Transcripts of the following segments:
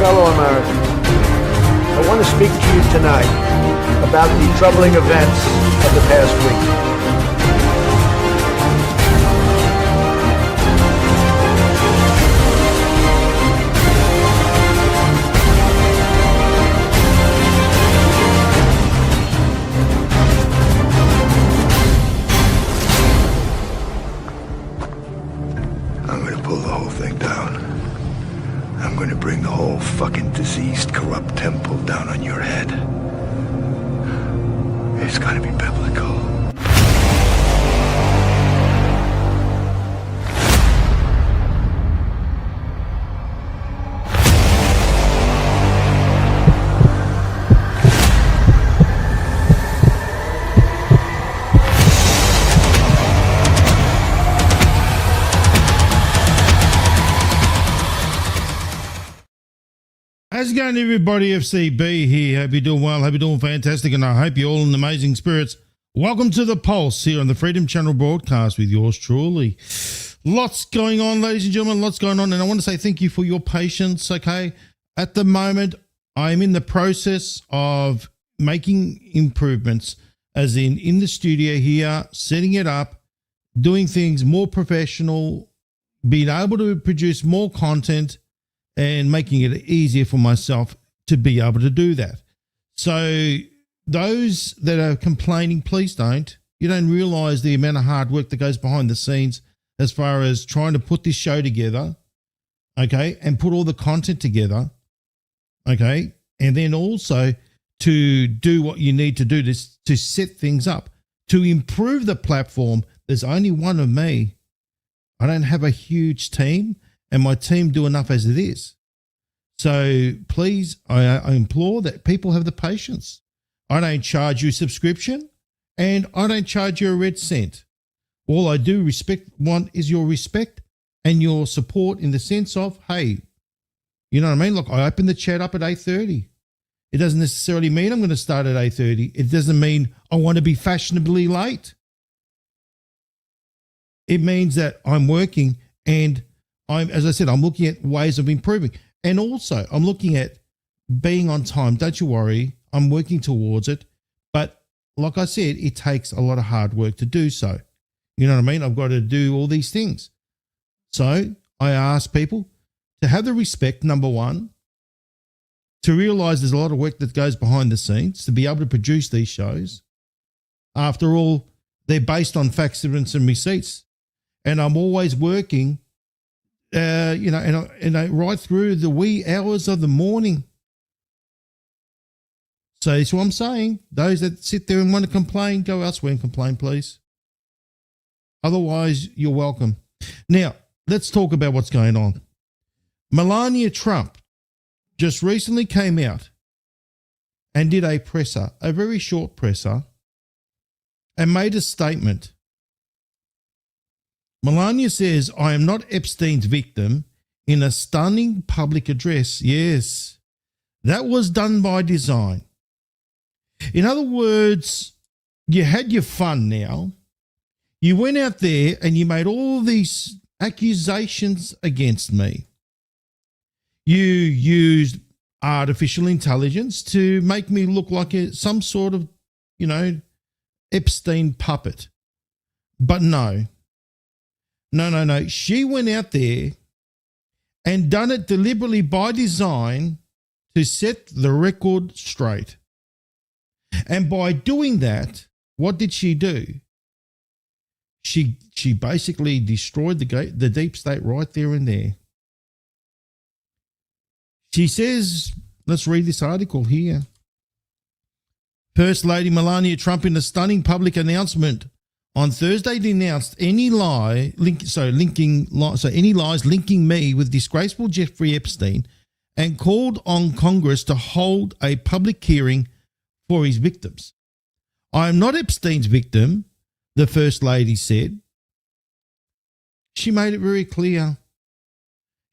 Fellow Americans, I want to speak to you tonight about the troubling events of the past week. I'm going to pull the whole thing down. I'm going to bring the whole fucking diseased, corrupt temple down on your head. It's going to be biblical. How's it going, everybody? FCB here. Hope you're doing well. Hope you're doing fantastic. And I hope you're all in amazing spirits. Welcome to The Pulse here on the Freedom Channel broadcast with yours truly. Lots going on, ladies and gentlemen. Lots going on. And I want to say thank you for your patience, okay? At the moment, I'm in the process of making improvements, as in the studio here, setting it up, doing things more professional, being able to produce more content, and making it easier for myself to be able to do that. So those that are complaining, please don't. You don't realize the amount of hard work that goes behind the scenes as far as trying to put this show together, okay, and put all the content together, okay, and then also to do what you need to do to set things up, to improve the platform. There's only one of me. I don't have a huge team, and my team do enough as it is. So please, I implore that people have the patience. I don't charge you subscription, and I don't charge you a red cent. All I do want is your respect and your support, in the sense of, hey, you know what I mean? Look, I open the chat up at 8:30. It doesn't necessarily mean I'm going to start at 8:30. It doesn't mean I want to be fashionably late. It means that I'm working, and as I said, I'm looking at ways of improving. And also, I'm looking at being on time. Don't you worry. I'm working towards it. But like I said, it takes a lot of hard work to do so. You know what I mean? I've got to do all these things. So I ask people to have the respect, number one, to realize there's a lot of work that goes behind the scenes to be able to produce these shows. After all, they're based on facts, evidence, and receipts. And I'm always working, right through the wee hours of the morning. So that's what I'm saying. Those that sit there and want to complain, go elsewhere and complain, please. Otherwise, you're welcome. Now, let's talk about what's going on. Melania Trump just recently came out and did a presser, a very short presser, and made a statement. Melania says, I am not Epstein's victim, in a stunning public address. Yes, that was done by design. In other words, you had your fun now. You went out there and you made all these accusations against me. You used artificial intelligence to make me look like some sort of, Epstein puppet. But no. She went out there and done it deliberately by design to set the record straight. And by doing that, what did she do? She basically destroyed the deep state right there and there. She says, Let's read this article here. First Lady Melania Trump, in a stunning public announcement on Thursday, denounced any lies linking me with disgraceful Jeffrey Epstein, and called on Congress to hold a public hearing for his victims. I am not Epstein's victim, the First Lady said. She made it very clear.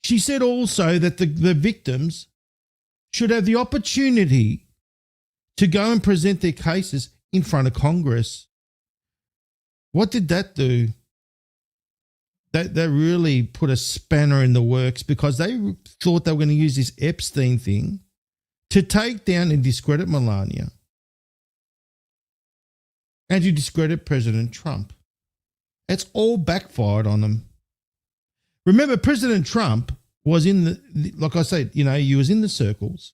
She said also that the victims should have the opportunity to go and present their cases in front of Congress. What did that do? That really put a spanner in the works, because they thought they were going to use this Epstein thing to take down and discredit Melania and to discredit President Trump. It's all backfired on them. Remember, President Trump was in the, like I said, he was in the circles.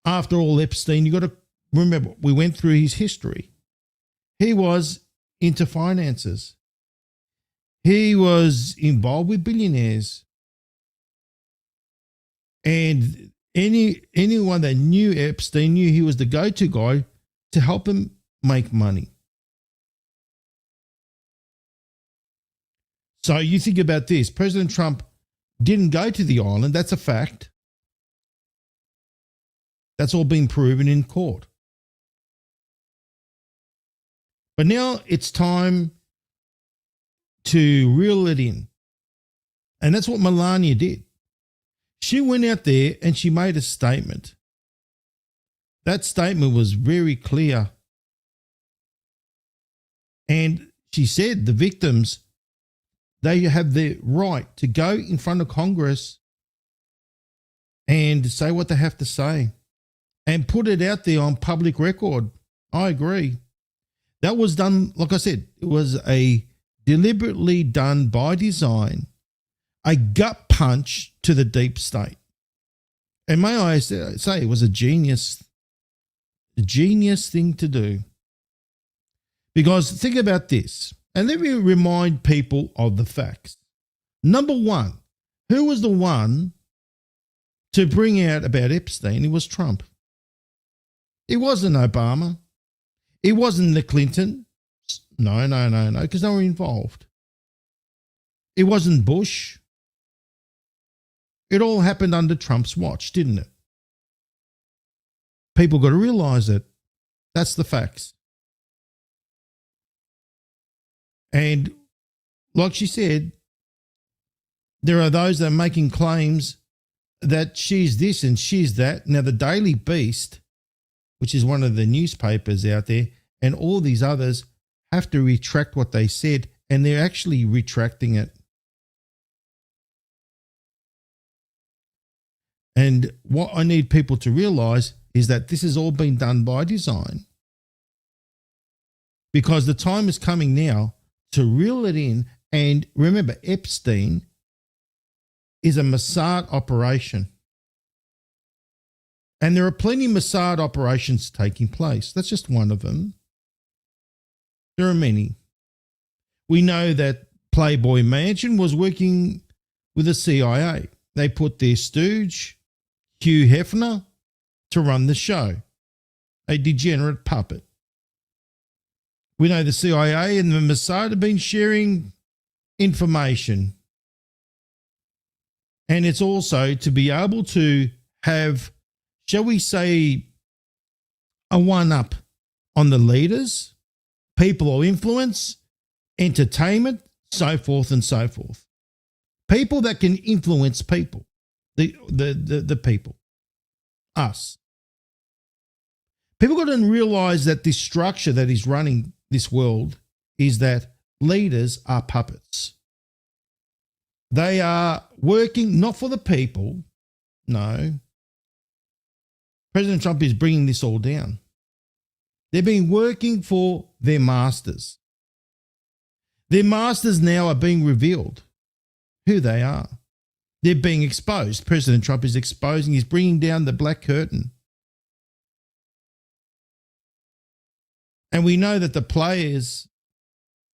After all, Epstein, you got to remember, we went through his history. He was into finances. He was involved with billionaires. And anyone that knew Epstein knew he was the go-to guy to help him make money. So you think about this. President Trump didn't go to the island. That's a fact. That's all been proven in court. But now it's time to reel it in. And that's what Melania did. She went out there and she made a statement. That statement was very clear. And she said the victims, they have the right to go in front of Congress and say what they have to say and put it out there on public record. I agree. That was done, like I said, it was a deliberately done by design, a gut punch to the deep state. And may I say, it was a genius thing to do. Because think about this, and let me remind people of the facts. Number one, who was the one to bring out about Epstein? It was Trump. It wasn't Obama. It wasn't the Clinton. No, because they were involved. It wasn't Bush. It all happened under Trump's watch, didn't it? People got to realize it. That's the facts. And like she said, there are those that are making claims that she's this and she's that. Now, the Daily Beast, which is one of the newspapers out there, and all these others have to retract what they said, and they're actually retracting it. And what I need people to realize is that this has all been done by design, because the time is coming now to reel it in. And remember, Epstein is a Mossad operation. And there are plenty of Mossad operations taking place. That's just one of them. There are many. We know that Playboy Mansion was working with the CIA. They put their stooge, Hugh Hefner, to run the show. A degenerate puppet. We know the CIA and the Mossad have been sharing information. And it's also to be able to have, shall we say, a one-up on the leaders, people of influence, entertainment, so forth and so forth. People that can influence people, the people, us. People got to realize that this structure that is running this world is that leaders are puppets. They are working not for the people. No. President Trump is bringing this all down. They've been working for their masters. Their masters now are being revealed who they are. They're being exposed. President Trump is exposing, he's bringing down the black curtain. And we know that the players,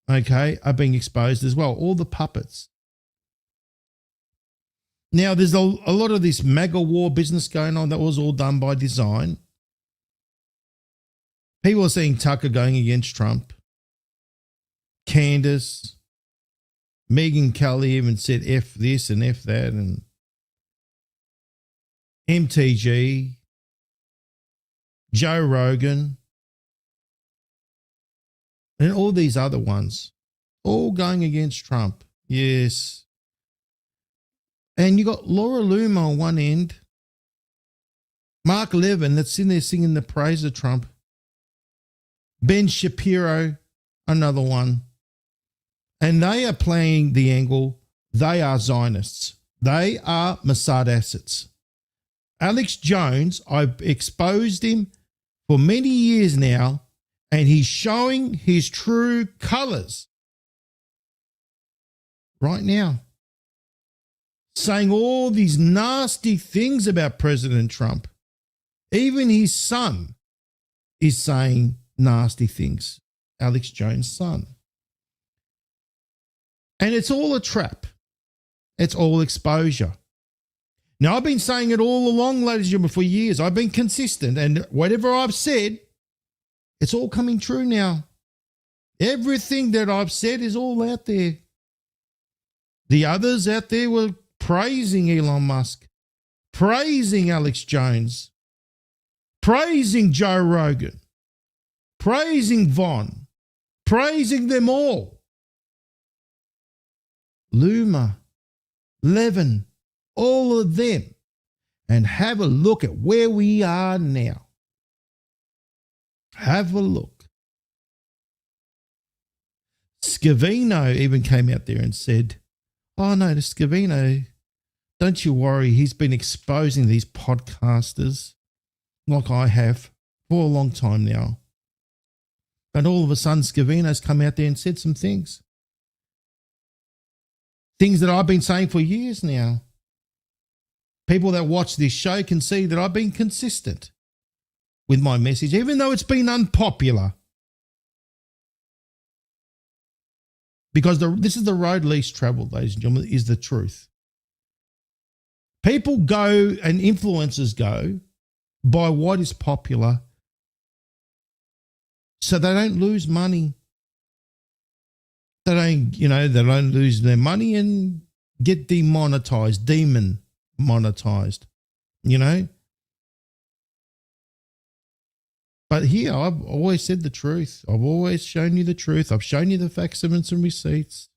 are being exposed as well, all the puppets. Now, there's a lot of this MAGA war business going on that was all done by design. People are seeing Tucker going against Trump. Candace, Megyn Kelly even said F this and F that, and MTG, Joe Rogan, and all these other ones, all going against Trump. Yes. And you got Laura Loomer on one end, Mark Levin that's in there singing the praise of Trump, Ben Shapiro, another one. And they are playing the angle, they are Zionists. They are Mossad assets. Alex Jones, I've exposed him for many years now, and he's showing his true colours right now, saying all these nasty things about President Trump. Even his son is saying nasty things, Alex Jones' son. And it's all a trap. It's all exposure. Now, I've been saying it all along, ladies and gentlemen, for years. I've been consistent, and whatever I've said, it's all coming true now. Everything that I've said is all out there. The others out there were praising Elon Musk, praising Alex Jones, praising Joe Rogan, praising Vaughn, praising them all. Loomer, Levin, all of them. And have a look at where we are now. Have a look. Scavino even came out there and said, oh no, the Scavino, don't you worry, he's been exposing these podcasters like I have for a long time now. But all of a sudden, Scavino's come out there and said some things. Things that I've been saying for years now. People that watch this show can see that I've been consistent with my message, even though it's been unpopular. Because this is the road least traveled, ladies and gentlemen, is the truth. People go and influencers go by what is popular so they don't lose money. They don't lose their money and get demonetized, monetized, But here, I've always said the truth. I've always shown you the truth. I've shown you the facts and some receipts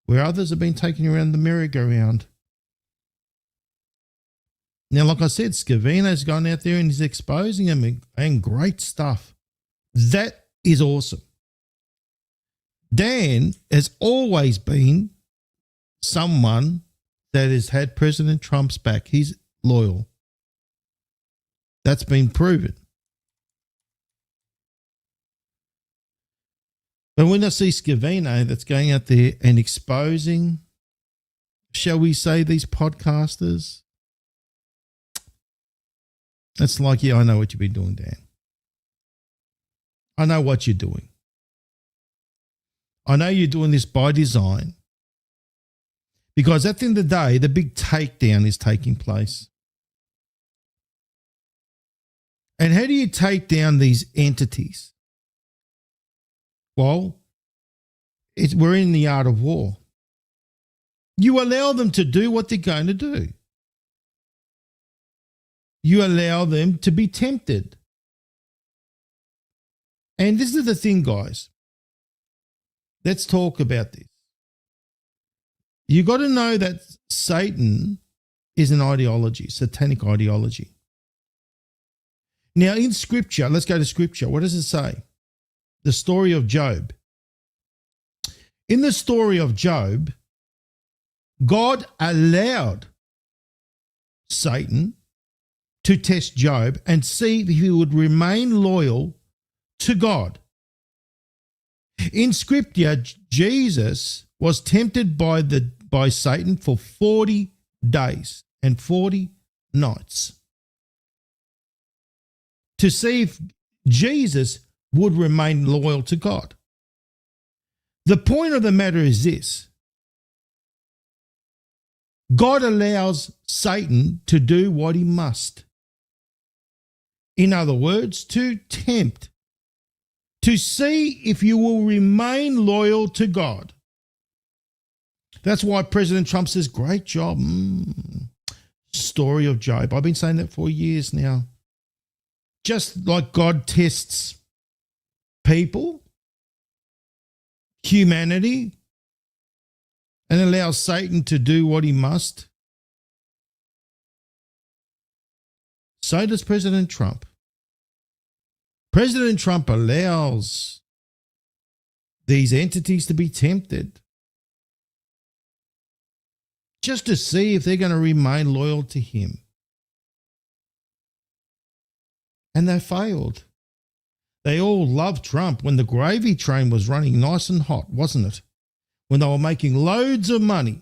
where others have been taken around the merry-go-round. Now, like I said, Scavino's gone out there and he's exposing them and great stuff. That is awesome. Dan has always been someone that has had President Trump's back. He's loyal. That's been proven. But when I see Scavino that's going out there and exposing, shall we say, these podcasters, it's like, yeah, I know what you've been doing, Dan. I know what you're doing. I know you're doing this by design. Because at the end of the day, the big takedown is taking place. And how do you take down these entities? Well, we're in the art of war. You allow them to do what they're going to do. You allow them to be tempted. And this is the thing, guys. Let's talk about this. You got to know that Satan is an ideology, satanic ideology. Now, in Scripture, let's go to Scripture. What does it say? The story of Job. In the story of Job, God allowed Satan to test Job and see if he would remain loyal to God. In Scripture, Jesus was tempted by Satan for 40 days and 40 nights to see if Jesus would remain loyal to God. The point of the matter is this. God allows Satan to do what he must. In other words, to tempt, to see if you will remain loyal to God. That's why President Trump says, great job. Story of Job. I've been saying that for years now. Just like God tests people, humanity, and allows Satan to do what he must, so does President Trump. President Trump allows these entities to be tempted just to see if they're going to remain loyal to him. And they failed. They all loved Trump when the gravy train was running nice and hot, wasn't it? When they were making loads of money.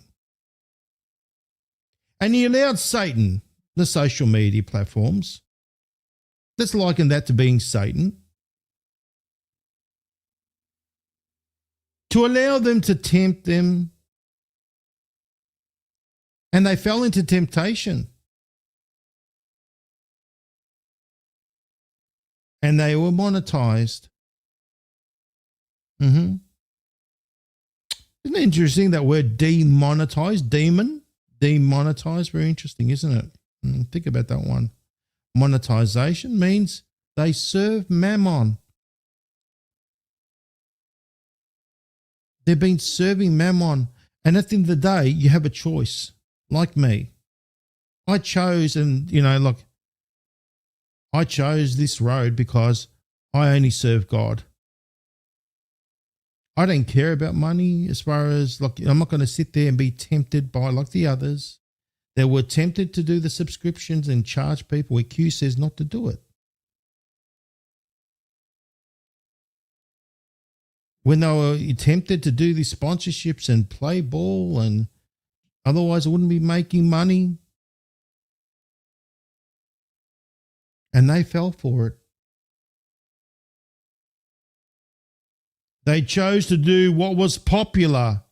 And he allowed Satan, the social media platforms, let's liken that to being Satan, to allow them to tempt them. And they fell into temptation. And they were monetized. Isn't it interesting, that word demonetized, demonetized, very interesting, isn't it? Think about that one. Monetization means they serve mammon. They've been serving mammon. And at the end of the day, you have a choice, like me. I chose, I chose this road because I only serve God. I don't care about money as far as, I'm not going to sit there and be tempted by like the others. They were tempted to do the subscriptions and charge people where Q says not to do it. When they were tempted to do these sponsorships and play ball, and otherwise I wouldn't be making money. And they fell for it. They chose to do what was popular,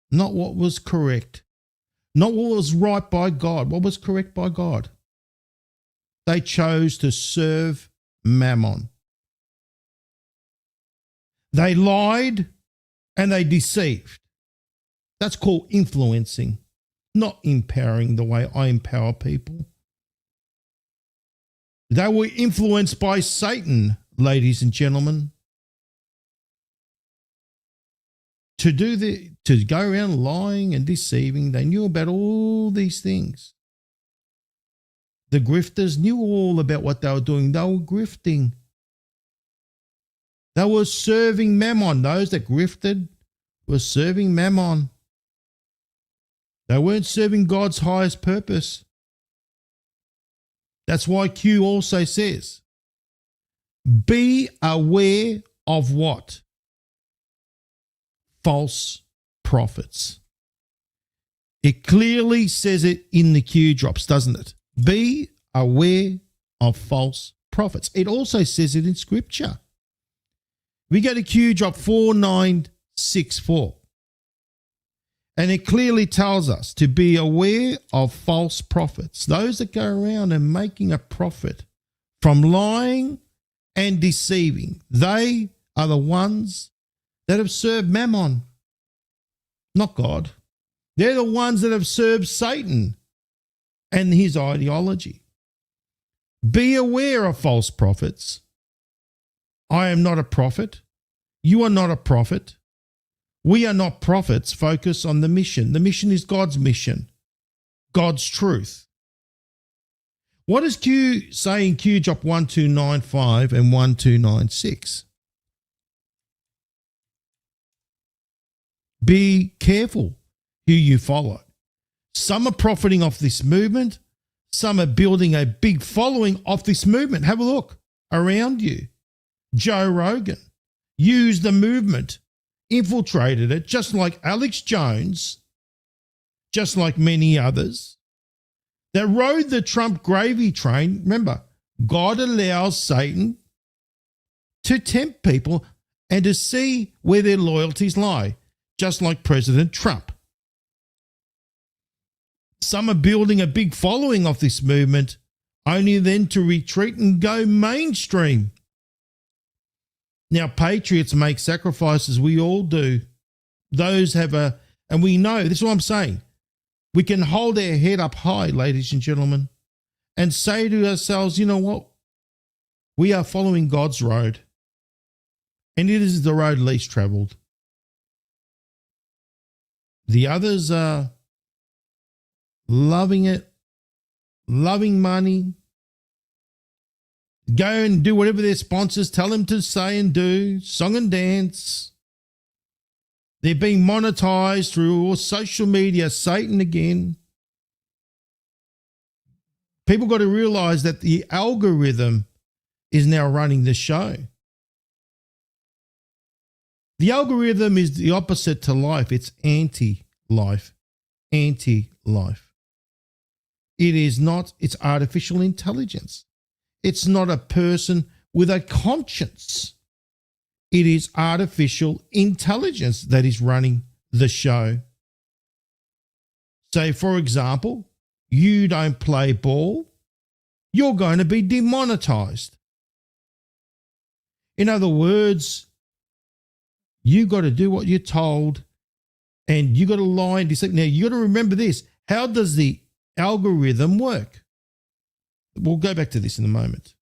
not what was correct, not what was right by God, what was correct by God. They chose to serve mammon. They lied and they deceived. That's called influencing, not empowering the way I empower people. They were influenced by Satan, ladies and gentlemen, to go around lying and deceiving. They knew about all these things. The grifters knew all about what they were doing. They were grifting. They were serving mammon. Those that grifted were serving mammon. They weren't serving God's highest purpose. That's why Q also says, be aware of what? False prophets. It clearly says it in the Q drops, doesn't it? Be aware of false prophets. It also says it in Scripture. We go to Q drop 4964. And it clearly tells us to be aware of false prophets, those that go around and making a profit from lying and deceiving. They are the ones that have served mammon, not God. They're the ones that have served Satan and his ideology. Be aware of false prophets. I am not a prophet. You are not a prophet. We are not prophets. Focus on the mission. The mission is God's mission, God's truth. What does Q say in Q drop 1295 and 1296? Be careful who you follow. Some are profiting off this movement. Some are building a big following off this movement. Have a look around you. Joe Rogan used the movement, infiltrated it, just like Alex Jones, just like many others that rode the Trump gravy train. Remember, God allows Satan to tempt people and to see where their loyalties lie, just like President Trump. Some are building a big following of this movement, only then to retreat and go mainstream. Now, patriots make sacrifices. We all do. Those have and we know, this is what I'm saying. We can hold our head up high, ladies and gentlemen, and say to ourselves, you know what? We are following God's road, and it is the road least traveled. The others are loving it, loving money, go and do whatever their sponsors tell them to say and do, song and dance. They're being monetized through all social media, Satan again. People got to realize that the algorithm is now running the show. The algorithm is the opposite to life. It's anti-life, anti-life. It is not, it's artificial intelligence. It's not a person with a conscience. It is artificial intelligence that is running the show. Say, for example, you don't play ball, you're going to be demonetized. In other words, you got to do what you're told, and you got to lie and deceive. Now, you got to remember this. How does the algorithm work? We'll go back to this in a moment.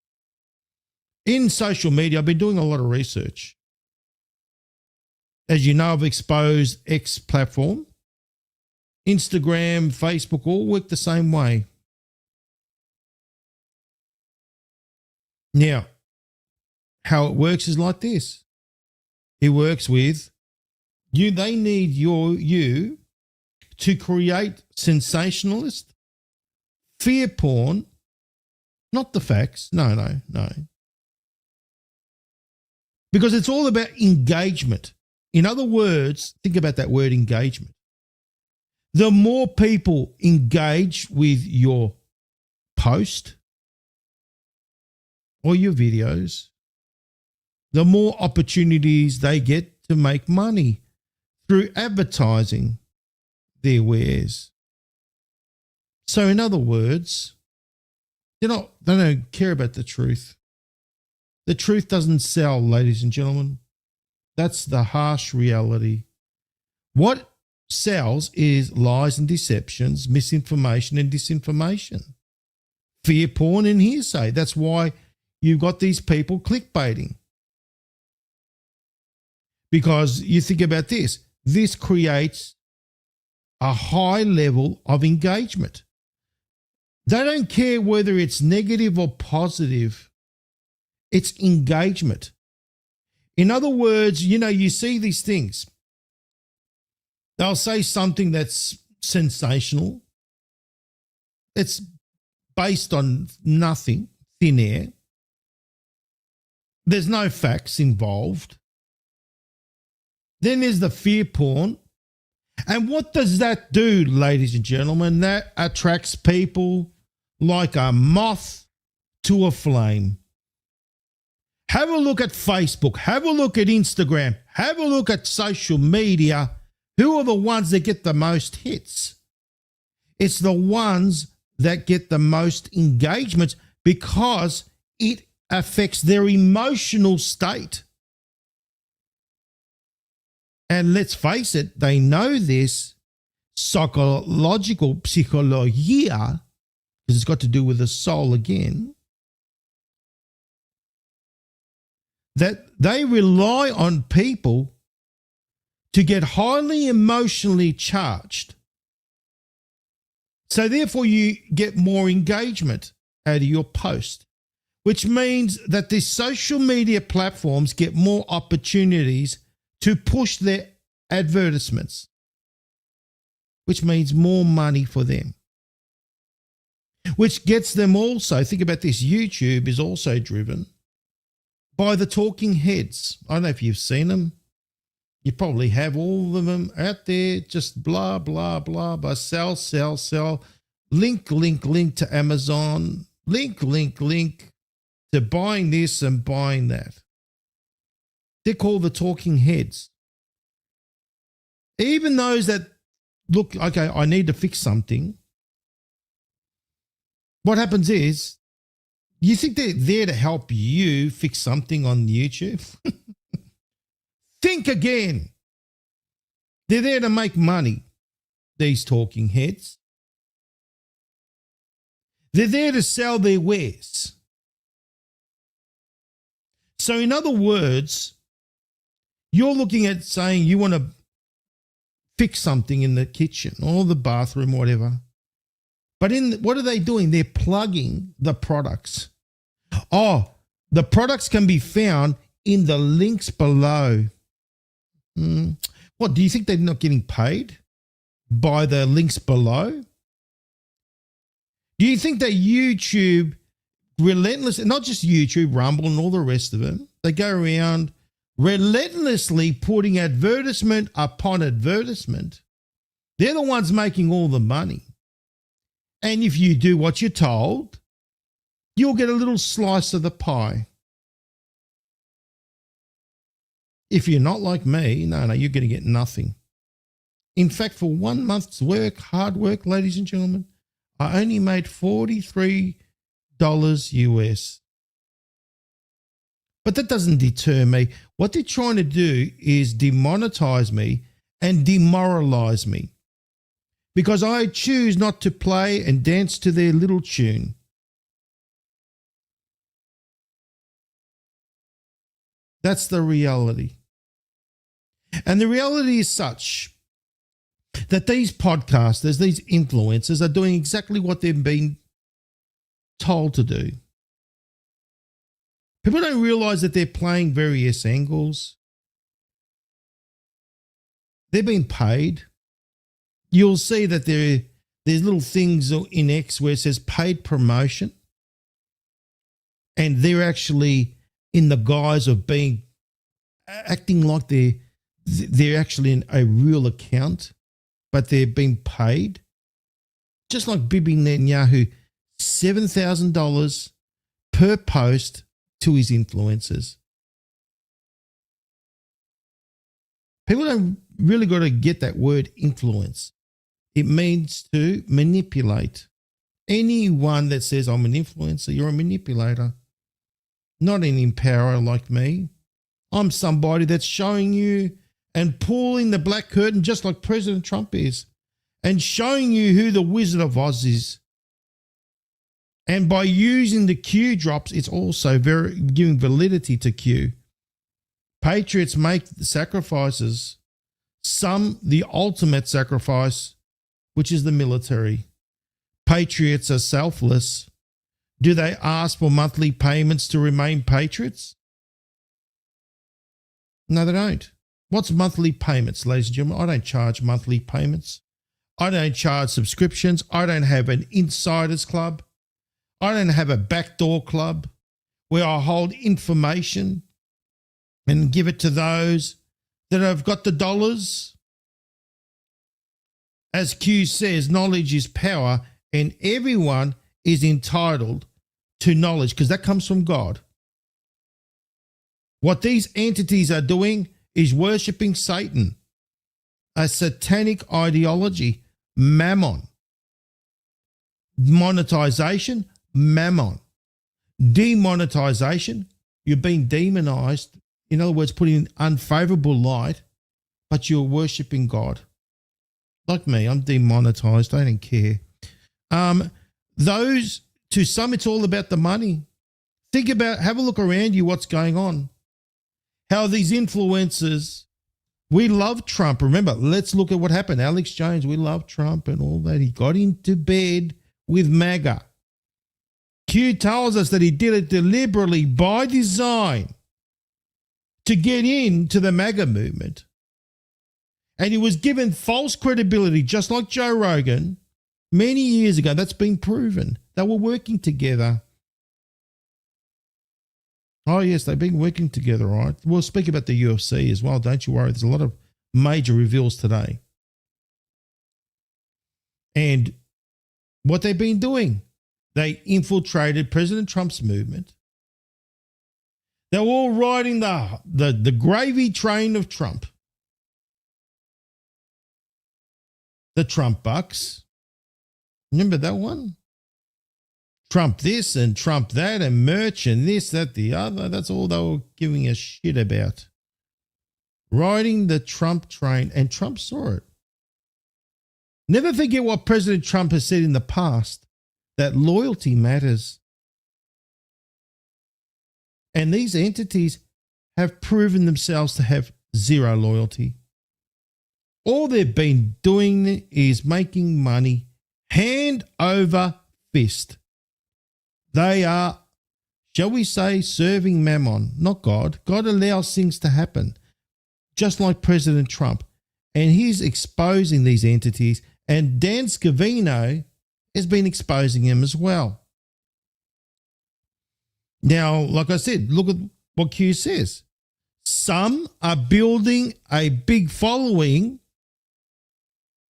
In social media, I've been doing a lot of research. As you know, I've exposed X platform. Instagram, Facebook all work the same way. Now, how it works is like this. It works with you. They need you to create sensationalist, fear porn, not the facts. No. Because it's all about engagement. In other words, think about that word engagement. The more people engage with your post or your videos, the more opportunities they get to make money through advertising their wares. So in other words, they don't care about the truth. The truth doesn't sell, ladies and gentlemen. That's the harsh reality. What sells is lies and deceptions, misinformation and disinformation, fear porn and hearsay. That's why you've got these people clickbaiting. Because you think about this creates a high level of engagement. They don't care whether it's negative or positive. It's engagement. In other words, you see these things. They'll say something that's sensational. It's based on nothing, thin air. There's no facts involved. Then there's the fear porn. And what does that do, ladies and gentlemen? That attracts people like a moth to a flame. Have a look at Facebook. Have a look at Instagram. Have a look at social media. Who are the ones that get the most hits? It's the ones that get the most engagement because it affects their emotional state. And let's face it, they know this psychologia, because it's got to do with the soul again, that they rely on people to get highly emotionally charged. So therefore you get more engagement out of your post, which means that these social media platforms get more opportunities to push their advertisements, which means more money for them, which gets them also, think about this, YouTube is also driven by the talking heads. I don't know if you've seen them. You probably have all of them out there, just blah, blah, blah, blah, sell, link to Amazon, link to buying this and buying that. They're called the talking heads. Even those that look, okay, I need to fix something, what happens is, you think they're there to help you fix something on YouTube? Think again. They're there to make money, these talking heads. They're there to sell their wares. So in other words, you're looking at saying you want to fix something in the kitchen or the bathroom, whatever. But what are they doing? They're plugging the products. Oh, the products can be found in the links below. What, do you think they're not getting paid by the links below? Do you think that YouTube relentlessly, not just YouTube, Rumble and all the rest of them, they go around relentlessly putting advertisement upon advertisement? They're the ones making all the money. And if you do what you're told, you'll get a little slice of the pie. If you're not like me, no, you're going to get nothing. In fact, for 1 month's work, hard work, ladies and gentlemen, I only made $43 US. But that doesn't deter me. What they're trying to do is demonetize me and demoralize me, because I choose not to play and dance to their little tune. That's the reality. And the reality is such that these podcasters, these influencers, are doing exactly what they've been told to do. People don't realize that they're playing various angles. They're being paid. You'll see that there's little things in X where it says paid promotion, and they're actually in the guise of acting like they're actually in a real account, but they're being paid. Just like Bibi Netanyahu, $7,000 per post to his influencers. People don't really got to get that word influence. It means to manipulate. Anyone that says I'm an influencer, you're a manipulator. Not an empowerer like me. I'm somebody that's showing you and pulling the black curtain just like President Trump is, and showing you who the Wizard of Oz is. And by using the Q drops, it's also giving validity to Q. Patriots make sacrifices. Some, the ultimate sacrifice, which is the military. Patriots are selfless. Do they ask for monthly payments to remain patriots? No, they don't. What's monthly payments, ladies and gentlemen? I don't charge monthly payments. I don't charge subscriptions. I don't have an insiders club. I don't have a backdoor club where I hold information and give it to those that have got the dollars. As Q says, knowledge is power, and everyone is entitled to knowledge because that comes from God. What these entities are doing is worshipping Satan, a satanic ideology, mammon. Monetization, mammon. Demonetization, you're being demonized. In other words, put in unfavorable light, but you're worshipping God. Like me, I'm demonetized. I don't care. To some, it's all about the money. Have a look around you, what's going on. How these influencers, we love Trump. Remember, let's look at what happened. Alex Jones, we love Trump and all that. He got into bed with MAGA. Q tells us that he did it deliberately by design to get into the MAGA movement. And he was given false credibility, just like Joe Rogan, many years ago. That's been proven. They were working together. Oh, yes, they've been working together, right? We'll speak about the UFC as well. Don't you worry. There's a lot of major reveals today. And what they've been doing, they infiltrated President Trump's movement. They were all riding the gravy train of Trump. The Trump bucks. Remember that one? Trump this and Trump that and merch and this, that, the other. That's all they were giving a shit about. Riding the Trump train, and Trump saw it. Never forget what President Trump has said in the past, that loyalty matters. And these entities have proven themselves to have zero loyalty. All they've been doing is making money hand over fist. They are, shall we say, serving mammon, not God. God allows things to happen, just like President Trump. And he's exposing these entities, and Dan Scavino has been exposing them as well. Now, like I said, look at what Q says. Some are building a big following,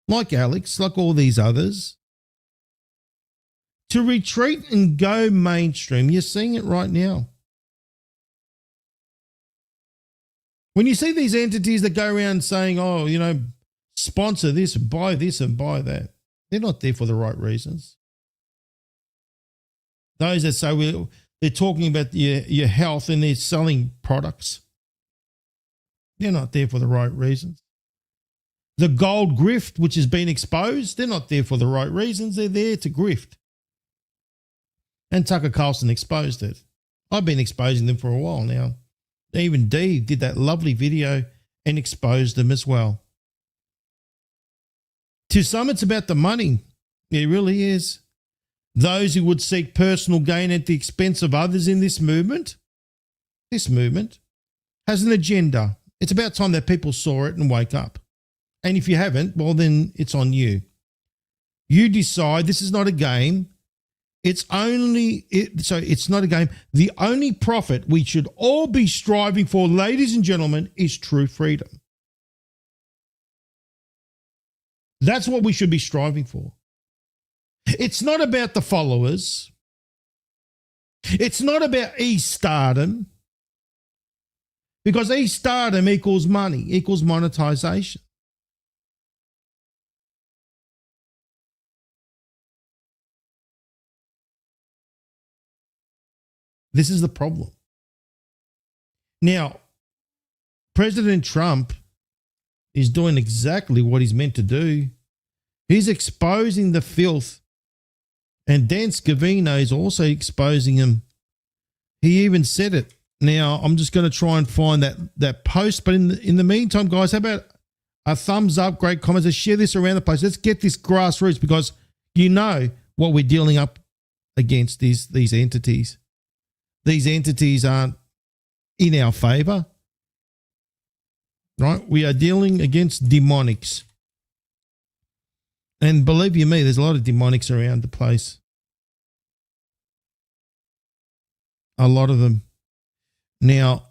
like Alex, like all these others, to retreat and go mainstream. You're seeing it right now. When you see these entities that go around saying, oh, you know, sponsor this and buy that, they're not there for the right reasons. Those that say they're talking about your health and they're selling products, they're not there for the right reasons. The gold grift, which has been exposed, they're not there for the right reasons. They're there to grift. And Tucker Carlson exposed it. I've been exposing them for a while now. Even Dee did that lovely video and exposed them as well. To some, it's about the money. It really is. Those who would seek personal gain at the expense of others in this movement has an agenda. It's about time that people saw it and wake up. And if you haven't, well, then it's on you. You decide. This is not a game. It's not a game. The only profit we should all be striving for, ladies and gentlemen, is true freedom. That's what we should be striving for. It's not about the followers. It's not about e-stardom, because e-stardom equals money, equals monetization. This is the problem. Now, President Trump is doing exactly what he's meant to do. He's exposing the filth. And Dan Scavino is also exposing him. He even said it. Now, I'm just going to try and find that post. But in the meantime, guys, how about a thumbs up, great comments, and share this around the place. Let's get this grassroots, because you know what we're dealing up against these entities. These entities aren't in our favor, right? We are dealing against demonics. And believe you me, there's a lot of demonics around the place. A lot of them. Now,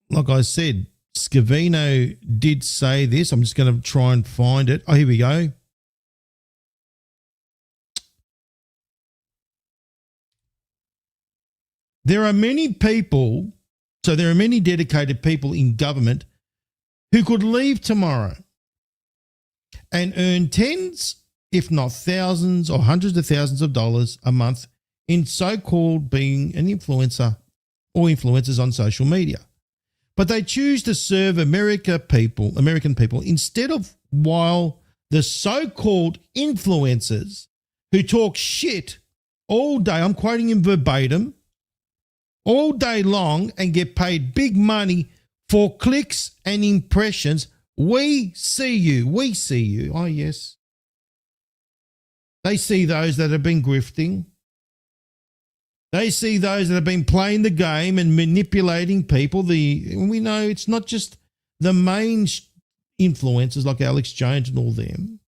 like I said, Scavino did say this. I'm just going to try and find it. Oh, here we go. There are many people, so there are many dedicated people in government who could leave tomorrow and earn tens, if not thousands or hundreds of thousands of dollars a month in so-called being an influencer or influencers on social media. But they choose to serve American people instead of, while the so-called influencers who talk shit all day, I'm quoting him verbatim, all day long and get paid big money for clicks and impressions. We see you. Oh, yes. They see those that have been grifting. They see those that have been playing the game and manipulating people. We know it's not just the main influencers like Alex Jones and all them,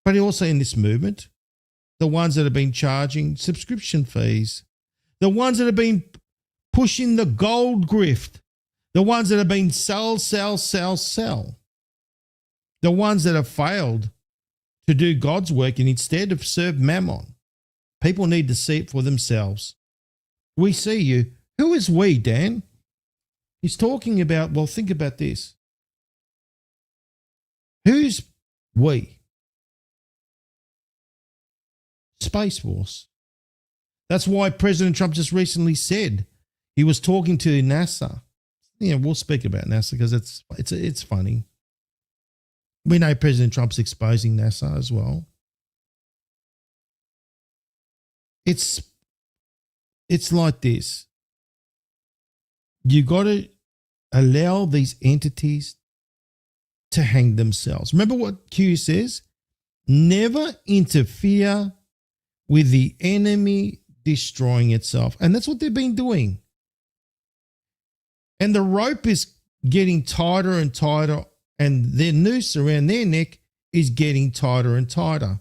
but also in this movement, the ones that have been charging subscription fees, the ones that have been pushing the gold grift, the ones that have been sell, the ones that have failed to do God's work and instead have served mammon. People need to see it for themselves. We see you. Who is we, Dan? He's talking about, well, think about this. Who's we? Space Force. That's why President Trump just recently said he was talking to NASA. Yeah, we'll speak about NASA because it's funny. We know President Trump's exposing NASA as well. It's like this. You got to allow these entities to hang themselves. Remember what Q says? Never interfere with the enemy destroying itself. And that's what they've been doing. And the rope is getting tighter and tighter, and their noose around their neck is getting tighter and tighter.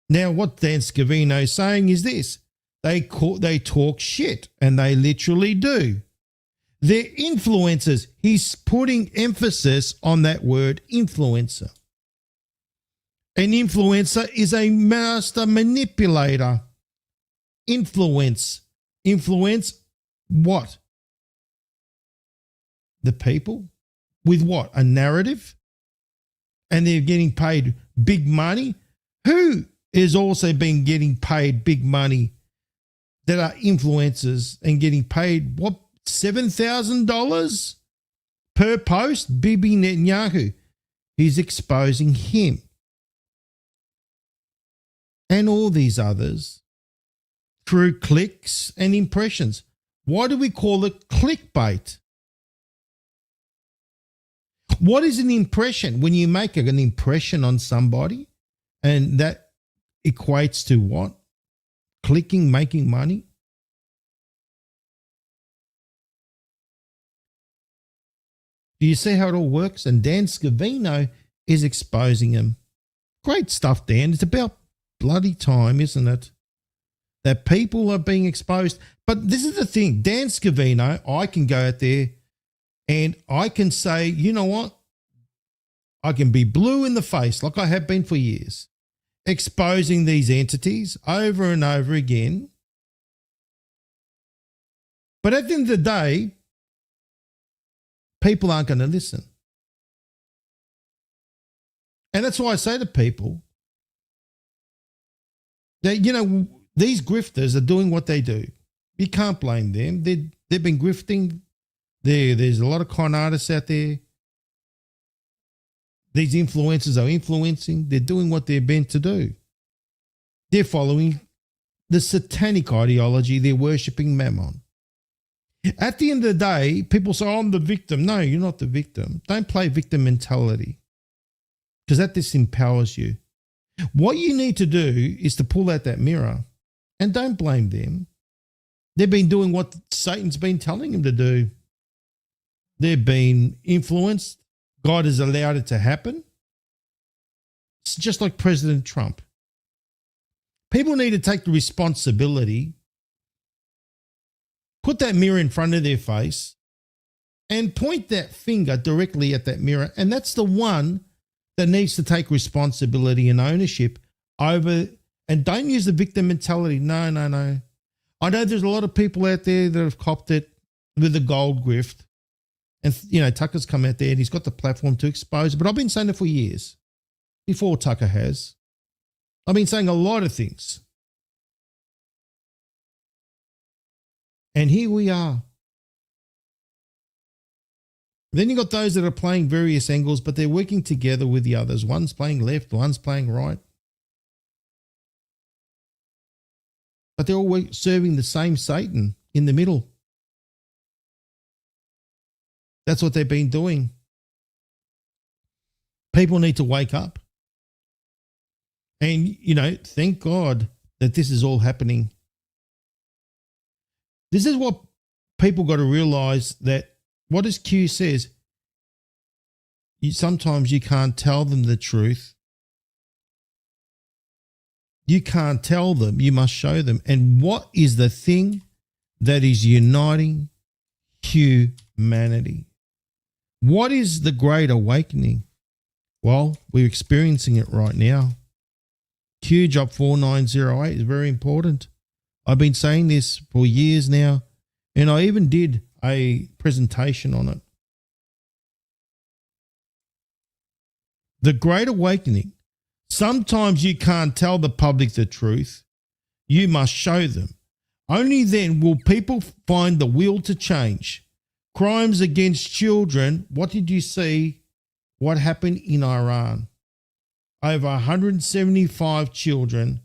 Now, what Dan Scavino is saying is this. They talk shit, and they literally do. They're influencers. He's putting emphasis on that word influencer. An influencer is a master manipulator. Influence what? The people? With what? A narrative? And they're getting paid big money? Who is also been getting paid big money that are influencers and getting paid, what, $7,000 per post? Bibi Netanyahu. He's exposing him. And all these others through clicks and impressions. Why do we call it clickbait? What is an impression? When you make an impression on somebody and that equates to what? Clicking, making money? Do you see how it all works? And Dan Scavino is exposing him. Great stuff, Dan. It's about bloody time, isn't it? That people are being exposed. But this is the thing. Dan Scavino, I can go out there and I can say, you know what? I can be blue in the face like I have been for years, exposing these entities over and over again. But at the end of the day, people aren't going to listen. And that's why I say to people that, you know, these grifters are doing what they do. You can't blame them. They've been grifting. There's a lot of con artists out there. These influencers are influencing. They're doing what they're meant to do. They're following the satanic ideology. They're worshipping Mammon. At the end of the day, people say, oh, I'm the victim. No, you're not the victim. Don't play victim mentality because that disempowers you. What you need to do is to pull out that mirror and don't blame them. They've been doing what Satan's been telling them to do. They've been influenced. God has allowed it to happen. It's just like President Trump. People need to take the responsibility, put that mirror in front of their face and point that finger directly at that mirror. And that's the one that needs to take responsibility and ownership over, and don't use the victim mentality. No. I know there's a lot of people out there that have copped it with the gold grift. And, you know, Tucker's come out there and he's got the platform to expose it. But I've been saying it for years, before Tucker has. I've been saying a lot of things. And here we are. Then you got those that are playing various angles, but they're working together with the others. One's playing left, one's playing right. But they're all serving the same Satan in the middle. That's what they've been doing. People need to wake up. And, you know, thank God that this is all happening. This is what people got to realize, that what as Q says, sometimes you can't tell them the truth. You can't tell them, you must show them. And what is the thing that is uniting humanity? What is the Great Awakening? Well, we're experiencing it right now. Q Job 4908 is very important. I've been saying this for years now, and I even did a presentation on it. The Great Awakening. Sometimes you can't tell the public the truth. You must show them. Only then will people find the will to change. Crimes against children. What did you see? What happened in Iran? Over 175 children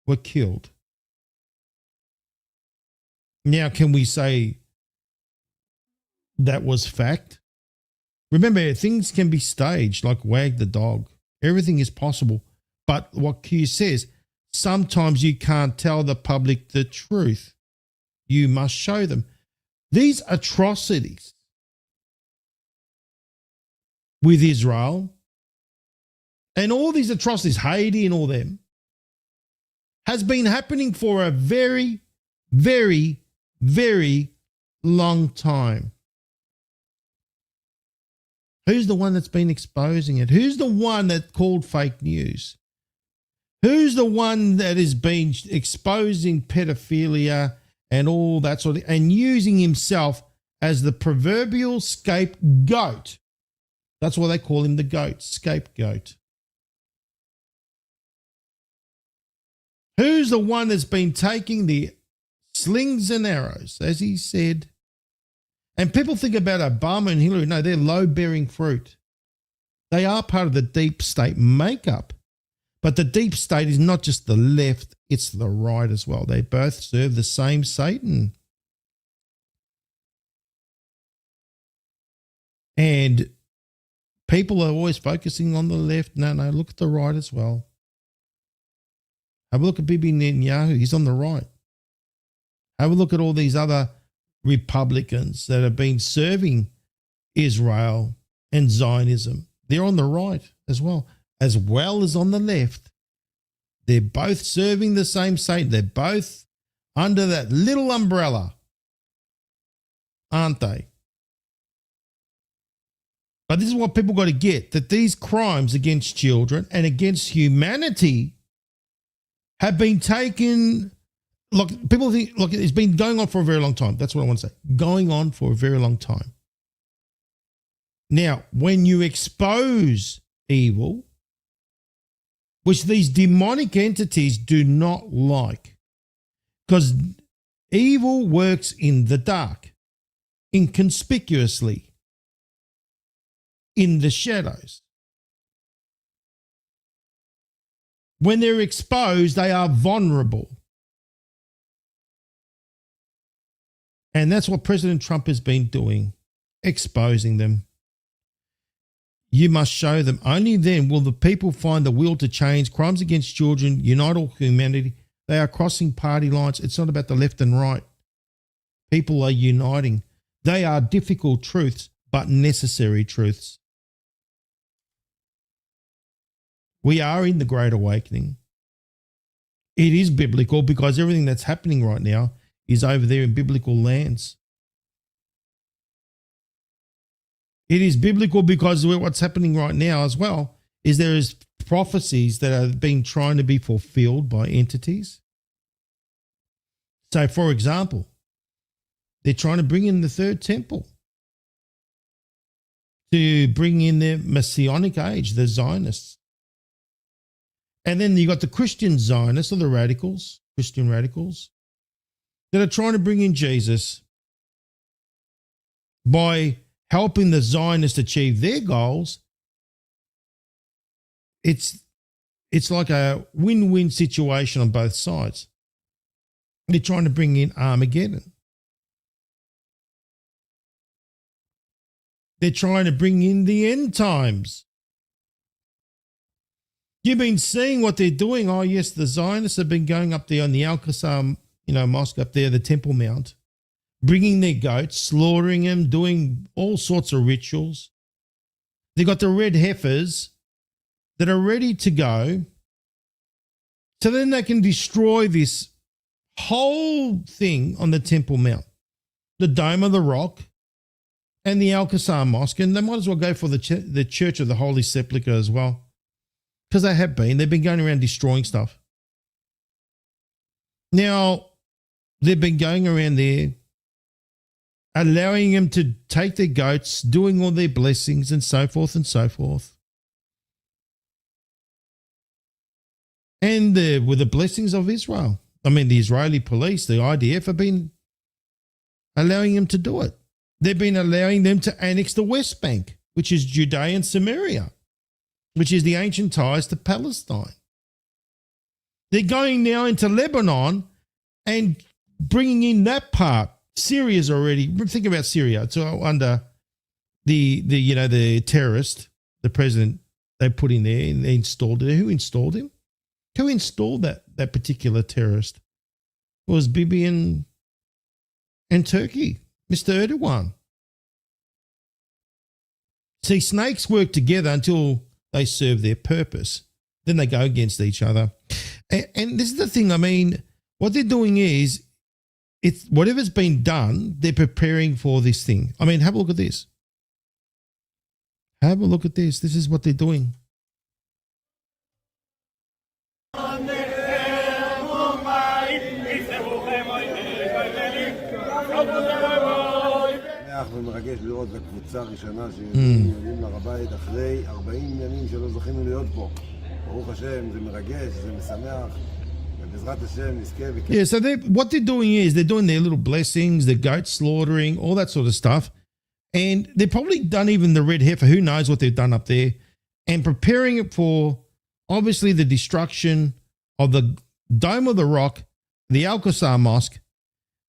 were killed. Now, can we say that was fact? Remember, things can be staged like Wag the Dog. Everything is possible. But what Q says, sometimes you can't tell the public the truth. You must show them. These atrocities with Israel and all these atrocities, Haiti and all them, has been happening for a very, very, very long time. Who's the one that's been exposing it? Who's the one that called fake news? Who's the one that has been exposing pedophilia and all that sort of, and using himself as the proverbial scapegoat? That's why they call him the goat, scapegoat. Who's the one that's been taking the slings and arrows, as he said? And people think about Obama and Hillary. No, they're low-bearing fruit. They are part of the deep state makeup. But the deep state is not just the left, it's the right as well. They both serve the same Satan. And people are always focusing on the left. No, look at the right as well. Have a look at Bibi Netanyahu. He's on the right. Have a look at all these other Republicans that have been serving Israel and Zionism. They're on the right as well as on the left. They're both serving the same Satan. They're both under that little umbrella, aren't they? But this is what people got to get, that these crimes against children and against humanity have been taken. Look, people think, look, it's been going on for a very long time. That's what I want to say. Going on for a very long time. Now, when you expose evil, which these demonic entities do not like, because evil works in the dark, inconspicuously, in the shadows. When they're exposed, they are vulnerable. And that's what President Trump has been doing, exposing them. You must show them. Only then will the people find the will to change. Crimes against children unite all humanity. They are crossing party lines. It's not about the left and right. People are uniting. They are difficult truths, but necessary truths. We are in the Great Awakening. It is biblical because everything that's happening right now is over there in biblical lands. It is biblical because what's happening right now as well is there is prophecies that are being trying to be fulfilled by entities. So, for example, they're trying to bring in the third temple to bring in the Messianic age, the Zionists. And then you got the Christian Zionists or the radicals, Christian radicals, that are trying to bring in Jesus by helping the Zionists achieve their goals. It's like a win-win situation on both sides. They're trying to bring in Armageddon. They're trying to bring in the end times. You've been seeing what they're doing. Oh, yes, the Zionists have been going up there on the Al-Qassam, mosque up there, the Temple Mount, bringing their goats, slaughtering them, doing all sorts of rituals. They've got the red heifers that are ready to go. So then they can destroy this whole thing on the Temple Mount, the Dome of the Rock and the Al-Qassam Mosque. And they might as well go for the Church of the Holy Sepulchre as well. Because they've been going around destroying stuff. Now, they've been going around there, allowing them to take their goats, doing all their blessings and so forth and so forth. and with the blessings of Israel. I mean, the Israeli police, the IDF, have been allowing them to do it. They've been allowing them to annex the West Bank, which is Judea and Samaria, which is the ancient ties to Palestine. They're going now into Lebanon and bringing in that part. Syria's already, think about Syria. It's under the terrorist, the president they put in there and they installed it. Who installed him? Who installed that particular terrorist? It was Bibi and Turkey, Mr. Erdogan. See, snakes work together until they serve their purpose. Then they go against each other. And this is the thing, I mean, what they're doing is, it's whatever's been done, they're preparing for this thing. I mean, have a look at this. Have a look at this. This is what they're doing. ומרגש לראות את הקבוצה הראשונה שיוצאים להר הבית אחרי 40 ימים שלא זכינו להיות פה. ברוך השם, זה מרגש, זה משמח. ובעזרת השם נזכה. Yeah, so what they're doing is they're doing their little blessings, the goat slaughtering, all that sort of stuff. And they've probably done even the red heifer, who knows what they've done up there, and preparing it for obviously the destruction of the Dome of the Rock, the Al-Qasr Mosque.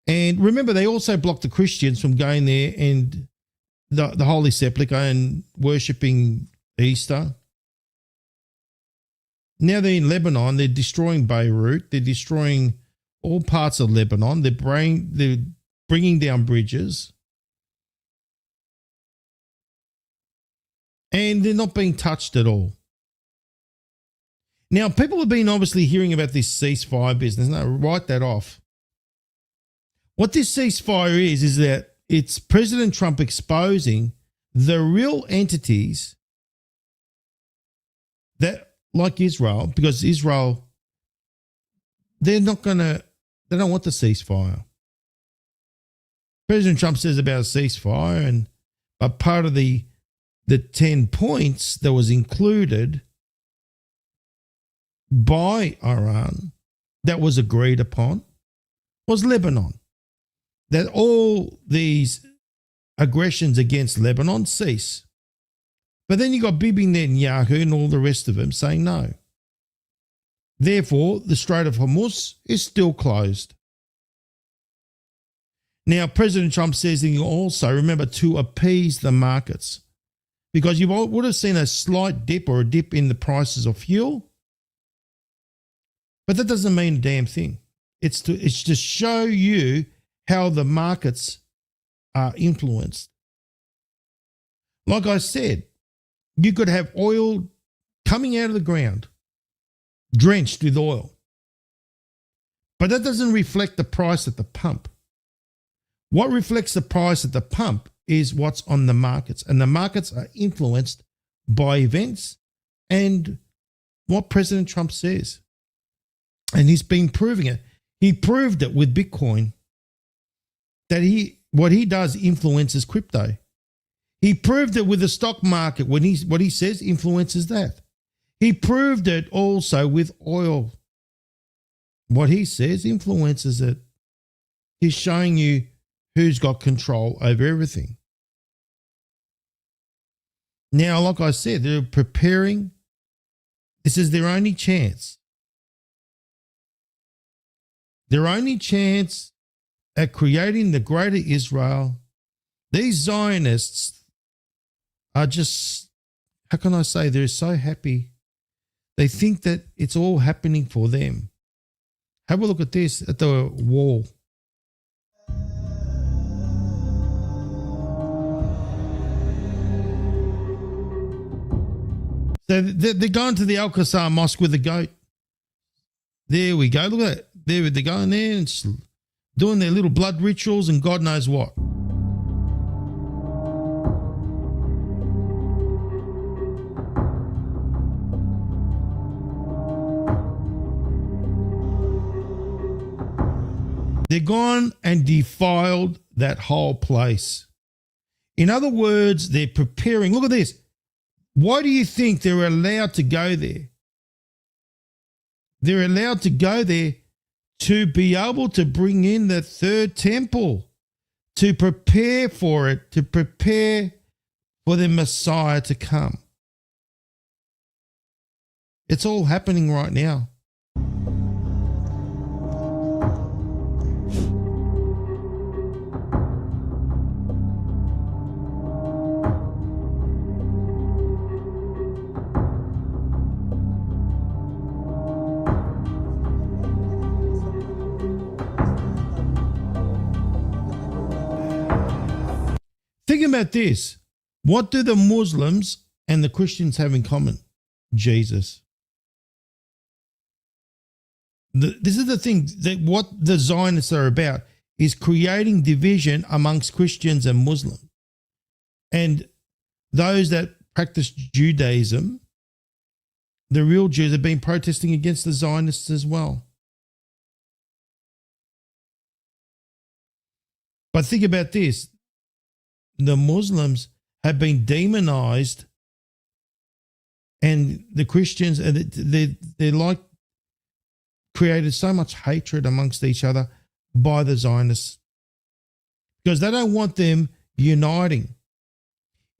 And remember, they also blocked the Christians from going there and the Holy Sepulchre and worshipping Easter. Now they're in Lebanon. They're destroying Beirut. They're destroying all parts of Lebanon. They're bringing down bridges. And they're not being touched at all. Now, people have been obviously hearing about this ceasefire business. No, write that off. What this ceasefire is that it's President Trump exposing the real entities that, like Israel, because Israel, they don't want the ceasefire. President Trump says about a ceasefire, and a part of the 10 points that was included by Iran that was agreed upon was Lebanon. That all these aggressions against Lebanon cease. But then you got Bibi Netanyahu and all the rest of them saying no. Therefore, the Strait of Hormuz is still closed. Now, President Trump says he also, remember, to appease the markets. Because you would have seen a slight dip or a dip in the prices of fuel. But that doesn't mean a damn thing. It's to show you how the markets are influenced. Like I said, you could have oil coming out of the ground, drenched with oil. But that doesn't reflect the price at the pump. What reflects the price at the pump is what's on the markets. And the markets are influenced by events and what President Trump says. And he's been proving it. He proved it with Bitcoin. That what he does influences crypto. He proved it with the stock market when what he says influences that. He proved it also with oil. What he says influences it. He's showing you who's got control over everything. Now, like I said, they're preparing. This is their only chance. Their only chance at creating the greater Israel. These Zionists are just, how can I say, they're so happy. They think that it's all happening for them. Have a look at this, at the wall. So they're going to the Al-Qasr Mosque with the goat. There we go. Look at that. They're going there and doing their little blood rituals and God knows what. They're gone and defiled that whole place. In other words, they're preparing. Look at this. Why do you think they're allowed to go there? They're allowed to go there to be able to bring in the third temple, to prepare for it, to prepare for the Messiah to come. It's all happening right now. Think about this. What do the Muslims and the Christians have in common? Jesus. This is the thing, that what the Zionists are about is creating division amongst Christians and Muslims. And those that practice Judaism, the real Jews, have been protesting against the Zionists as well. But think about this. The Muslims have been demonized, and the Christians, they're like created so much hatred amongst each other by the Zionists because they don't want them uniting.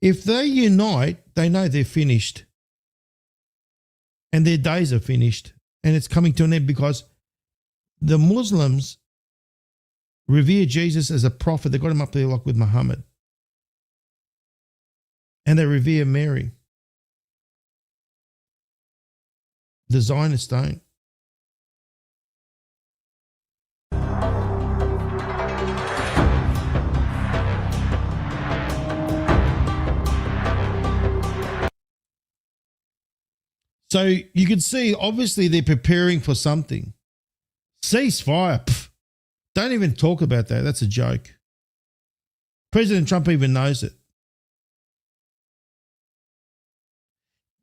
If they unite, they know they're finished and their days are finished, and it's coming to an end because the Muslims revere Jesus as a prophet. They got him up there like with Muhammad. And they revere Mary. The Zionists don't. So you can see, obviously, they're preparing for something. Ceasefire. Pff, don't even talk about that. That's a joke. President Trump even knows it.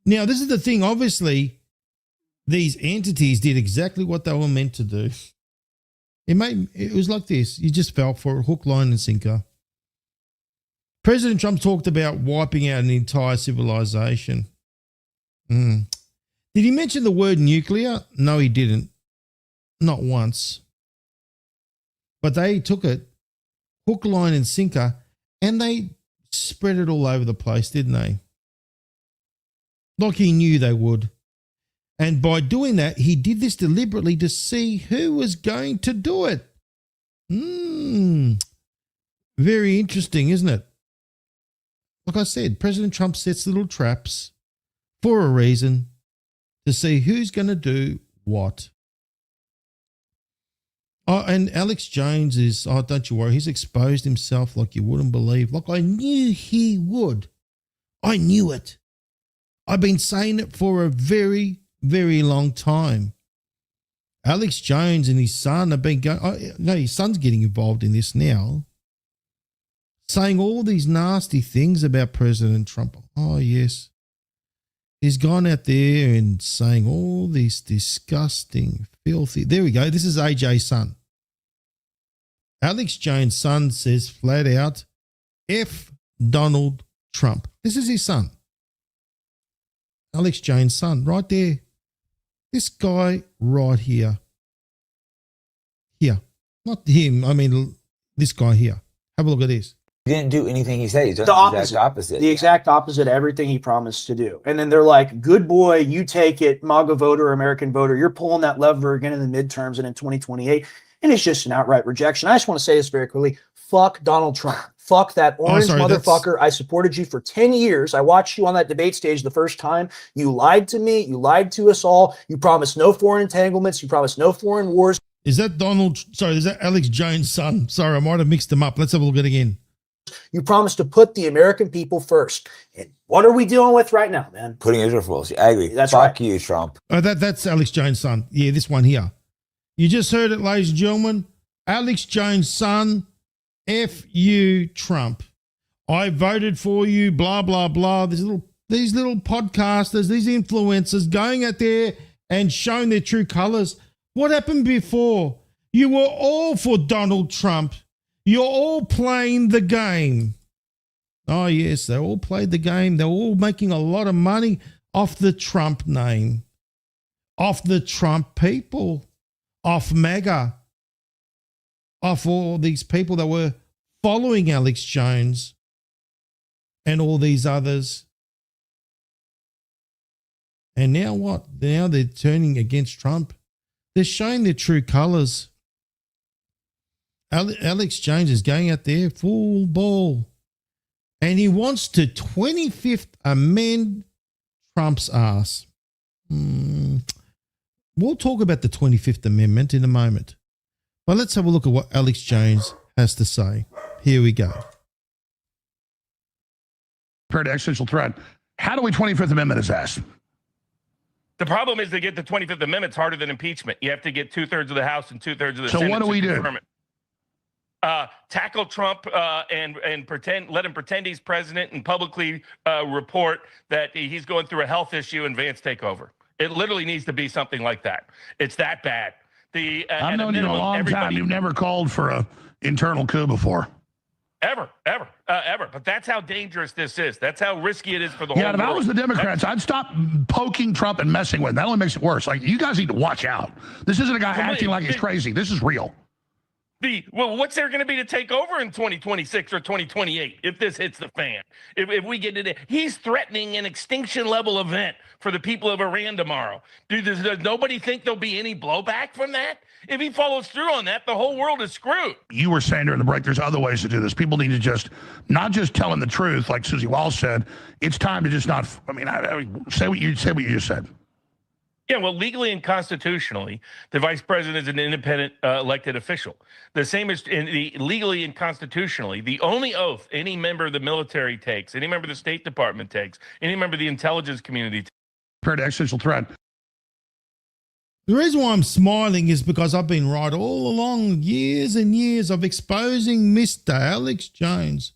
Now, this is the thing. Obviously, these entities did exactly what they were meant to do. It was like this. You just fell for it, hook, line, and sinker. President Trump talked about wiping out an entire civilization. Did he mention the word nuclear? No, he didn't. Not once. But they took it, hook, line, and sinker, and they spread it all over the place, didn't they? Like he knew they would. And by doing that, he did this deliberately to see who was going to do it. Very interesting, isn't it? Like I said, President Trump sets little traps for a reason to see who's going to do what. Oh, and Alex Jones is, don't you worry, he's exposed himself like you wouldn't believe. Like I knew he would. I knew it. I've been saying it for a very, very long time. Alex Jones and his son have been going, his son's getting involved in this now, saying all these nasty things about President Trump. Oh, yes. He's gone out there and saying all these disgusting, filthy. There we go. This is AJ's son. Alex Jones' son says flat out, F Donald Trump. This is his son. Alex Jones' son, right there. This guy right here. Here. Not him. I mean, this guy here. Have a look at this. He didn't do anything he said. He's done The exact opposite. The exact opposite of everything he promised to do. And then they're like, good boy, you take it, MAGA voter, American voter. You're pulling that lever again in the midterms and in 2028. And it's just an outright rejection. I just want to say this very clearly. Fuck Donald Trump. Fuck that orange motherfucker. I supported you for 10 years. I watched you on that debate stage the first time. You lied to me. You lied to us all. You promised no foreign entanglements. You promised no foreign wars. Is that is that Alex Jones' son? Sorry, I might have mixed them up. Let's have a look at it again. You promised to put the American people first. And what are we dealing with right now, man? Putting Israel first. I agree. That's Fuck right. you, Trump. That's Alex Jones' son. Yeah, this one here. You just heard it, ladies and gentlemen. Alex Jones' son, F you, Trump. I voted for you, blah, blah, blah. These little podcasters, these influencers going out there and showing their true colors. What happened before? You were all for Donald Trump. You're all playing the game. Oh, yes, they all played the game. They're all making a lot of money off the Trump name. off the Trump people, off MAGA, off all these people that were following Alex Jones and all these others. And now what? Now they're turning against Trump. They're showing their true colors. Alex Jones is going out there full ball. And he wants to 25th amend Trump's ass. We'll talk about the 25th Amendment in a moment. But let's have a look at what Alex Jones has to say. Here we go. Compared to existential threat, how do we 25th Amendment is asked? The problem is to get the 25th Amendment is harder than impeachment. You have to get 2/3 of the House and 2/3 of the Senate. So what do we do? Tackle Trump and pretend, let him pretend he's president and publicly report that he's going through a health issue and Vance take over. It literally needs to be something like that. It's that bad. I've known you a long time. You've never called for an internal coup before. Ever. But that's how dangerous this is. That's how risky it is for the whole world. Yeah, if I was the Democrats, I'd stop poking Trump and messing with him. That only makes it worse. Like, you guys need to watch out. This isn't a guy acting like he's crazy. This is real. Well, what's there going to be to take over in 2026 or 2028 if this hits the fan? If we get it, he's threatening an extinction level event for the people of Iran tomorrow. Does nobody think there'll be any blowback from that? If he follows through on that, the whole world is screwed. You were saying during the break, there's other ways to do this. People need to not just tell him the truth, like Susie Walsh said. It's time to just not. Say what you just said. Yeah, well, legally and constitutionally, the vice president is an independent elected official. The same is legally and constitutionally. The only oath any member of the military takes, any member of the State Department takes, any member of the intelligence community takes. Compared to existential threat. The reason why I'm smiling is because I've been right all along, years and years of exposing Mr. Alex Jones.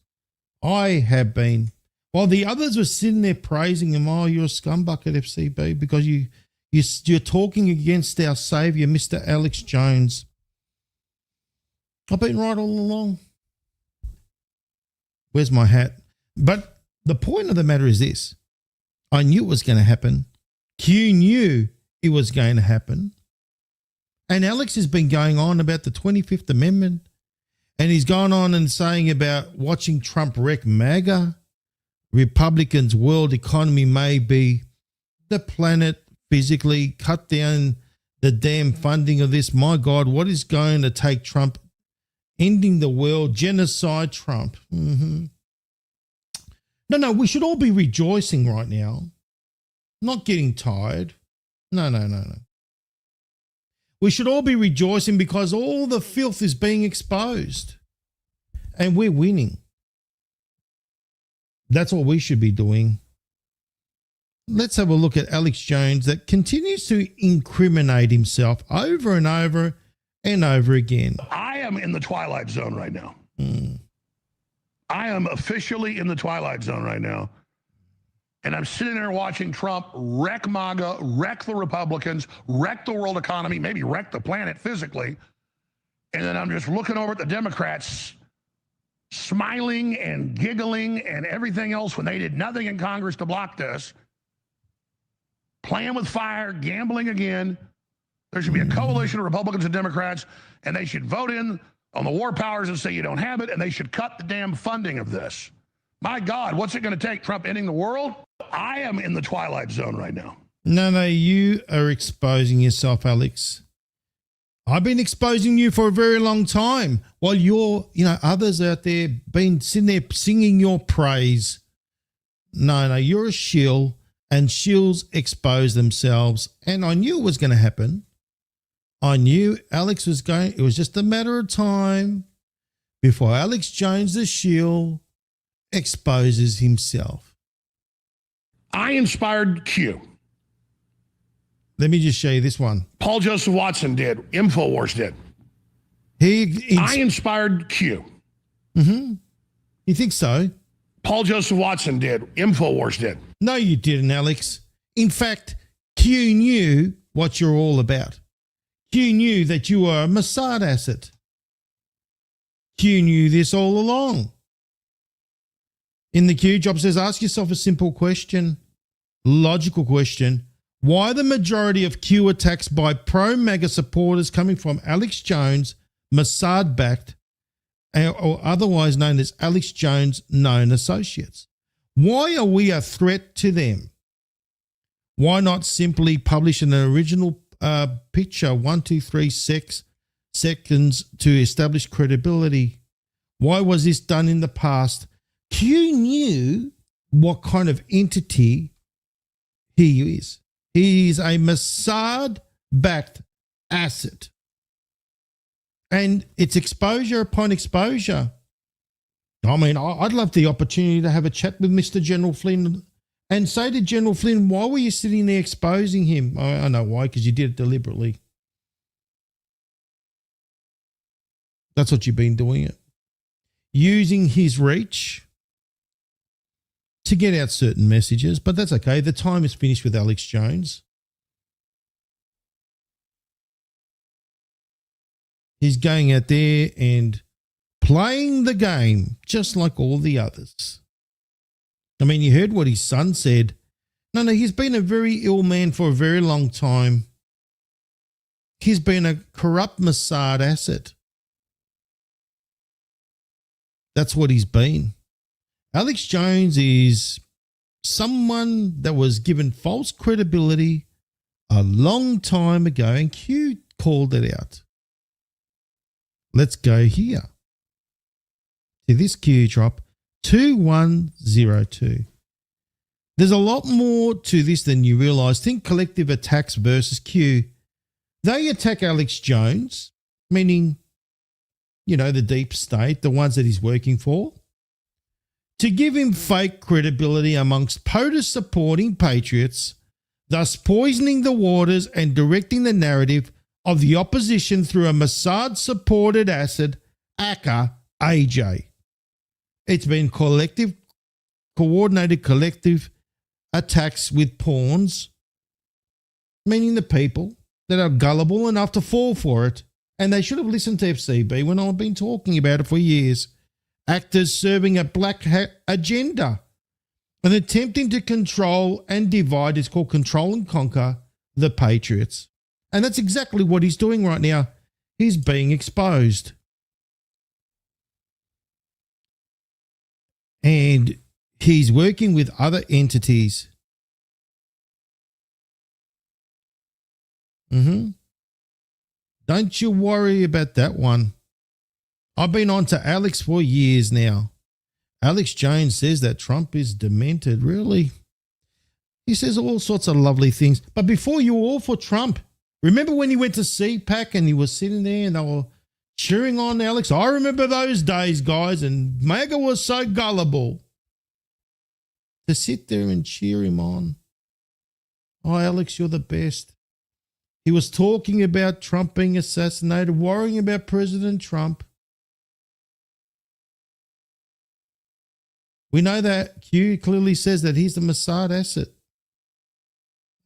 I have been. While the others were sitting there praising him, oh, you're a scumbucket, FCB, because you're talking against our savior, Mr. Alex Jones. I've been right all along. Where's my hat? But the point of the matter is this. I knew it was going to happen. Q knew it was going to happen. And Alex has been going on about the 25th Amendment. And he's gone on and saying about watching Trump wreck MAGA. Republicans' world economy may be the planet physically, cut down the damn funding of this. My God, what is going to take Trump? Ending the world, genocide Trump. No, we should all be rejoicing right now. Not getting tired. No. We should all be rejoicing because all the filth is being exposed and we're winning. That's what we should be doing. Let's have a look at Alex Jones that continues to incriminate himself over and over and over again. I am in the twilight zone right now. I am officially in the twilight zone right now. And I'm sitting there watching Trump wreck MAGA, wreck the Republicans, wreck the world economy, maybe wreck the planet physically. And then I'm just looking over at the Democrats smiling and giggling and everything else when they did nothing in Congress to block this. Playing with fire, gambling again. There should be a coalition of Republicans and Democrats, and they should vote in on the war powers and say you don't have it, and they should cut the damn funding of this. My God, what's it going to take? Trump ending the world? I am in the twilight zone right now. No, you are exposing yourself, Alex. I've been exposing you for a very long time while others out there been sitting there singing your praise. No, you're a shill, and shills expose themselves. And I knew it was going to happen. I knew Alex was going, it was just a matter of time before Alex Jones, the shill, exposes himself. I inspired Q. Let me just show you this one. Paul Joseph Watson did. InfoWars did. I inspired Q. You think so? Paul Joseph Watson did. InfoWars did. No, you didn't, Alex. In fact, Q knew what you're all about. Q knew that you were a Mossad asset. Q knew this all along. In the Q job says, ask yourself a simple question, logical question. why the majority of Q attacks by pro-MAGA supporters coming from Alex Jones, Mossad-backed, or otherwise known as Alex Jones known associates. Why are we a threat to them? Why not simply publish an original picture 1, 2, 3, 6 seconds to establish credibility? Why was this done in the past? Q knew what kind of entity he is. He is a Mossad-backed asset. And it's exposure upon exposure. I mean, I'd love the opportunity to have a chat with Mr. General Flynn and say to General Flynn, why were you sitting there exposing him? I know why, because you did it deliberately. That's what you've been doing it. Using his reach to get out certain messages, but that's okay. The time is finished with Alex Jones. He's going out there and playing the game just like all the others. I mean, you heard what his son said. No, he's been a very ill man for a very long time. He's been a corrupt Mossad asset. That's what he's been. Alex Jones is someone that was given false credibility a long time ago, and Q called it out. Let's go here to this Q drop 2102. There's a lot more to this than you realize. Think collective attacks versus Q. They attack Alex Jones, meaning, you know, the deep state, the ones that he's working for, to give him fake credibility amongst POTUS supporting patriots, thus poisoning the waters and directing the narrative of the opposition through a Mossad-supported asset, aka AJ. It's been coordinated collective attacks with pawns, meaning the people that are gullible enough to fall for it, and they should have listened to FCB when I've been talking about it for years. Actors serving a black agenda and attempting to control and divide is called control and conquer the patriots. And that's exactly what he's doing right now. He's being exposed. And he's working with other entities. Don't you worry about that one. I've been on to Alex for years now. Alex Jones says that Trump is demented. Really? He says all sorts of lovely things. But before you were all for Trump, remember when he went to CPAC and he was sitting there and they were cheering on Alex? I remember those days, guys, and MAGA was so gullible to sit there and cheer him on. Oh, Alex, you're the best. He was talking about Trump being assassinated, worrying about President Trump. We know that Q clearly says that he's the Mossad asset.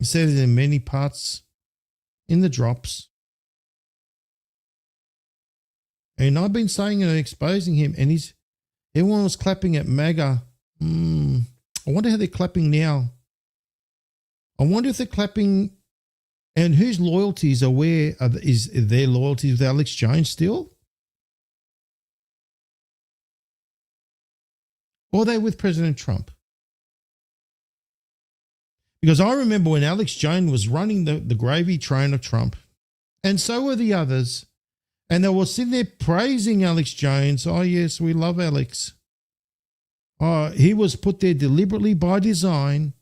He says it in many parts in the drops. And I've been saying and exposing him, and everyone was clapping at MAGA. I wonder how they're clapping now. I wonder if they're clapping, and whose loyalties are where? Is their loyalties with Alex Jones still? Or are they with President Trump? Because I remember when Alex Jones was running the gravy train of Trump, and so were the others, and they were sitting there praising Alex Jones. Oh, yes, we love Alex. He was put there deliberately by design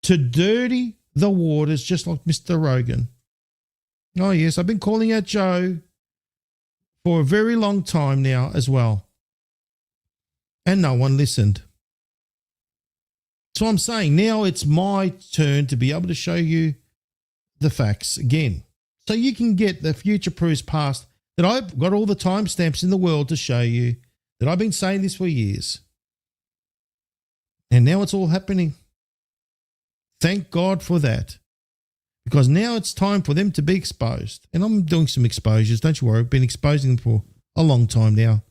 to dirty the waters, just like Mr. Rogan. Oh, yes, I've been calling out Joe for a very long time now as well. And no one listened. So I'm saying now it's my turn to be able to show you the facts again. So you can get the future proofs past that I've got all the timestamps in the world to show you that I've been saying this for years. And now it's all happening. Thank God for that. Because now it's time for them to be exposed. And I'm doing some exposures. Don't you worry. I've been exposing them for a long time now.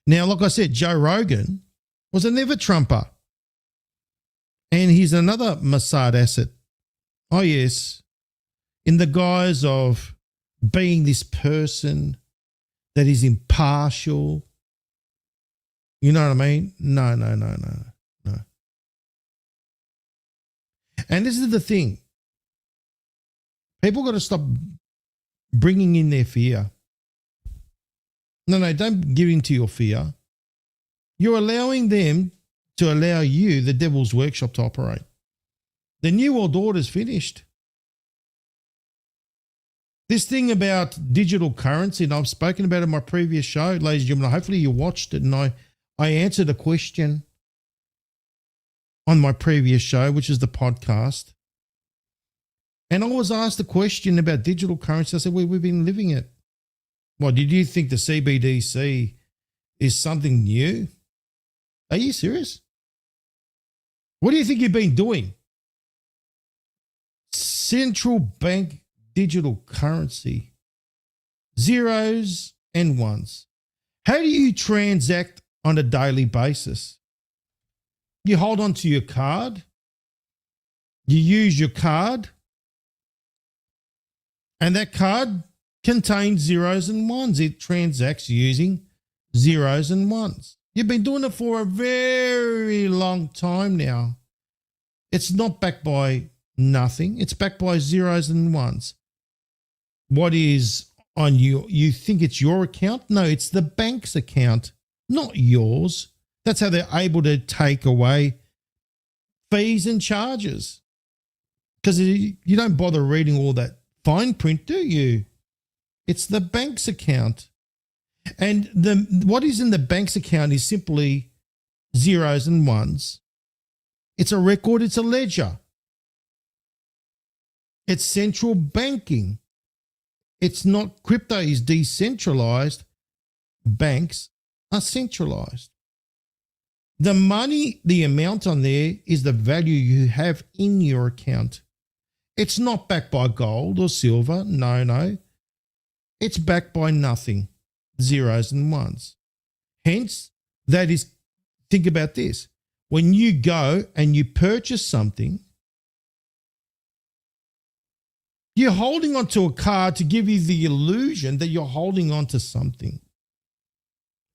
Now, like I said, Joe Rogan was a never Trumper. And he's another Mossad asset. Oh, yes. In the guise of being this person that is impartial. You know what I mean? No. And this is the thing. People got to stop bringing in their fear. No, don't give in to your fear. You're allowing them to allow you, the devil's workshop, to operate. The New World Order is finished. This thing about digital currency, and I've spoken about it in my previous show, ladies and gentlemen, hopefully you watched it, and I answered a question on my previous show, which is the podcast. And I was asked a question about digital currency. I said, we've been living it. Well, did you think the CBDC is something new? Are you serious? What do you think you've been doing? Central bank digital currency, zeros and ones. How do you transact on a daily basis? You hold on to your card. You use your card. And that card contains zeros and ones. It transacts using zeros and ones. You've been doing it for a very long time now. It's not backed by nothing. It's backed by zeros and ones. What is on you? You think it's your account? No, it's the bank's account, not yours. That's how they're able to take away fees and charges. Because you don't bother reading all that fine print, do you? It's the bank's account. And what is in the bank's account is simply zeros and ones. It's a record, it's a ledger. It's central banking. It's not, crypto is decentralized. Banks are centralized. The money, the amount on there is the value you have in your account. It's not backed by gold or silver. No. It's backed by nothing. Zeros and ones. Hence, that is, think about this. When you go and you purchase something, you're holding onto a card to give you the illusion that you're holding onto something.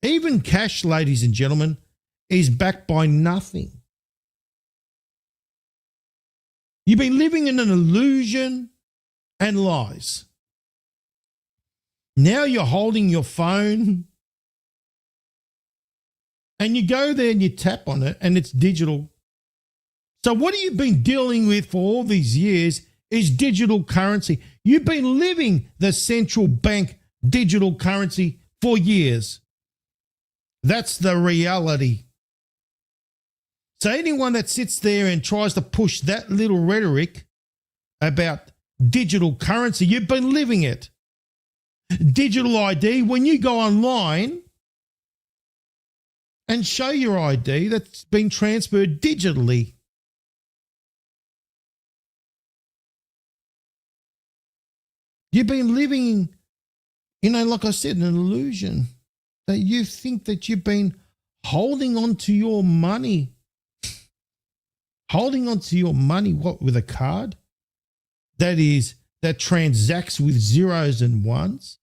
Even cash, ladies and gentlemen, is backed by nothing. You've been living in an illusion and lies. Now you're holding your phone and you go there and you tap on it and it's digital. So what have you been dealing with for all these years is digital currency. You've been living the central bank digital currency for years. That's the reality. So anyone that sits there and tries to push that little rhetoric about digital currency, you've been living it. Digital ID, when you go online and show your ID that's been transferred digitally. You've been living, like I said, an illusion that you think that you've been holding on to your money. Holding on to your money, what, with a card? That transacts with zeros and ones.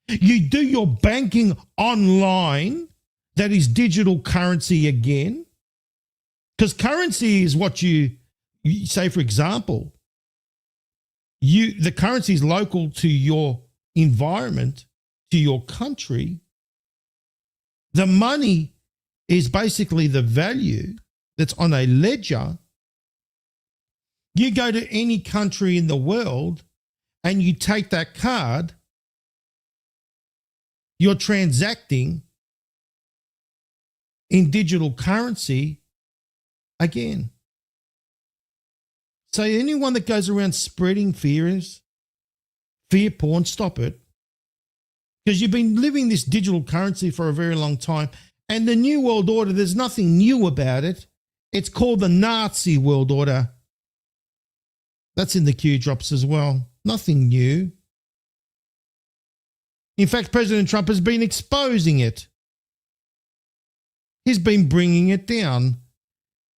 You do your banking online. That is digital currency again. Because currency is what you say, for example, the currency is local to your environment, to your country. The money is basically the value that's on a ledger. You go to any country in the world and you take that card, you're transacting in digital currency again. So anyone that goes around spreading fear porn, stop it. Because you've been living this digital currency for a very long time. And the New World Order, there's nothing new about it. It's called the Nazi World Order. That's in the Q drops as well. Nothing new. In fact, President Trump has been exposing it. He's been bringing it down.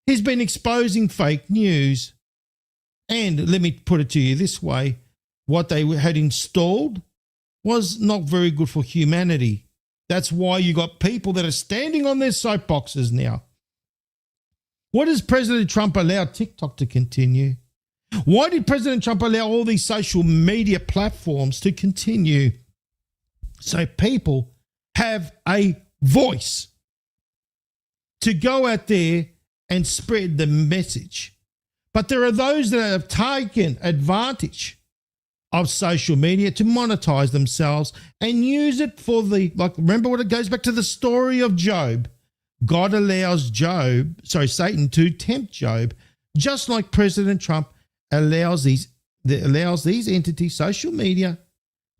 He's been exposing fake news. And let me put it to you this way. What they had installed was not very good for humanity. That's why you got people that are standing on their soapboxes now. Why does President Trump allow TikTok to continue? Why did President Trump allow all these social media platforms to continue? So people have a voice to go out there and spread the message. But there are those that have taken advantage of social media to monetize themselves and use it for remember what it goes back to the story of Job. God allows Satan to tempt Job, just like President Trump allows these entities, social media,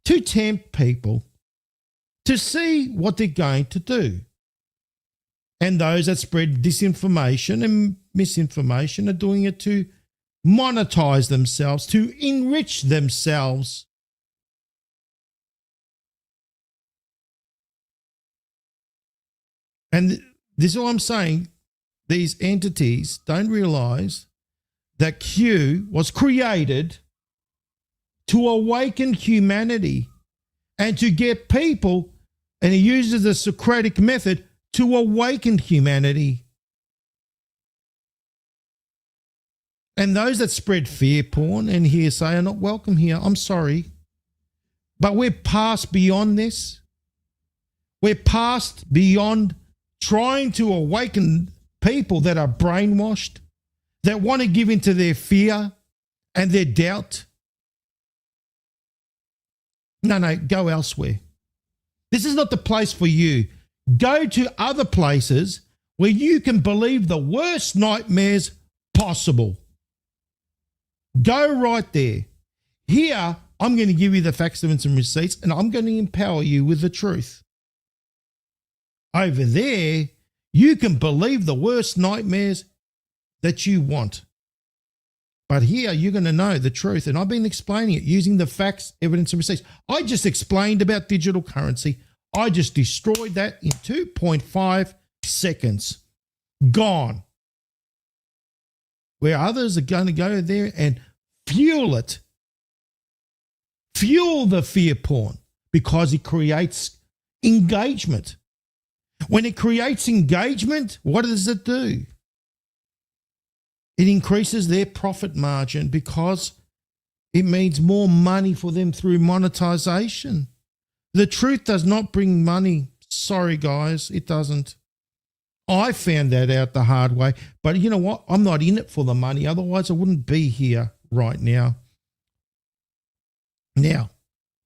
to tempt people to see what they're going to do. And those that spread disinformation and misinformation are doing it to monetize themselves, to enrich themselves. And this is all I'm saying. These entities don't realize that Q was created to awaken humanity and to get people, and he uses the Socratic method to awaken humanity. And those that spread fear porn and hearsay are not welcome here. I'm sorry. But we're past beyond this. We're past beyond trying to awaken people that are brainwashed, that want to give into their fear and their doubt. No, go elsewhere. This is not the place for you. Go to other places where you can believe the worst nightmares possible. Go right there. Here, I'm going to give you the facts, evidence, and receipts, and I'm going to empower you with the truth. Over there, you can believe the worst nightmares that you want. But here, you're going to know the truth, and I've been explaining it using the facts, evidence, and receipts. I just explained about digital currency. I just destroyed that in 2.5 seconds. Gone. Where others are going to go there and fuel it. Fuel the fear porn because it creates engagement. When it creates engagement, what does it do? It increases their profit margin because it means more money for them through monetization. The truth does not bring money. Sorry, guys, it doesn't. I found that out the hard way. But you know what? I'm not in it for the money. Otherwise, I wouldn't be here right now. Now,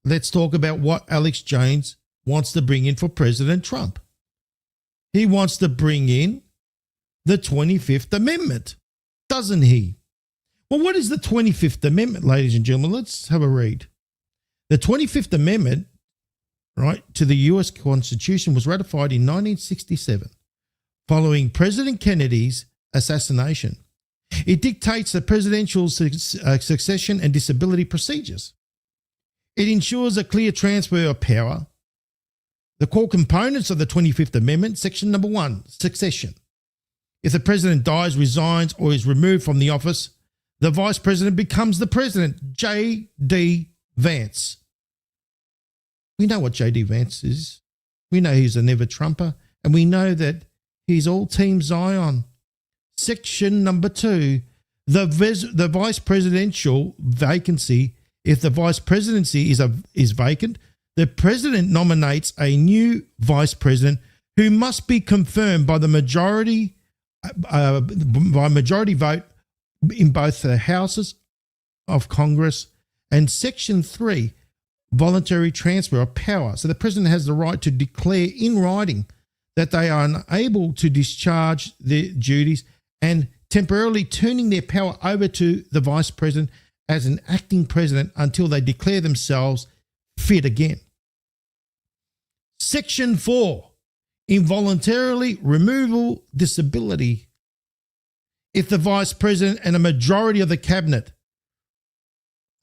let's talk about what Alex Jones wants to bring in for President Trump. He wants to bring in the 25th Amendment, doesn't he? Well, what is the 25th Amendment, ladies and gentlemen? Let's have a read. The 25th Amendment, right, to the U.S. Constitution was ratified in 1967 following President Kennedy's assassination. It dictates the presidential succession and disability procedures. It ensures a clear transfer of power. The core components of the 25th Amendment, section number 1, succession. If the president dies, resigns, or is removed from the office, the vice president becomes the president. J.D. Vance. We know what J.D. Vance is. We know he's a never Trumper, and we know that he's all Team Zion. Section number 2, the vice presidential vacancy. If the vice presidency is vacant, the president nominates a new vice president who must be confirmed by the majority vote in both the houses of Congress. And Section 3, voluntary transfer of power. So the president has the right to declare in writing that they are unable to discharge their duties and temporarily turning their power over to the vice president as an acting president until they declare themselves fit again. Section 4, involuntarily removal disability. If the vice president and a majority of the cabinet,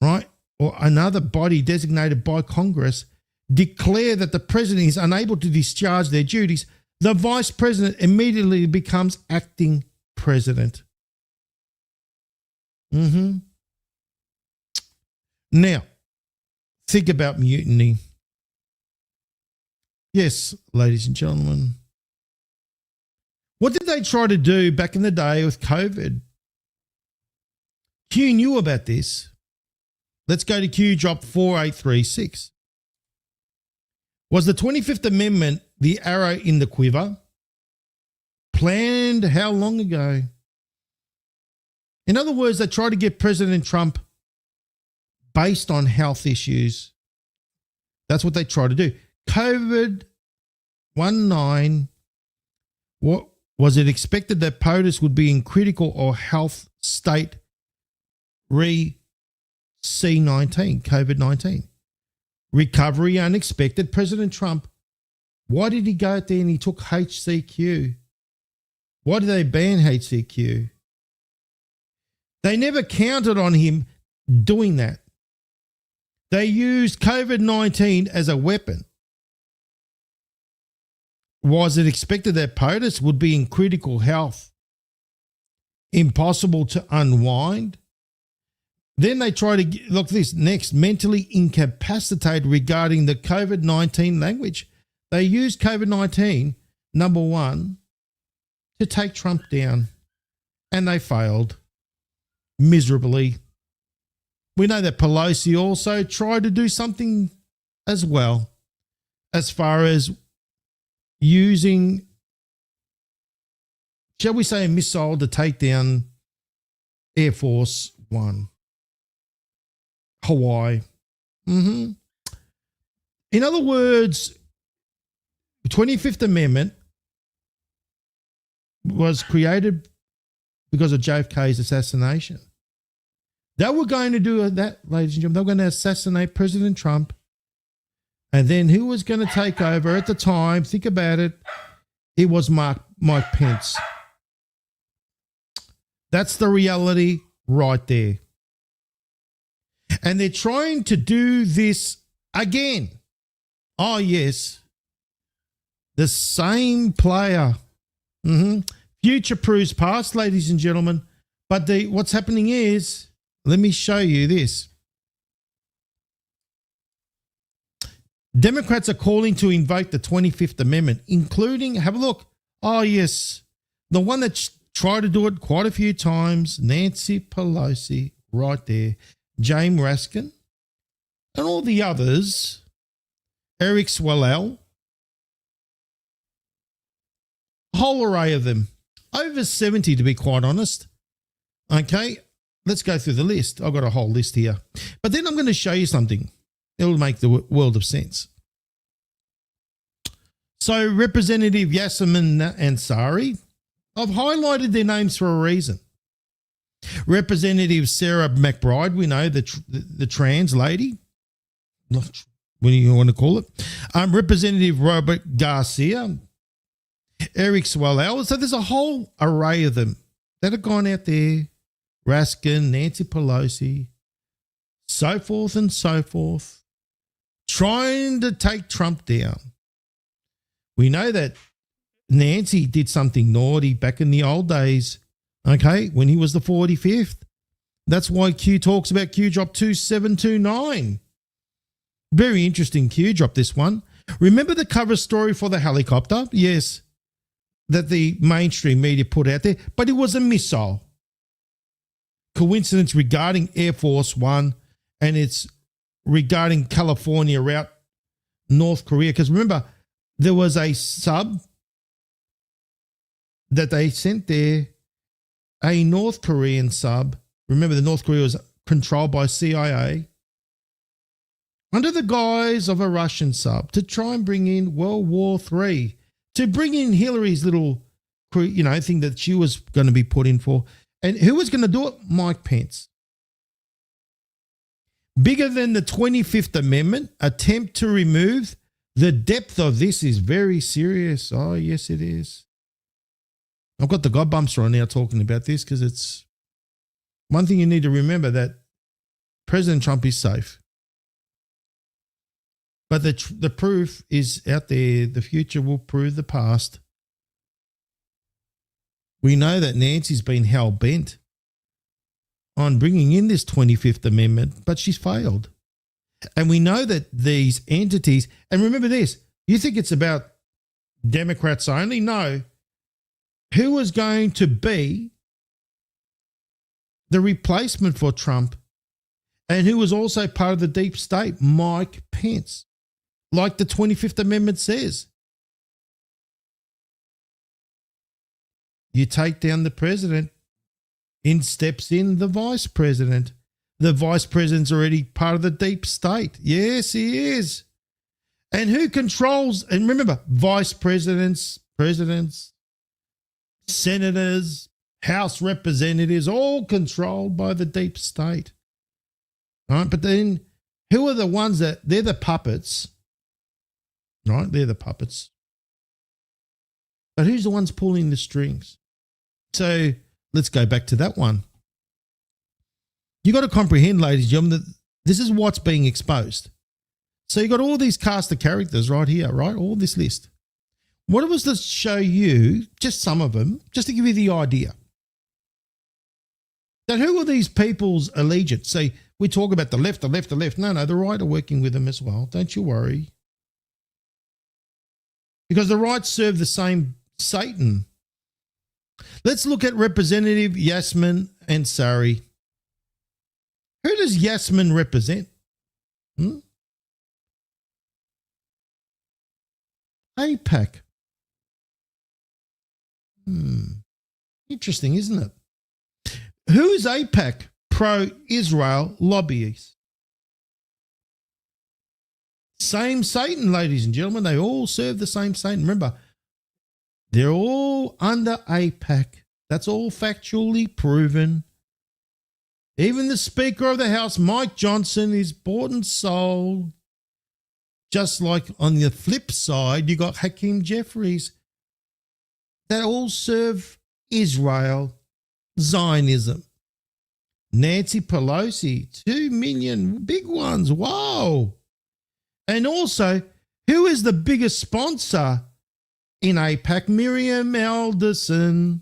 right, or another body designated by Congress declare that the president is unable to discharge their duties, the vice president immediately becomes acting president. Now, think about mutiny. Yes, ladies and gentlemen. What did they try to do back in the day with COVID? Q knew about this. Let's go to Q drop 4836. Was the 25th Amendment the arrow in the quiver? Planned how long ago? In other words, they tried to get President Trump based on health issues. That's what they tried to do. COVID-19, what was it expected that POTUS would be in critical or health state C19, COVID-19? Recovery unexpected. President Trump, why did he go out there and he took HCQ? Why did they ban HCQ? They never counted on him doing that. They used COVID-19 as a weapon. Was it expected that POTUS would be in critical health? Impossible to unwind? Then they try to, look this, next, mentally incapacitated regarding the COVID-19 language. They used COVID-19, number one, to take Trump down, and they failed miserably. We know that Pelosi also tried to do something as well, as far as using, shall we say, a missile to take down Air Force One, Hawaii. In other words, the 25th Amendment was created because of JFK's assassination. They were going to do that, ladies and gentlemen. They were going to assassinate President Trump. And then who was going to take over at the time? Think about it. It was Mike Pence. That's the reality right there. And they're trying to do this again. Oh, yes. The same player. Future proves past, ladies and gentlemen. But what's happening is, let me show you this. Democrats are calling to invoke the 25th Amendment, including, have a look. Oh, yes. The one that tried to do it quite a few times, Nancy Pelosi, right there. James Raskin, and all the others, Eric Swalwell, a whole array of them, over 70 to be quite honest. Okay, let's go through the list. I've got a whole list here. But then I'm going to show you something. It'll make the world of sense. So Representative Yasemin Ansari, I've highlighted their names for a reason. Representative Sarah McBride, we know the trans lady, what do you want to call it? Representative Robert Garcia, Eric Swalwell. So there's a whole array of them that have gone out there, Raskin, Nancy Pelosi, so forth and so forth, trying to take Trump down. We know that Nancy did something naughty back in the old days. Okay, when he was the 45th. That's why Q talks about Q drop 2729. Very interesting Q drop, this one. Remember the cover story for the helicopter? Yes, that the mainstream media put out there, but it was a missile. Coincidence regarding Air Force One, and it's regarding California route North Korea. Because remember, there was a sub that they sent there, a North Korean sub. Remember, the North Korea was controlled by CIA under the guise of a Russian sub to try and bring in World War III, to bring in Hillary's little, thing that she was going to be put in for. And who was going to do it? Mike Pence. Bigger than the 25th Amendment, attempt to remove. The depth of this is very serious. Oh, yes, it is. I've got the God bumps on now talking about this because it's one thing you need to remember, that President Trump is safe. But the proof is out there. The future will prove the past. We know that Nancy's been hell-bent on bringing in this 25th Amendment, but she's failed. And we know that these entities, and remember this, you think it's about Democrats only? No. Who is going to be the replacement for Trump and who was also part of the deep state? Mike Pence, like the 25th Amendment says. You take down the president, in steps in the vice president. The vice president's already part of the deep state. Yes, he is. And who controls, and remember, vice presidents, senators, House representatives, all controlled by the deep state. All right, but then who are the ones they're the puppets, right? They're the puppets. But who's the ones pulling the strings? So let's go back to that one. You got to comprehend, ladies and gentlemen, that this is what's being exposed. So you got all these cast of characters right here, right? All this list. What it was to show you, just some of them, just to give you the idea. That who are these people's allegiance? See, we talk about the left. No, the right are working with them as well. Don't you worry. Because the right serve the same Satan. Let's look at Representative Yasmin Ansari. Who does Yasmin represent? AIPAC. Interesting, isn't it? Who is AIPAC? Pro-Israel lobbyists. Same Satan, ladies and gentlemen. They all serve the same Satan. Remember, they're all under AIPAC. That's all factually proven. Even the Speaker of the House, Mike Johnson, is bought and sold. Just like on the flip side, you got Hakeem Jeffries. They all serve Israel, Zionism. Nancy Pelosi, 2 million big ones. Wow. And also, who is the biggest sponsor in AIPAC? Miriam Alderson.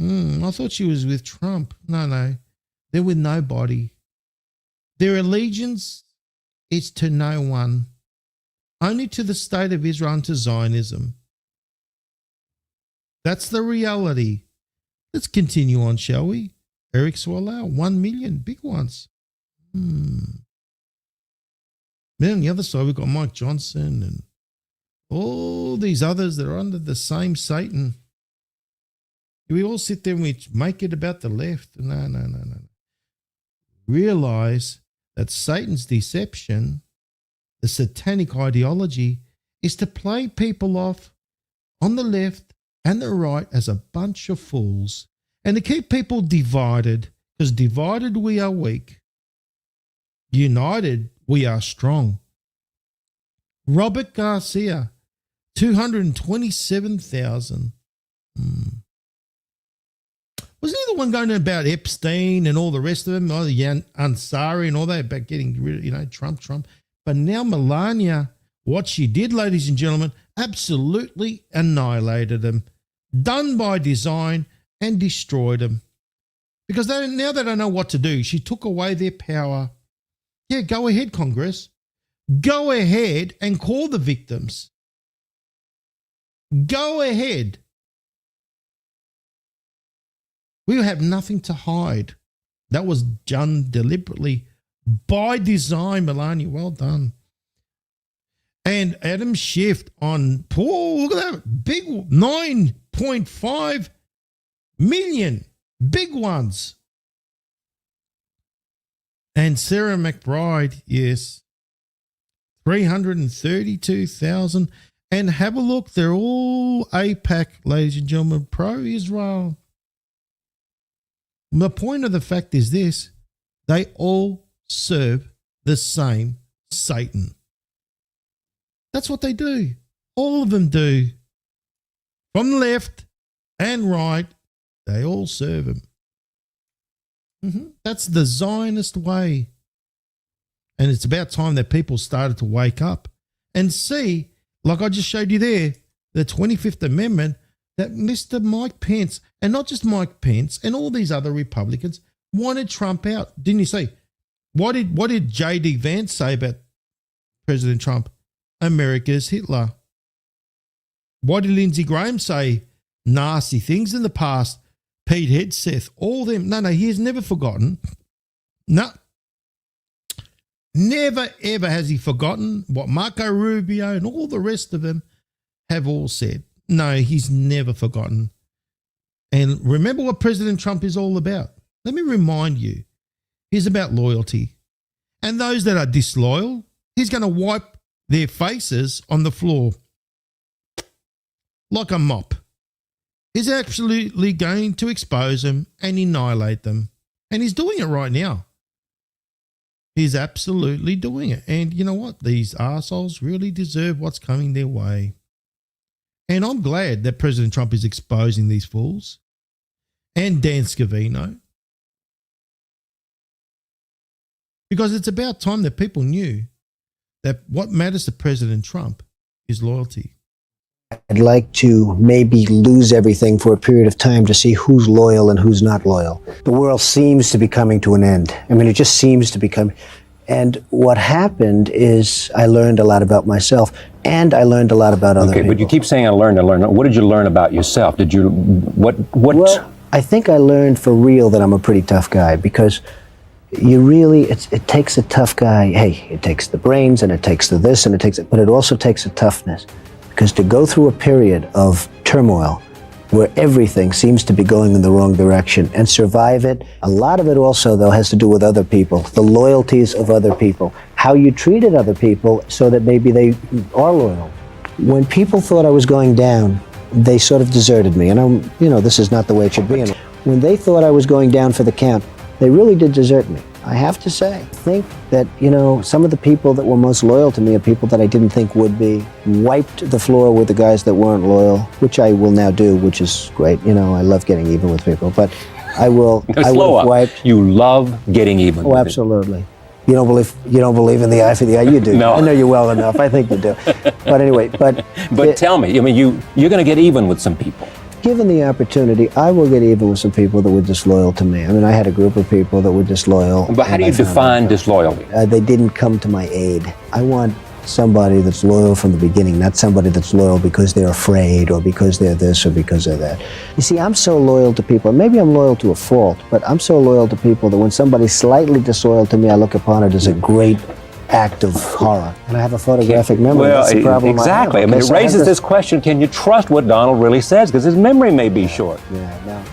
I thought she was with Trump. No. They're with nobody. Their allegiance is to no one. Only to the state of Israel and to Zionism. That's the reality. Let's continue on, shall we? Eric Swallow, 1 million, big ones. Then on the other side, we've got Mike Johnson and all these others that are under the same Satan. We all sit there and we make it about the left. No. Realize that Satan's deception, the satanic ideology, is to play people off on the left and the right as a bunch of fools and to keep people divided, because divided we are weak. United we are strong. Robert Garcia, 227,000. Wasn't he the one going about Epstein and all the rest of them, the Ansari and all that, about getting rid of, Trump. But now Melania, what she did, ladies and gentlemen, absolutely annihilated them. Done by design and destroyed them. Because now they don't know what to do. She took away their power. Yeah, go ahead, Congress. Go ahead and call the victims. Go ahead. We have nothing to hide. That was done deliberately by design, Melania. Well done. And Adam Schiff on, look at that, big 9.5 million, big ones. And Sarah McBride, yes, 332,000. And have a look, they're all AIPAC, ladies and gentlemen, pro-Israel. The point of the fact is this: they all serve the same Satan. That's what they do. All of them do. From left and right, they all serve him. That's the Zionist way. And it's about time that people started to wake up and see, like I just showed you there, the 25th Amendment, that Mr. Mike Pence, and not just Mike Pence, and all these other Republicans wanted Trump out. Didn't you see? What did J.D. Vance say about President Trump? America's Hitler. What did Lindsey Graham say? Nasty things in the past. Pete Hegseth, all them. No, he has never forgotten. No. Never, ever has he forgotten what Marco Rubio and all the rest of them have all said. No, he's never forgotten. And remember what President Trump is all about. Let me remind you, he's about loyalty. And those that are disloyal, he's going to wipe their faces on the floor like a mop. He's absolutely going to expose them and annihilate them. And he's doing it right now. He's absolutely doing it. And you know what? These arseholes really deserve what's coming their way. And I'm glad that President Trump is exposing these fools and Dan Scavino. Because it's about time that people knew that what matters to President Trump is loyalty. I'd like to maybe lose everything for a period of time to see who's loyal and who's not loyal. The world seems to be coming to an end. I mean, it just seems to be coming. And what happened is I learned a lot about myself, and I learned a lot about other people. Okay, but you keep saying I learned. What did you learn about yourself? Did you, what? Well, I think I learned for real that I'm a pretty tough guy, because you really, it takes a tough guy. Hey, it takes the brains and it takes the this and it takes it, but it also takes a toughness. Because to go through a period of turmoil where everything seems to be going in the wrong direction and survive it, a lot of it also, though, has to do with other people, the loyalties of other people, how you treated other people so that maybe they are loyal. When people thought I was going down, they sort of deserted me. And this is not the way it should be. And when they thought I was going down for the count, they really did desert me. I have to say, I think that, some of the people that were most loyal to me are people that I didn't think would be. Wiped the floor with the guys that weren't loyal, which I will now do, which is great. I love getting even with people, but I will have wiped. You love getting even with absolutely. You don't believe in the eye for the eye? You do. No. I know you well enough. I think you do. But anyway, but tell me, you're going to get even with some people. Given the opportunity, I will get even with some people that were disloyal to me. I mean, I had a group of people that were disloyal. But how do you define disloyalty? They didn't come to my aid. I want somebody that's loyal from the beginning, not somebody that's loyal because they're afraid or because they're this or because they're that. You see, I'm so loyal to people. Maybe I'm loyal to a fault, but I'm so loyal to people that when somebody's slightly disloyal to me, I look upon it as a great act of horror. And I have a photographic memory. Well, that's the problem. Exactly. It raises this question, can you trust what Donald really says? Because his memory may be short. Yeah, no.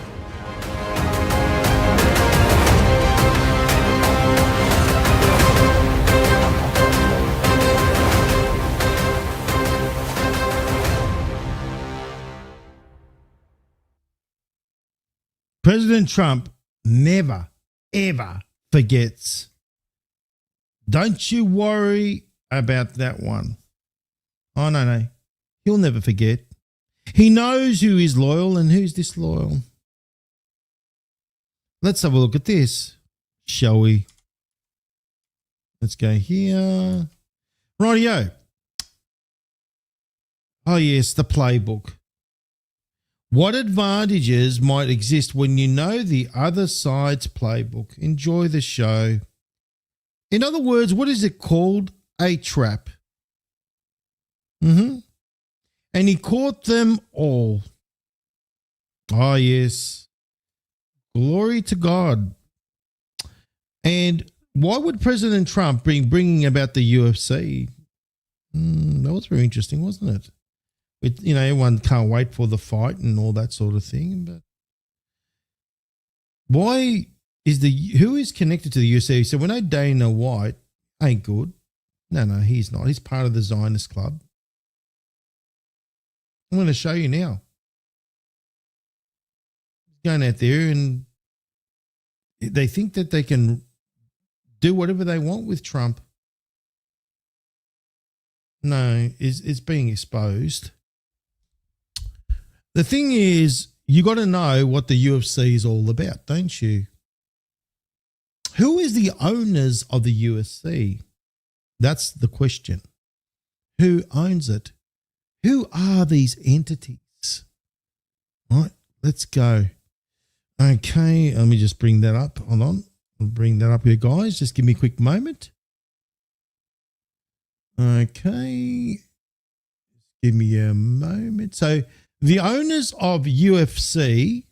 President Trump never, ever forgets. Don't you worry about that one. Oh, no. He'll never forget. He knows who is loyal and who's disloyal. Let's have a look at this, shall we? Let's go here. Rightio. Oh, yes, the playbook. What advantages might exist when you know the other side's playbook? Enjoy the show. In other words, what is it called? A trap. And he caught them all. Oh, yes. Glory to God. And why would President Trump be bringing about the UFC? That was very interesting, wasn't it? Everyone can't wait for the fight and all that sort of thing. But why who is connected to the UFC? So we know Dana White ain't good. No, he's not. He's part of the Zionist club. I'm going to show you now. He's going out there and they think that they can do whatever they want with Trump. No, it's being exposed. The thing is, you got to know what the UFC is all about, don't you? Who is the owners of the UFC? That's the question. Who owns it? Who are these entities? All right, let's go. Okay, let me just bring that up. Hold on. I'll bring that up here, guys. Just give me a quick moment. Okay. Give me a moment. So the owners of UFC,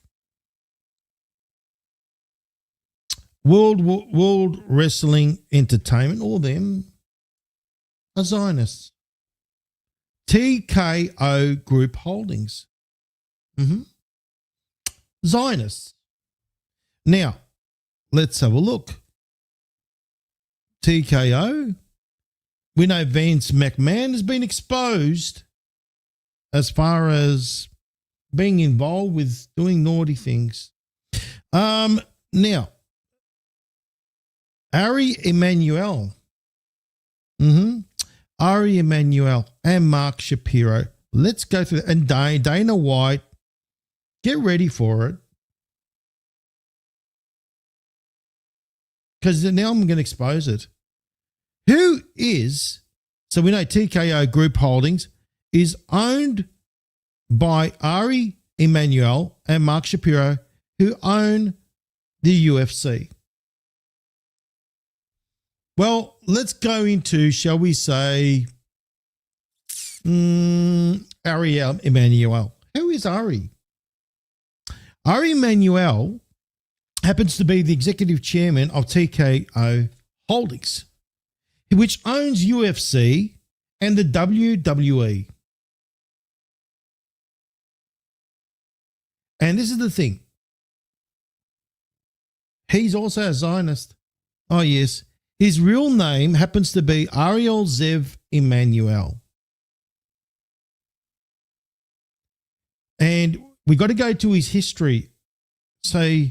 World Wrestling Entertainment, all them are Zionists. TKO Group Holdings. Zionists. Now, let's have a look. TKO. We know Vince McMahon has been exposed as far as being involved with doing naughty things. Now, Ari Emanuel. Ari Emanuel and Mark Shapiro. Let's go through that. And Dana White. Get ready for it. Because now I'm going to expose it. Who is, so we know TKO Group Holdings is owned by Ari Emanuel and Mark Shapiro, who own the UFC. Well, let's go into, shall we say, Ari Emanuel. Who is Ari? Ari Emanuel happens to be the executive chairman of TKO Holdings, which owns UFC and the WWE. And this is the thing. He's also a Zionist. Oh, yes. His real name happens to be Ariel Zev Emanuel. And we got to go to his history. So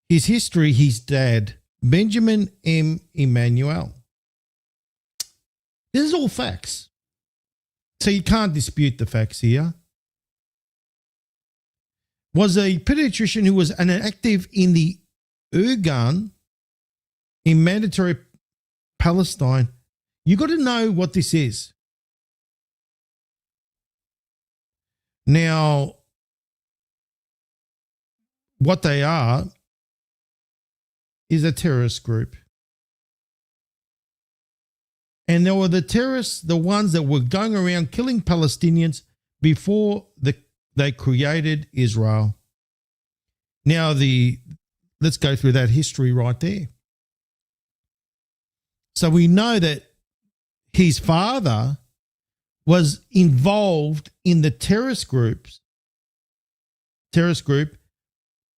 his history, his dad, Benjamin M. Emanuel. This is all facts. So you can't dispute the facts here. Was a pediatrician who was an active in the Irgun in mandatory Palestine. You got to know what this is. Now, what they are is a terrorist group. And there were the terrorists, the ones that were going around killing Palestinians before they created Israel. Now, let's go through that history right there. So we know that his father was involved in the terrorist group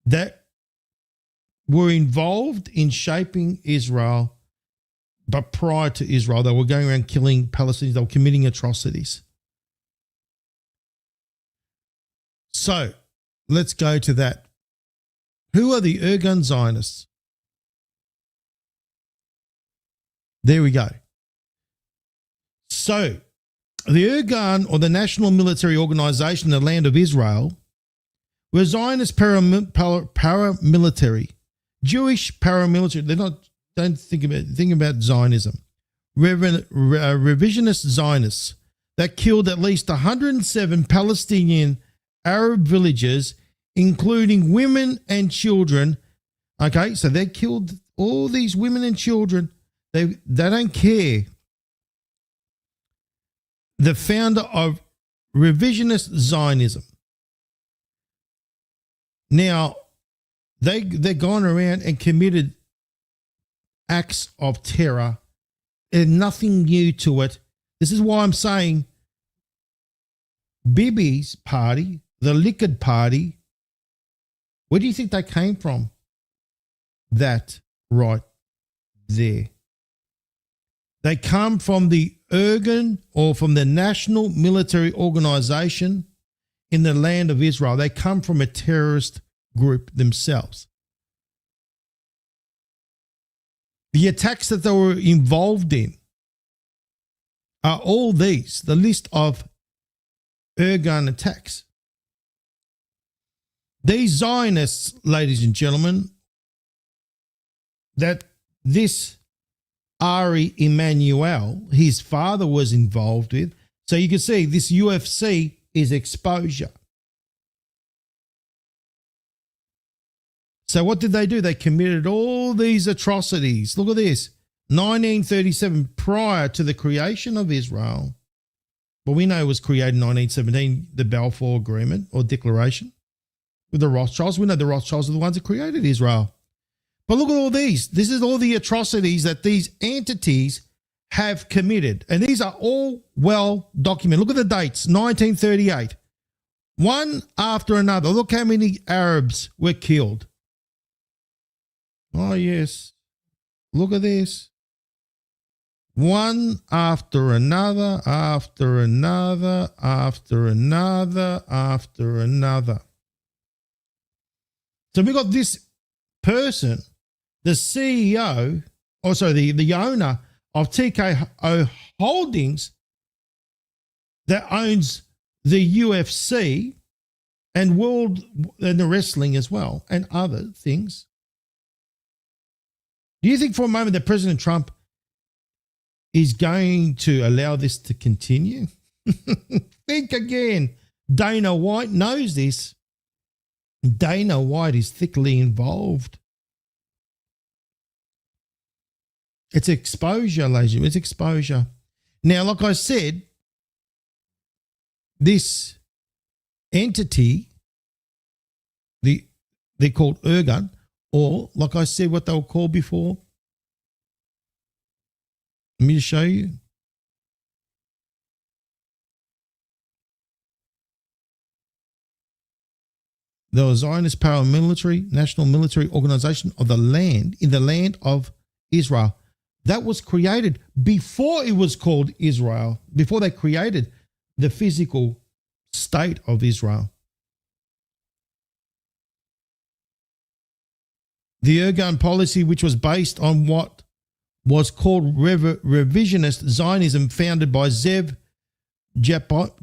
that were involved in shaping Israel. But prior to Israel, they were going around killing Palestinians. They were committing atrocities. So let's go to that. Who are the Irgun Zionists? There we go. So the Irgun, or the National Military Organization in the Land of Israel, were Zionist paramilitary, Jewish paramilitary. They're not. Don't think about Zionism. Revisionist Zionists that killed at least 107 Palestinian Arab villages, including women and children. Okay, so they killed all these women and children. They don't care. The founder of revisionist Zionism. Now, they're gone around and committed acts of terror. There's nothing new to it. This is why I'm saying Bibi's party, the Likud party, where do you think they came from? That right there. They come from the Irgun, or from the National Military Organization in the Land of Israel. They come from a terrorist group themselves. The attacks that they were involved in are all these, the list of Irgun attacks. These Zionists, ladies and gentlemen, that this Ari Emanuel, his father, was involved with. So you can see this UFC is exposure. So what did they do? They committed all these atrocities. Look at this. 1937, prior to the creation of Israel. Well, we know it was created in 1917, the Balfour Agreement or Declaration with the Rothschilds. We know the Rothschilds are the ones that created Israel. But look at all these. This is all the atrocities that these entities have committed. And these are all well documented. Look at the dates, 1938. One after another. Look how many Arabs were killed. Oh, yes. Look at this. One after another, after another, after another, after another. So we got this person, the CEO, or sorry, the owner of TKO Holdings that owns the UFC and the wrestling as well and other things. Do you think for a moment that President Trump is going to allow this to continue? Think again. Dana White knows this. Dana White is thickly involved. It's exposure, ladies and gentlemen. It's exposure. Now, like I said, this entity, they're called Ergun, or like I said, what they were called before. Let me just show you. The Zionist paramilitary national military organization of the land, in the land of Israel. That was created before it was called Israel, before they created the physical state of Israel. The Ergun policy, which was based on what was called revisionist Zionism, founded by Zev Jabotinsky,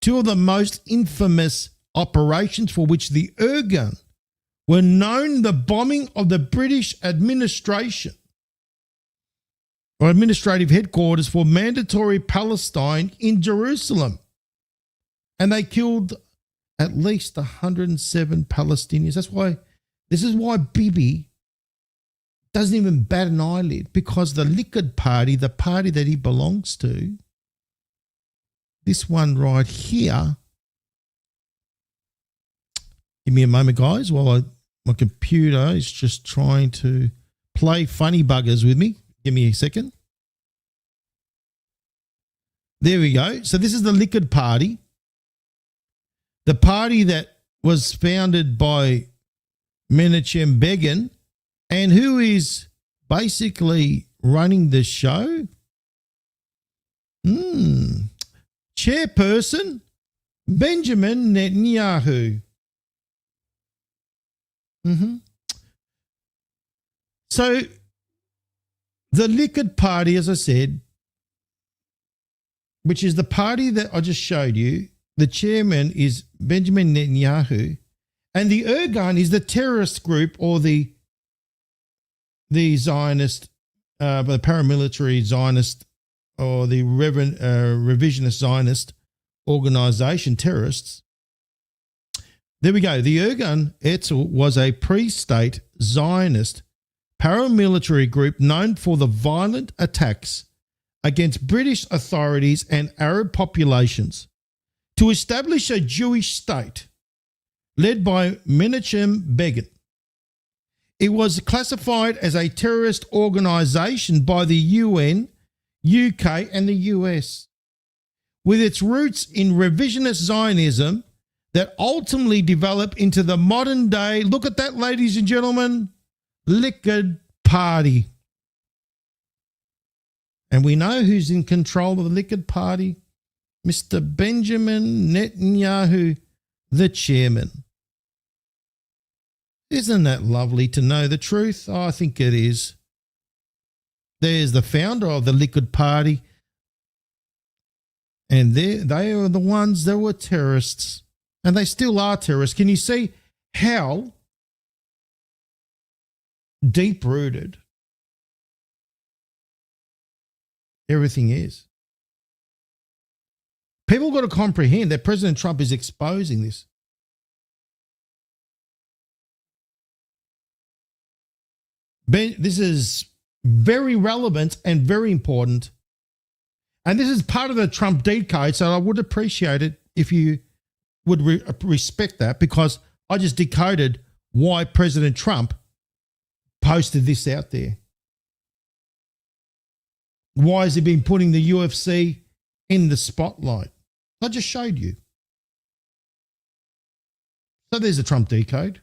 two of the most infamous operations for which the Ergun were known, the bombing of the British administration or administrative headquarters for mandatory Palestine in Jerusalem. And they killed at least 107 Palestinians. This is why Bibi doesn't even bat an eyelid, because the Likud party, the party that he belongs to, this one right here. Give me a moment, guys, while my computer is just trying to play funny buggers with me. Give me a second. There we go. So this is the Likud party. The party that was founded by Menachem Begin, and who is basically running the show? Chairperson Benjamin Netanyahu. So the Likud party, as I said, which is the party that I just showed you, the chairman is Benjamin Netanyahu, and the Ergun is the terrorist group or the Zionist, the paramilitary Zionist or the revisionist Zionist organization, terrorists. There we go. The Ergun Etzel was a pre-state Zionist paramilitary group known for the violent attacks against British authorities and Arab populations to establish a Jewish state led by Menachem Begin. It was classified as a terrorist organization by the UN, UK, and the US, with its roots in revisionist Zionism that ultimately developed into the modern day, look at that, ladies and gentlemen, Likud party. And we know who's in control of the Likud party. Mr. Benjamin Netanyahu, the chairman. Isn't that lovely to know the truth? Oh, I think it is. There's the founder of the Likud party. And they are the ones that were terrorists. And they still are terrorists. Can you see how deep-rooted everything is? People got to comprehend that President Trump is exposing this. This is very relevant and very important. And this is part of the Trump decode, so I would appreciate it if you would respect that, because I just decoded why President Trump posted this out there. Why has he been putting the UFC in the spotlight? I just showed you. So there's the Trump decode.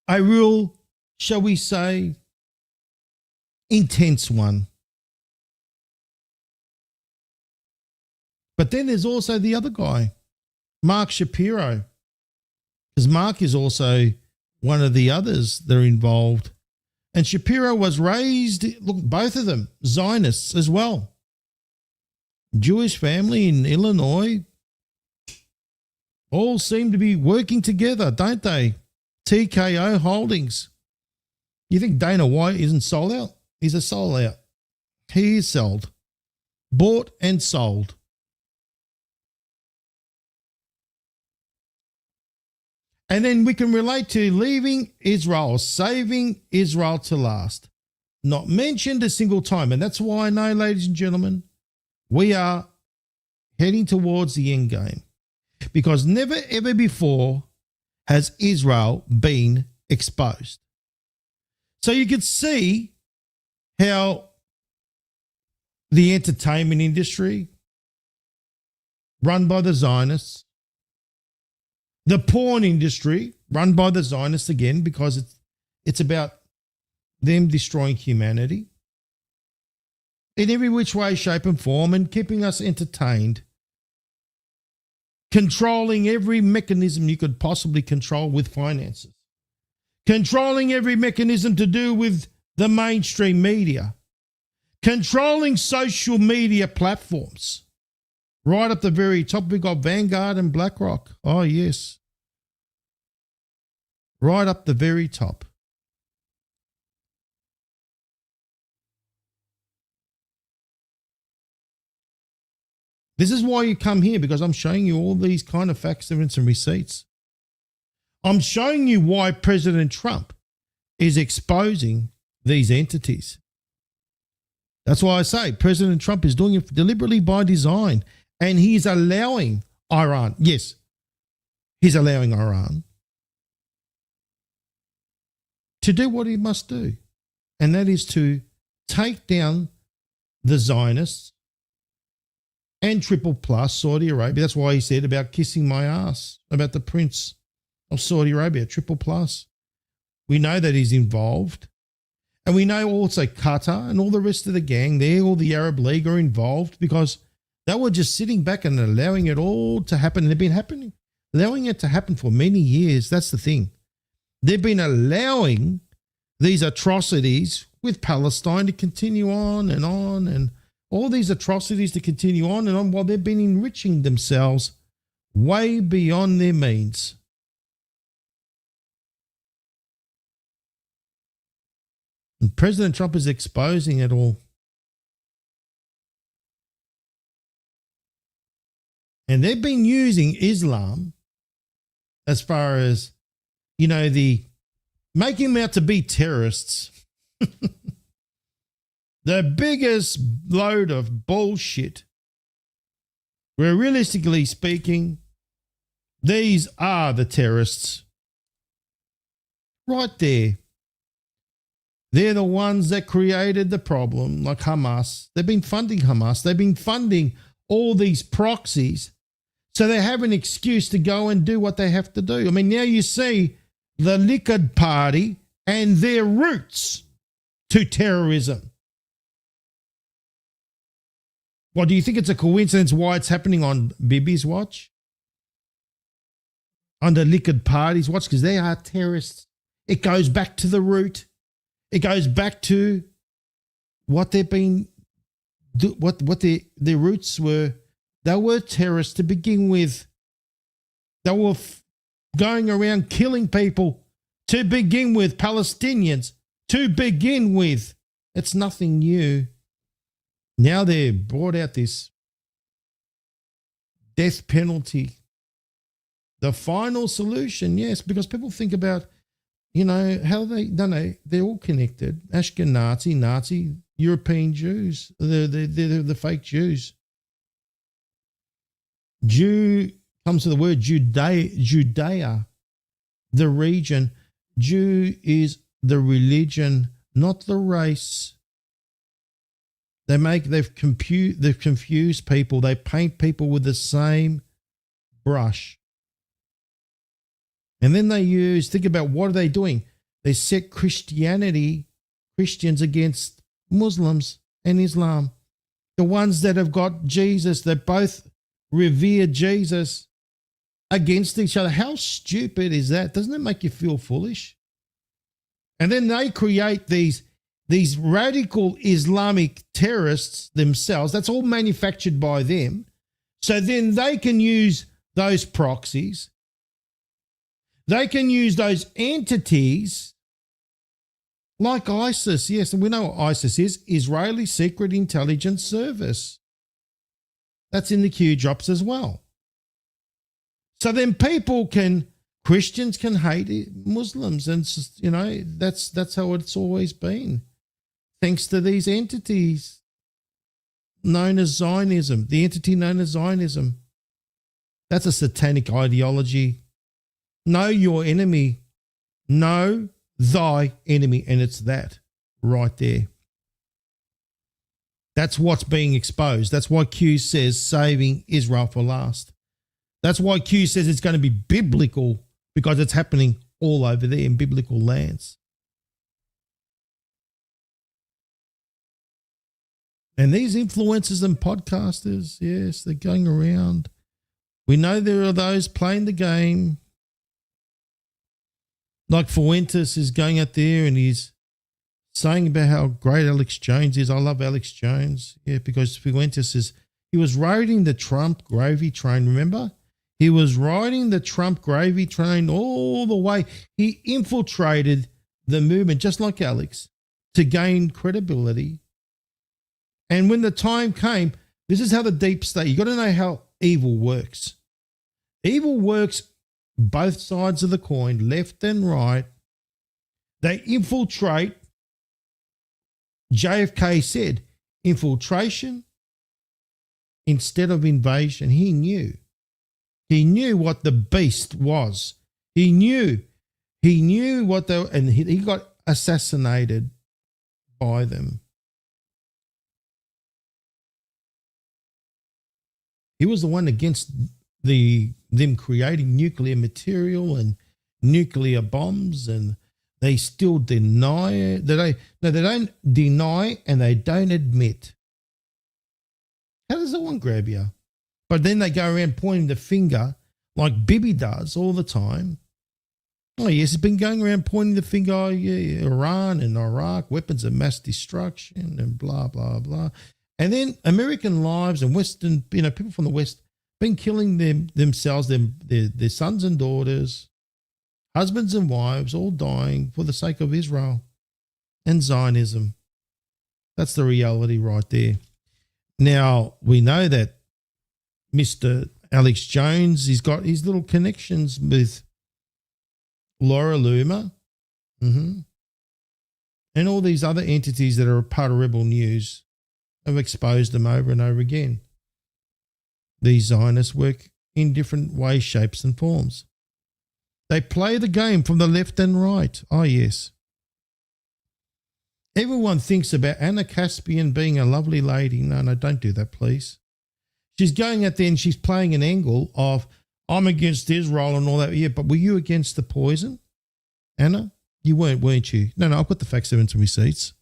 A real, shall we say, intense one. But then there's also the other guy, Mark Shapiro, because Mark is also one of the others that are involved. And Shapiro was raised, look, both of them, Zionists as well. Jewish family in Illinois, all seem to be working together, don't they? TKO Holdings. You think Dana White isn't sold out? He's a sold out. He is sold. Bought and sold. And then we can relate to leaving Israel, saving Israel to last. Not mentioned a single time. And that's why I know, ladies and gentlemen, we are heading towards the end game. Because never ever before has Israel been exposed. So you could see how the entertainment industry, run by the Zionists, the porn industry, run by the Zionists again, because it's about them destroying humanity in every which way, shape and form, and keeping us entertained, controlling every mechanism you could possibly control with finances, controlling every mechanism to do with the mainstream media, controlling social media platforms. Right up the very top, we've got Vanguard and BlackRock. Oh, yes. Right up the very top. This is why you come here, because I'm showing you all these kind of facts, evidence, and receipts. I'm showing you why President Trump is exposing these entities. That's why I say President Trump is doing it deliberately by design. And he's allowing Iran, yes, he's allowing Iran to do what he must do. And that is to take down the Zionists and Triple Plus Saudi Arabia. That's why he said about kissing my ass, about the Prince of Saudi Arabia, Triple Plus. We know that he's involved. And we know also Qatar and all the rest of the gang there, all the Arab League are involved, because they were just sitting back and allowing it all to happen. And they've been happening, allowing it to happen for many years. That's the thing. They've been allowing these atrocities with Palestine to continue on, and all these atrocities to continue on and on, while they've been enriching themselves way beyond their means. And President Trump is exposing it all. And they've been using Islam as far as, you know, the making them out to be terrorists. The biggest load of bullshit. Where realistically speaking, these are the terrorists. Right there. They're the ones that created the problem, like Hamas. They've been funding Hamas. They've been funding all these proxies. So they have an excuse to go and do what they have to do. I mean, now you see the Likud Party and their roots to terrorism. Well, do you think it's a coincidence why it's happening on Bibi's watch? On the Likud Party's watch? Because they are terrorists. It goes back to the root. It goes back to what they've been, what their roots were. They were terrorists to begin with. They were going around killing people to begin with, Palestinians to begin with. It's nothing new. Now they've brought out this death penalty. The final solution, yes, because people think about, you know, how no, they're all connected. Ashkenazi, Nazi, European Jews. They're the fake Jews. Jew comes to the word Judea, the region. Jew is the religion, not the race. They've confused people. They paint people with the same brush. And then think about what are they doing? They set Christians against Muslims and Islam. The ones that have got Jesus, that both revere Jesus, against each other. How stupid is that? Doesn't it make you feel foolish? And then they create these radical Islamic terrorists themselves. That's all manufactured by them. So then they can use those proxies. They can use those entities like ISIS. Yes, and we know what ISIS is, Israeli Secret Intelligence Service. That's in the Q drops as well. So then Christians can hate Muslims, and you know that's how it's always been, thanks to these entities known as Zionism. The entity known as Zionism. That's a satanic ideology. Know your enemy. Know thy enemy, and it's that right there. That's what's being exposed. That's why Q says saving Israel for last. That's why Q says it's going to be biblical, because it's happening all over there in biblical lands. And these influencers and podcasters, yes, they're going around. We know there are those playing the game. Like Fuentes is going out there and he's saying about how great Alex Jones is. I love Alex Jones, because Fuentes he was riding the Trump gravy train, remember? He was riding the Trump gravy train all the way. He infiltrated the movement, just like Alex, to gain credibility. And when the time came, this is how the deep state, you got to know how evil works. Evil works both sides of the coin, left and right. They infiltrate. JFK said infiltration instead of invasion. He knew. He knew what the beast was. He knew what they were, and he got assassinated by them. He was the one against them creating nuclear material and nuclear bombs, and they still deny it. They don't deny and they don't admit. How does that one grab you? But then they go around pointing the finger like Bibi does all the time. Oh, yes, it's been going around pointing the finger, oh, yeah, Iran and Iraq, weapons of mass destruction and blah, blah, blah. And then American lives and Western, people from the West been killing themselves, their sons and daughters, husbands and wives, all dying for the sake of Israel and Zionism. That's the reality right there. Now, we know that Mr. Alex Jones, he's got his little connections with Laura Loomer, and all these other entities that are a part of Rebel News have exposed them over and over again. These Zionists work in different ways, shapes and forms. They play the game from the left and right. Oh, yes. Everyone thinks about Anna Caspian being a lovely lady. No, don't do that, please. She's going out there and she's playing an angle of, I'm against Israel and all that. Yeah, but were you against the poison, Anna? You weren't you? No, I've got the facts, evidence and receipts.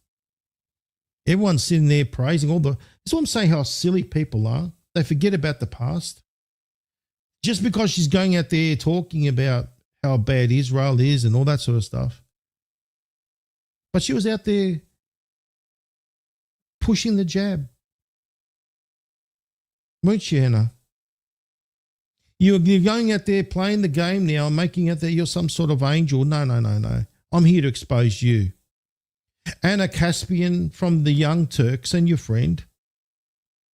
Everyone's sitting there praising all the... That's what I'm saying, how silly people are. They forget about the past. Just because she's going out there talking about how bad Israel is and all that sort of stuff. But she was out there pushing the jab. Weren't you, Anna? You're going out there playing the game now and making out that you're some sort of angel. No. I'm here to expose you. Anna Caspian from the Young Turks and your friend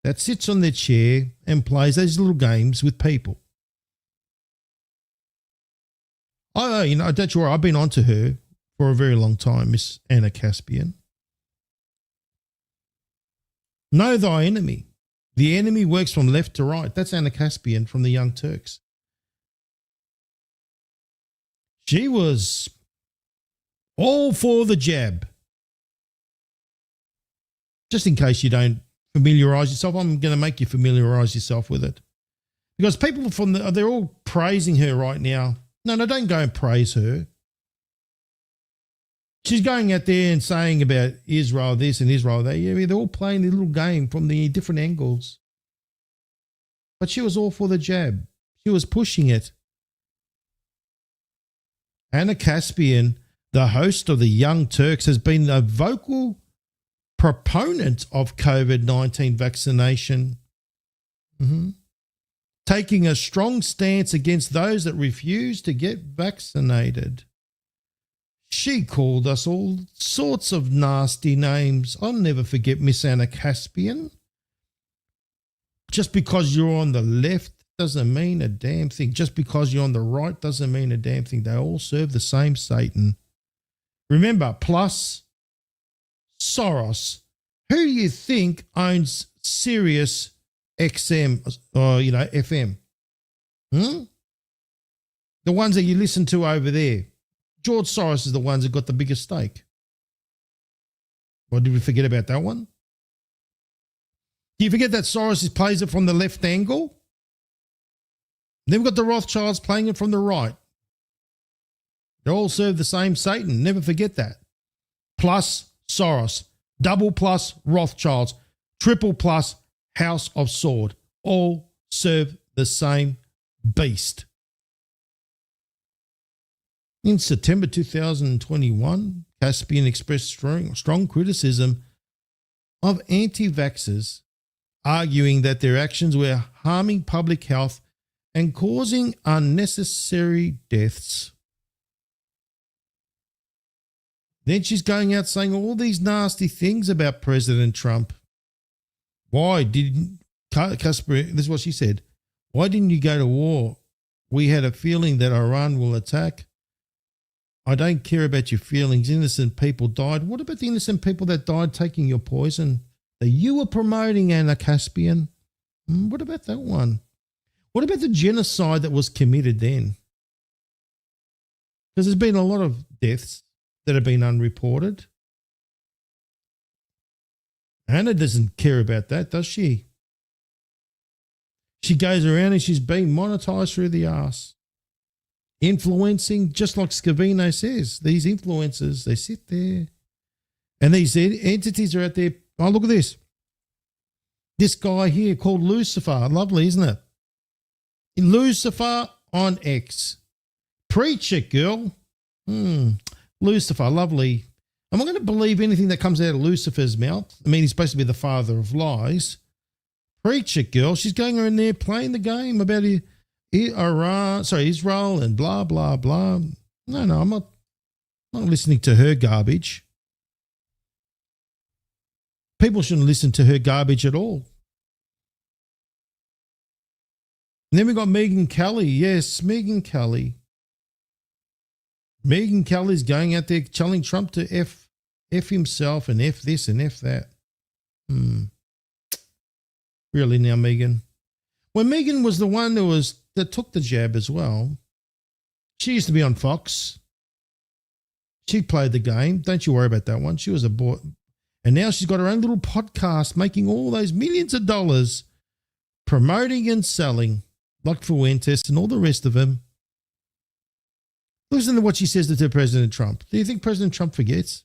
that sits on their chair and plays those little games with people. Don't you worry, I've been on to her for a very long time, Miss Anna Caspian. Know thy enemy. The enemy works from left to right. That's Anna Caspian from the Young Turks. She was all for the jab. Just in case you don't familiarize yourself, I'm going to make you familiarize yourself with it. Because people they're all praising her right now. No, don't go and praise her. She's going out there and saying about Israel this and Israel that. Yeah, they're all playing the little game from the different angles. But she was all for the jab. She was pushing it. Anna Caspian, the host of the Young Turks, has been a vocal proponent of COVID-19 vaccination, taking a strong stance against those that refuse to get vaccinated. She called us all sorts of nasty names. I'll never forget Miss Anna Caspian. Just because you're on the left doesn't mean a damn thing. Just because you're on the right doesn't mean a damn thing. They all serve the same Satan. Remember, plus Soros. Who do you think owns Sirius XM or, FM? The ones that you listen to over there. George Soros is the ones that got the biggest stake. Or did we forget about that one? Do you forget that Soros plays it from the left angle? Then we've got the Rothschilds playing it from the right. They all serve the same Satan. Never forget that. Plus Soros. Double plus Rothschilds. Triple plus House of Sword. All serve the same beast. In September 2021, Caspian expressed strong criticism of anti-vaxxers, arguing that their actions were harming public health and causing unnecessary deaths. Then she's going out saying all these nasty things about President Trump. Why didn't Caspian, this is what she said, why didn't you go to war? We had a feeling that Iran will attack. I don't care about your feelings. Innocent people died. What about the innocent people that died taking your poison that you were promoting, Anna Caspian? What about that one? What about the genocide that was committed then? Because there's been a lot of deaths that have been unreported. Anna doesn't care about that, does she? She goes around and she's being monetized through the arse. Influencing, just like Scavino says, these influencers, they sit there and these entities are out there. Oh, look at this. This guy here called Lucifer. Lovely, isn't it? Lucifer on X. Preach it, girl. Lucifer, lovely. Am I going to believe anything that comes out of Lucifer's mouth? I mean, he's supposed to be the father of lies. Preach it, girl. She's going around there playing the game about Israel and blah, blah, blah. No, I'm not listening to her garbage. People shouldn't listen to her garbage at all. And then we got Megyn Kelly. Yes, Megyn Kelly. Megyn Kelly's going out there telling Trump to F himself and F this and F that. Really now, Megyn? When Megyn was the one that took the jab as well, she used to be on Fox. She played the game. Don't you worry about that one. She was a boy. And now she's got her own little podcast making all those millions of dollars promoting and selling like Fuentes and all the rest of them. Listen to what she says to President Trump. Do you think President Trump forgets?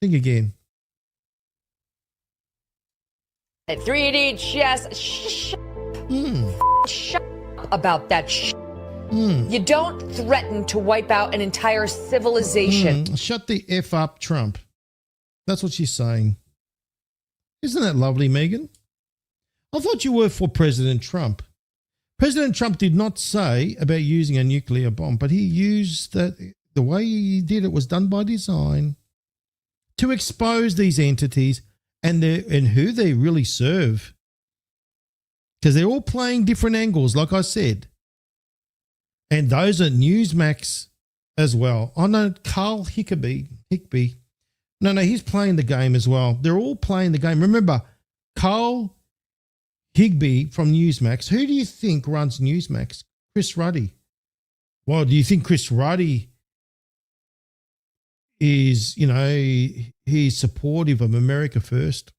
Think again. 3D chess. Shut up about that shit. You don't threaten to wipe out an entire civilization. Shut the F up, Trump. That's what she's saying. Isn't that lovely, Megyn? I thought you were for President Trump. President Trump did not say about using a nuclear bomb, but he used that. The way he did it was done by design to expose these entities and who they really serve. Because they're all playing different angles, like I said. And those at Newsmax as well. I know Carl Higbee. No, he's playing the game as well. They're all playing the game. Remember, Carl Higbee from Newsmax. Who do you think runs Newsmax? Chris Ruddy. Well, do you think Chris Ruddy is, he's supportive of America first?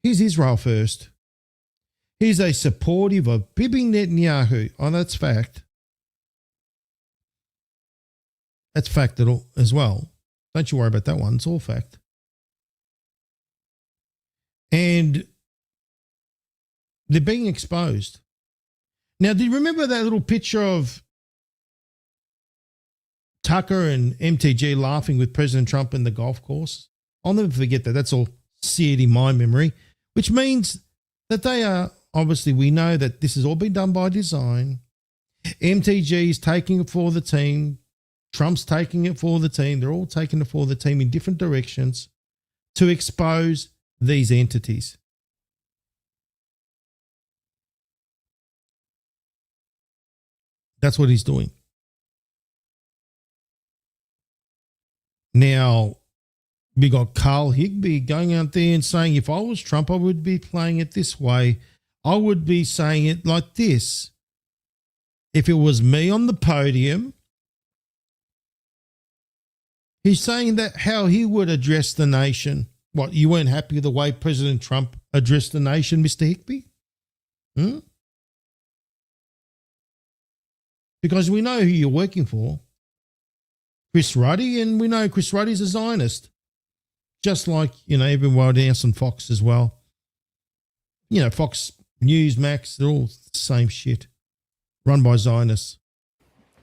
He's Israel first. He's a supportive of Bibi Netanyahu. Oh, that's fact. That's fact as well. Don't you worry about that one. It's all fact. And they're being exposed. Now, do you remember that little picture of Tucker and MTG laughing with President Trump in the golf course? I'll never forget that. That's all seared in my memory, which means that they are, obviously, we know that this has all been done by design. MTG is taking it for the team. Trump's taking it for the team. They're all taking it for the team in different directions to expose these entities. That's what he's doing. Now, we got Carl Higbee going out there and saying, if I was Trump, I would be playing it this way. I would be saying it like this. If it was me on the podium, he's saying that how he would address the nation. What, you weren't happy with the way President Trump addressed the nation, Mr. Higbee? Because we know who you're working for. Chris Ruddy, and we know Chris Ruddy's a Zionist. Just like, everyone else on Fox as well. Fox News, Max, they're all the same shit. Run by Zionists.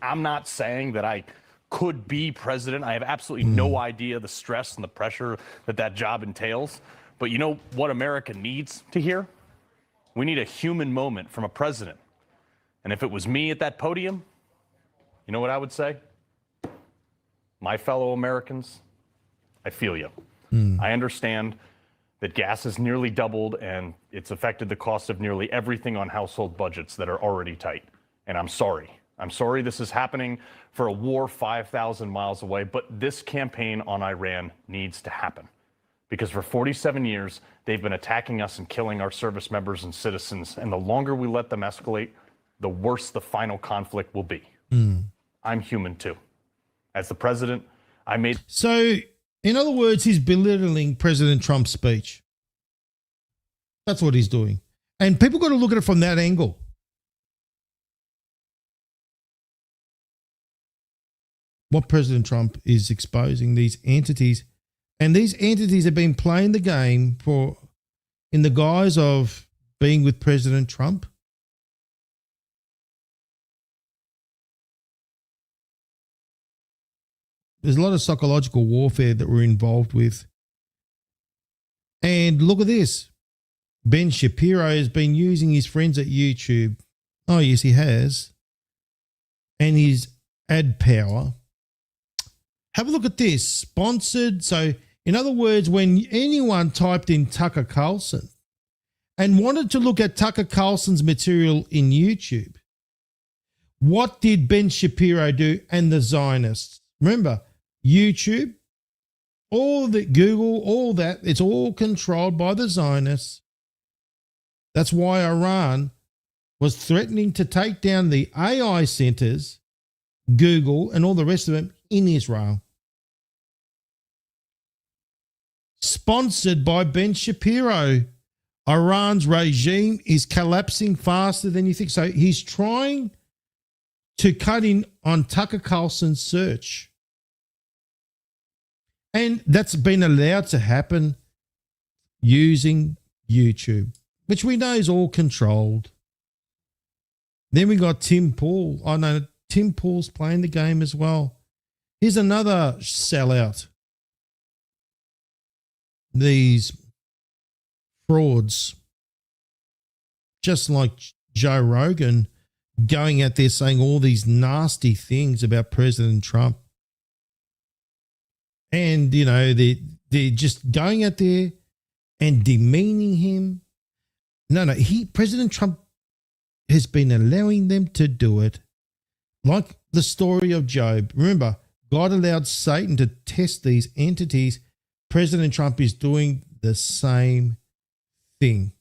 I'm not saying that I could be president. I have absolutely no idea the stress and the pressure that job entails. But you know what America needs to hear? We need a human moment from a president. And if it was me at that podium, you know what I would say? My fellow Americans, I feel you. I understand that gas has nearly doubled and it's affected the cost of nearly everything on household budgets that are already tight. And I'm sorry. I'm sorry this is happening for a war 5,000 miles away, but this campaign on Iran needs to happen. Because for 47 years, they've been attacking us and killing our service members and citizens. And the longer we let them escalate, the worse the final conflict will be. I'm human too. As the president, I made... So, in other words, he's belittling President Trump's speech. That's what he's doing. And people got to look at it from that angle. What President Trump is exposing, these entities, and these entities have been playing the game in the guise of being with President Trump. There's a lot of psychological warfare that we're involved with. And look at this. Ben Shapiro has been using his friends at YouTube. Oh, yes, he has. And his ad power. Have a look at this. Sponsored. So, in other words, when anyone typed in Tucker Carlson and wanted to look at Tucker Carlson's material in YouTube, what did Ben Shapiro do and the Zionists? Remember, YouTube, all the Google, all that, it's all controlled by the Zionists. That's why Iran was threatening to take down the AI centers, Google, and all the rest of them in Israel. Sponsored by Ben Shapiro. Iran's regime is collapsing faster than you think. So he's trying to cut in on Tucker Carlson's search. And that's been allowed to happen using YouTube, which we know is all controlled. Then we got Tim Pool. I know Tim Pool's playing the game as well. Here's another sellout. These frauds, just like Joe Rogan, going out there saying all these nasty things about President Trump. And, they're just going out there and demeaning him. No, President Trump has been allowing them to do it. Like the story of Job. Remember, God allowed Satan to test these entities. President Trump is doing the same thing.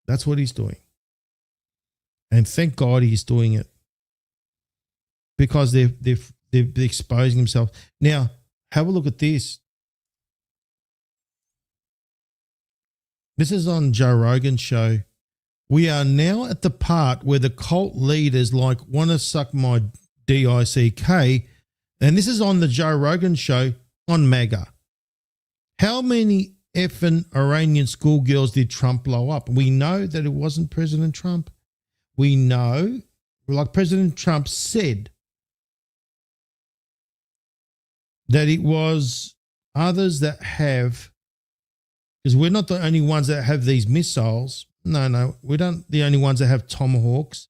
That's what he's doing. And thank God he's doing it, because they're exposing himself. Now, have a look at this. This is on Joe Rogan's show. We are now at the part where the cult leaders want to suck my dick, and this is on the Joe Rogan show on MAGA. How many effing Iranian schoolgirls did Trump blow up? We know that it wasn't President Trump. We know, like President Trump said, that it was others that have, because we're not the only ones that have these missiles. No, we don't the only ones that have tomahawks.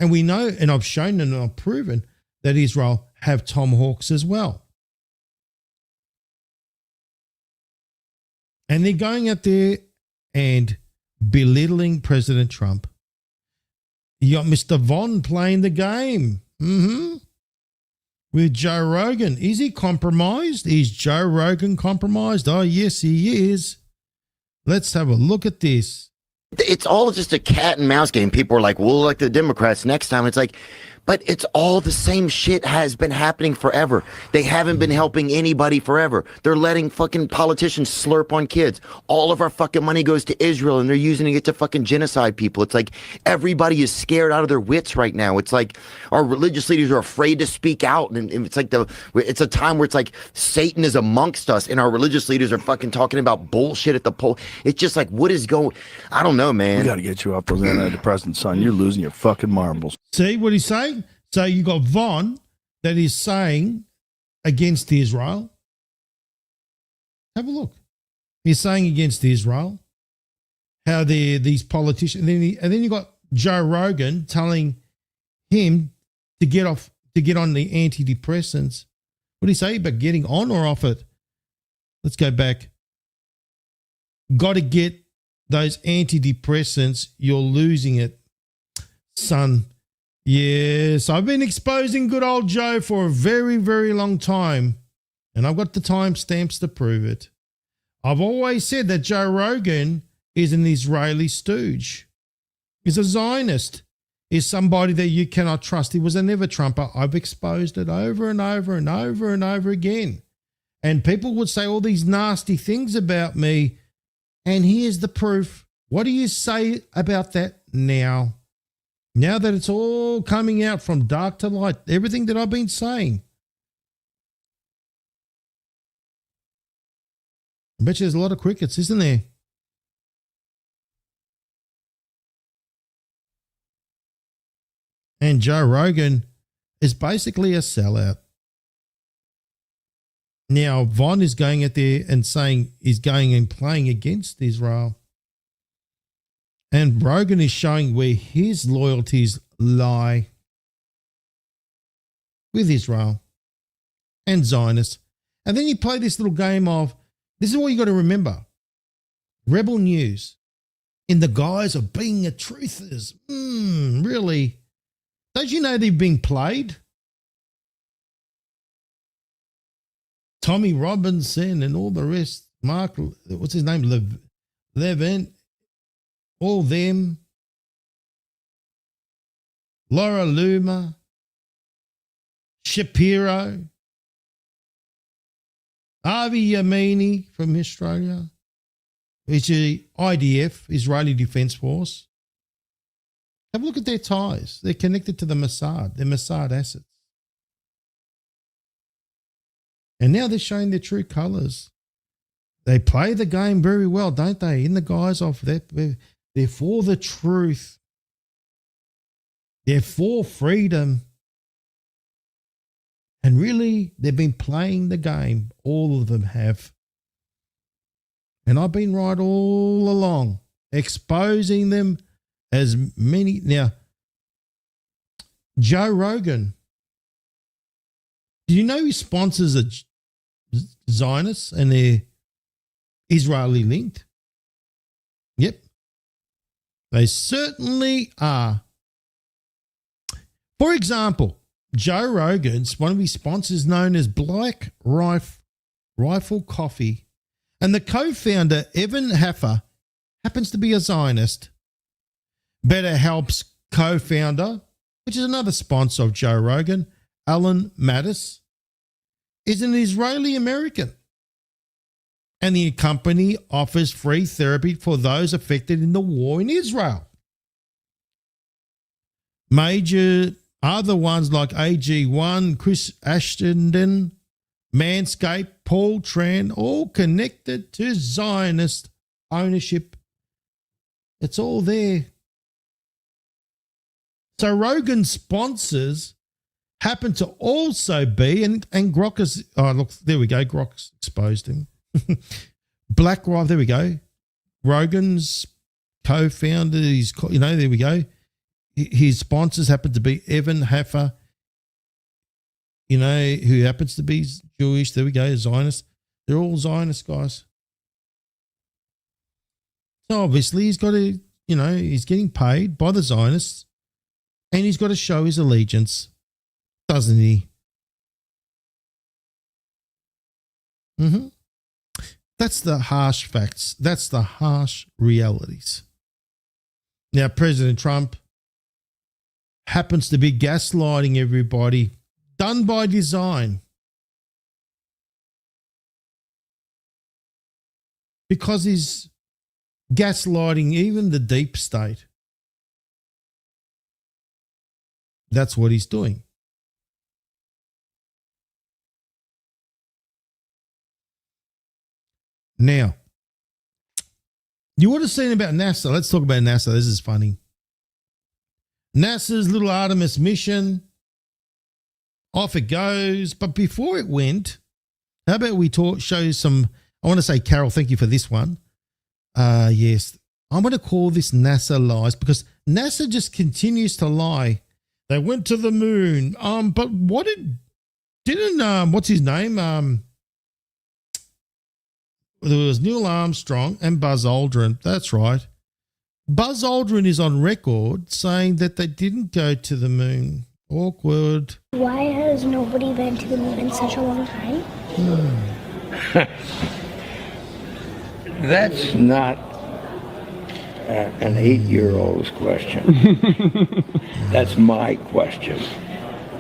And we know, and I've shown and I've proven that Israel have tomahawks as well. And they're going out there and belittling President Trump. You got Mr. Von playing the game. With Joe Rogan. Is he compromised? Is Joe Rogan compromised? Oh, yes, he is. Let's have a look at this. It's all just a cat and mouse game. People are like, we'll elect the Democrats next time. It's like, but it's all the same shit has been happening forever. They haven't been helping anybody forever. They're letting fucking politicians slurp on kids. All of our fucking money goes to Israel and they're using it to fucking genocide people. It's like everybody is scared out of their wits right now. It's like our religious leaders are afraid to speak out. And it's like it's a time where it's like Satan is amongst us and our religious leaders are fucking talking about bullshit at the poll. It's just like, what is going, I don't know, man. We got to get you off those antidepressants, son. You're losing your fucking marbles. See what he's saying? So you got Von that is saying against Israel. Have a look. He's saying against Israel how they're these politicians. And then you got Joe Rogan telling him to get on the antidepressants. What do you say about getting on or off it? Let's go back. Got to get those antidepressants. You're losing it, son. Yes, I've been exposing good old Joe for a very, very long time, and I've got the timestamps to prove it. I've always said that Joe Rogan is an Israeli stooge. He's a Zionist. He's somebody that you cannot trust. He was a never-Trumper. I've exposed it over and over and over and over again. And people would say all these nasty things about me, and here's the proof. What do you say about that now? Now that it's all coming out from dark to light, everything that I've been saying. I bet you there's a lot of crickets, isn't there? And Joe Rogan is basically a sellout. Now, Von is going out there and saying he's going and playing against Israel. And Rogan is showing where his loyalties lie with Israel and Zionists. And then you play this little game of, this is what you got to remember. Rebel news in the guise of being a truthers. Really? Don't you know they've been played? Tommy Robinson and all the rest. Mark, what's his name? Levin. All them, Laura Loomer, Shapiro, Avi Yamini from Australia, which is IDF, Israeli Defense Force. Have a look at their ties. They're connected to the Mossad. They're Mossad assets. And now they're showing their true colors. They play the game very well, don't they? In the guise of that. They're for the truth. They're for freedom. And really, they've been playing the game. All of them have. And I've been right all along, exposing them as many. Now, Joe Rogan, do you know he sponsors a Zionists and they're Israeli linked? Yep. They certainly are. For example, Joe Rogan's, one of his sponsors known as Black Rifle Coffee, and the co-founder, Evan Heffer, happens to be a Zionist. BetterHelp's co-founder, which is another sponsor of Joe Rogan, Alan Mattis, is an Israeli American. And the company offers free therapy for those affected in the war in Israel. Major other ones like AG1, Chris Ashton, Manscaped, Paul Tran, all connected to Zionist ownership. It's all there. So Rogan's sponsors happen to also be, and Grok is, oh look, there we go, Grok's exposed him. Black Rifle, there we go. Rogan's co-founder, there we go. His sponsors happen to be Evan Heffer, who happens to be Jewish. There we go, Zionist. They're all Zionist guys. So obviously he's got to, he's getting paid by the Zionists and he's got to show his allegiance, doesn't he? Mm-hmm. That's the harsh facts. That's the harsh realities. Now, President Trump happens to be gaslighting everybody, done by design. Because he's gaslighting even the deep state. That's what he's doing. Now, you would have seen about NASA. Let's talk about NASA. This is funny. NASA's little Artemis mission, off it goes. But before it went, how about we show you some, I want to say, Carol, thank you for this one. Yes, I'm going to call this NASA lies because NASA just continues to lie. They went to the moon. But what's his name? There was Neil Armstrong and Buzz Aldrin. That's right. Buzz Aldrin is on record saying that they didn't go to the moon. Awkward. Why has nobody been to the moon in such a long time? That's not an 8-year-old's question. That's my question.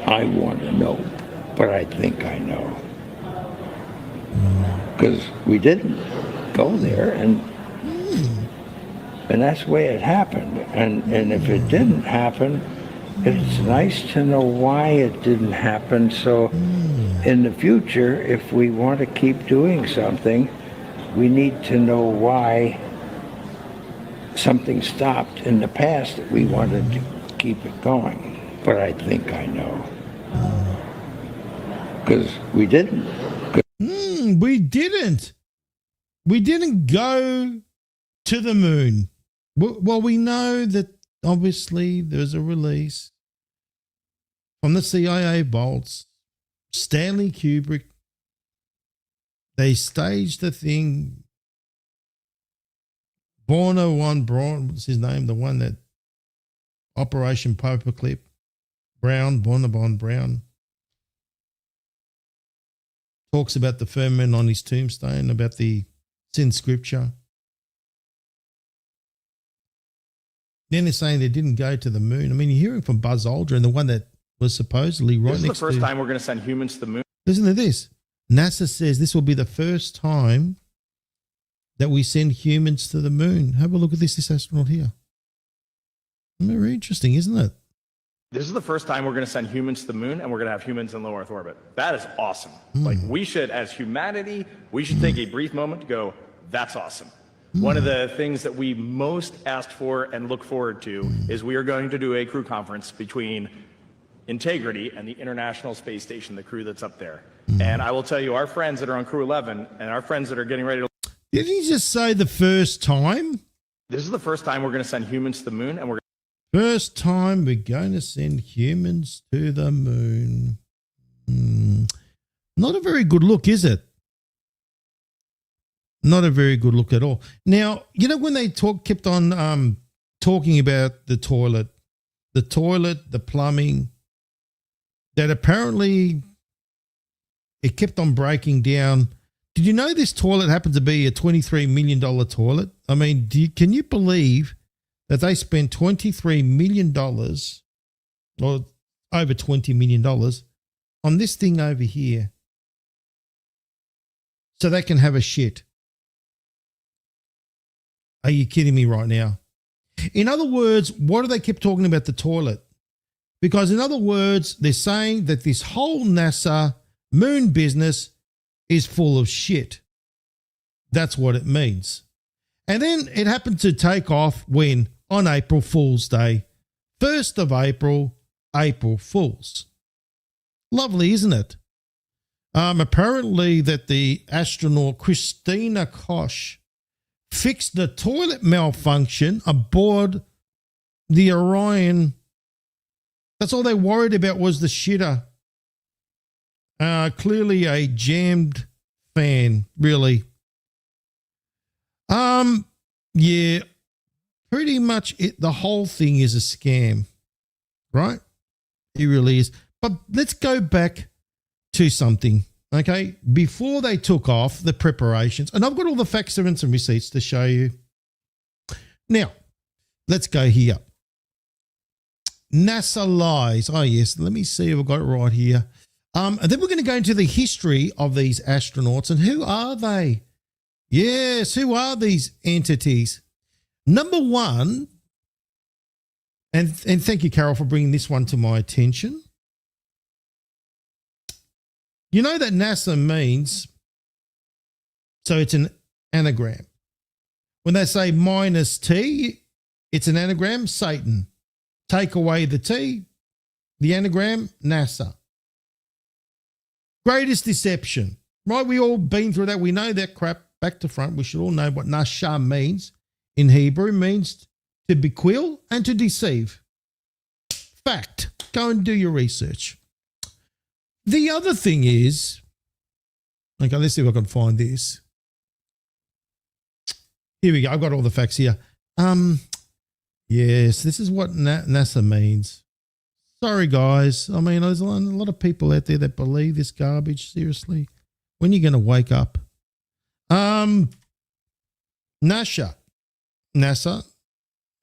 I want to know, but I think I know. Because we didn't go there, and that's the way it happened. And if it didn't happen, it's nice to know why it didn't happen. So in the future, if we want to keep doing something, we need to know why something stopped in the past that we wanted to keep it going. But I think I know. Because we didn't. We didn't. We didn't go to the moon. Well, we know that obviously there's a release from the CIA vaults. Stanley Kubrick. They staged the thing. Braun, what's his name? The one that Operation Paperclip. Warner von Braun. Talks about the firmament on his tombstone, about the sin scripture. Then they're saying they didn't go to the moon. I mean, you're hearing from Buzz Aldrin, the one that was supposedly right next to... This is the first time we're going to send humans to the moon. Listen to this. NASA says this will be the first time that we send humans to the moon. Have a look at this astronaut here. Very interesting, isn't it? This is the first time we're going to send humans to the moon, and we're going to have humans in low Earth orbit. That is awesome. Like, we should, as humanity, we should take a brief moment to go, that's awesome. One of the things that we most asked for and look forward to is we are going to do a crew conference between Integrity and the International Space Station, the crew that's up there. And I will tell you, our friends that are on Crew 11 and our friends that are getting ready to... Did he just say the first time? This is the first time we're going to send humans to the moon, and we're... First time we're going to send humans to the moon. Not a very good look, is it? Not a very good look at all. Now, when they kept on talking about the toilet, the plumbing, that apparently it kept on breaking down. Did you know this toilet happened to be a $23 million toilet? I mean, can you believe that they spent $23 million or over $20 million on this thing over here so they can have a shit? Are you kidding me right now? In other words, why do they keep talking about the toilet? Because in other words, they're saying that this whole NASA moon business is full of shit. That's what it means. And then it happened to take off when? On April Fool's Day. 1st of April, April Fools. Lovely, isn't it? Apparently that the astronaut Christina Koch fixed the toilet malfunction aboard the Orion. That's all they worried about was the shitter. Clearly a jammed fan, really. Yeah, pretty much the whole thing is a scam, right? It really is. But let's go back to something, okay? Before they took off, the preparations, and I've got all the facts and some receipts to show you. Now, let's go here. NASA lies. Oh, yes. Let me see if I've got it right here. And then we're going to go into the history of these astronauts and who are they? Yes, who are these entities? Number one, and thank you, Carol, for bringing this one to my attention. You know that NASA means, so it's an anagram. When they say minus T, it's an anagram, Satan. Take away the T, the anagram, NASA. Greatest deception, right? We all been through that. We know that crap back to front. We should all know what Nasha means in Hebrew. Means to beguile and to deceive. Fact. Go and do your research. The other thing is, okay, let's see if I can find this. Here we go. I've got all the facts here. Yes, this is what NASA means. Sorry, guys. I mean, there's a lot of people out there that believe this garbage. Seriously, when are you going to wake up? NASA,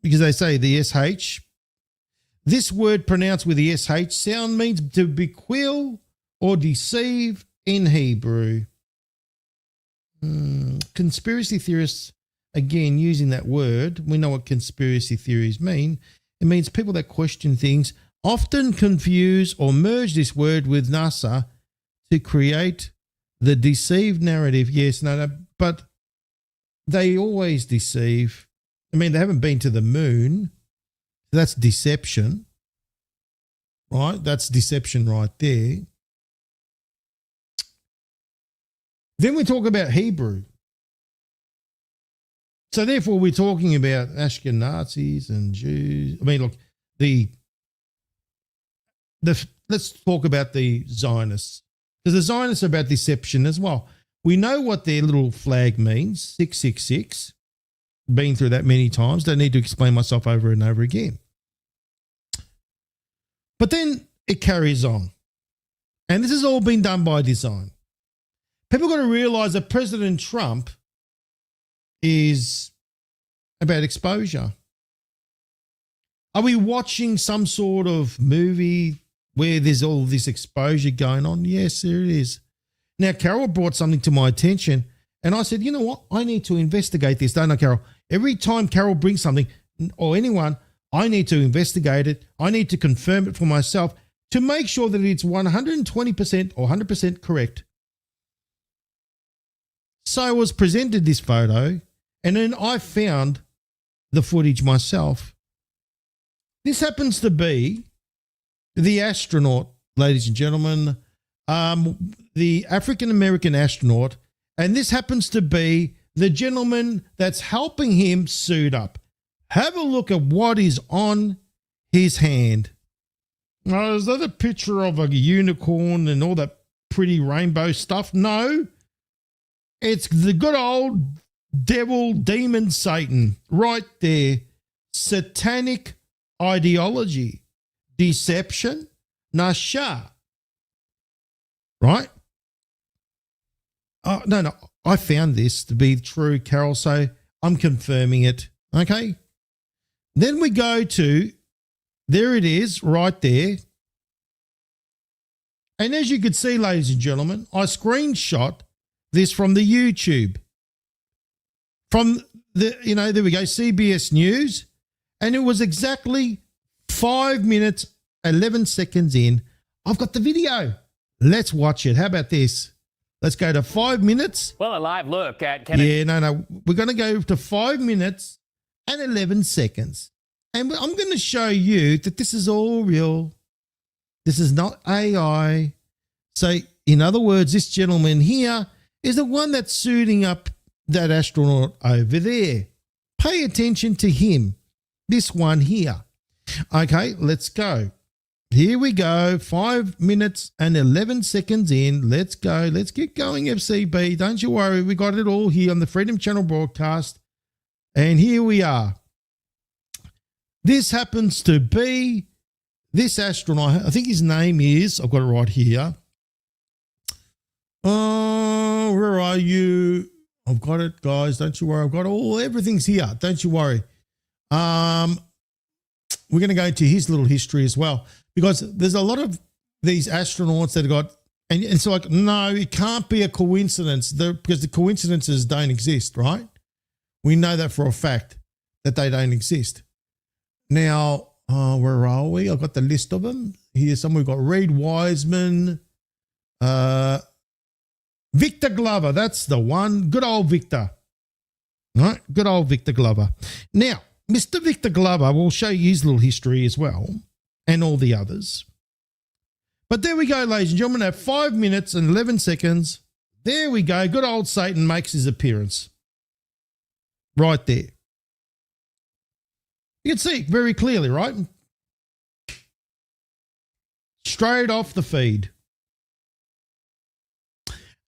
because they say the SH. This word pronounced with the SH sound means to beguile or deceive in Hebrew. Conspiracy theorists, again, using that word, we know what conspiracy theories mean. It means people that question things often confuse or merge this word with NASA to create the deceived narrative. Yes, no, but they always deceive. I mean, they haven't been to the moon. That's deception, right? That's deception right there. Then we talk about Hebrew. So therefore, we're talking about Ashkenazis and Jews. I mean, look, let's talk about the Zionists, because the Zionists are about deception as well. We know what their little flag means, 666. Been through that many times. Don't need to explain myself over and over again. But then it carries on. And this has all been done by design. People got to realize that President Trump is about exposure. Are we watching some sort of movie where there's all this exposure going on? Yes, there it is. Now, Carol brought something to my attention, and I said, you know what? I need to investigate this, don't I, Carol? Every time Carol brings something, or anyone, I need to investigate it. I need to confirm it for myself to make sure that it's 120% or 100% correct. So I was presented this photo, and then I found the footage myself. This happens to be the astronaut, ladies and gentlemen, the African-American astronaut, and this happens to be the gentleman that's helping him suit up. Have a look at what is on his hand. Now, is that a picture of a unicorn and all that pretty rainbow stuff? No. It's the good old devil, demon, Satan right there satanic ideology, deception, nasha. Right? No, I found this to be true, Carol, so I'm confirming it. Okay? Then we go to, there it is, right there. And as you can see, ladies and gentlemen, I screenshot this from the YouTube. From the, there we go, CBS News. And it was exactly 5 minutes, 11 seconds in. I've got the video. Let's watch it. How about this? Let's go to 5 minutes. Well, a live look at Kennedy. Yeah, no. We're going to go to 5 minutes and 11 seconds. And I'm going to show you that this is all real. This is not AI. So, in other words, this gentleman here is the one that's suiting up that astronaut over there. Pay attention to him. This one here. Okay, let's go. Here we go. 5 minutes and 11 seconds in. Let's go. Let's get going, FCB. Don't you worry. We got it all here on the Freedom Channel broadcast. And here we are. This happens to be this astronaut. I think his name is, I've got it right here. Oh, where are you? I've got it, guys. Don't you worry. I've got everything's here. Don't you worry. We're going to go into his little history as well, because there's a lot of these astronauts that have got, and it's like, no, it can't be a coincidence because the coincidences don't exist, right? We know that for a fact that they don't exist. Now, where are we? I've got the list of them here. We've got Reed Wiseman, Victor Glover. That's the one. Good old Victor. All right, good old Victor Glover. Now, Mr. Victor Glover will show you his little history as well, and all the others. But there we go, ladies and gentlemen, at 5 minutes and 11 seconds. There we go. Good old Satan makes his appearance. Right there. You can see it very clearly, right? Straight off the feed.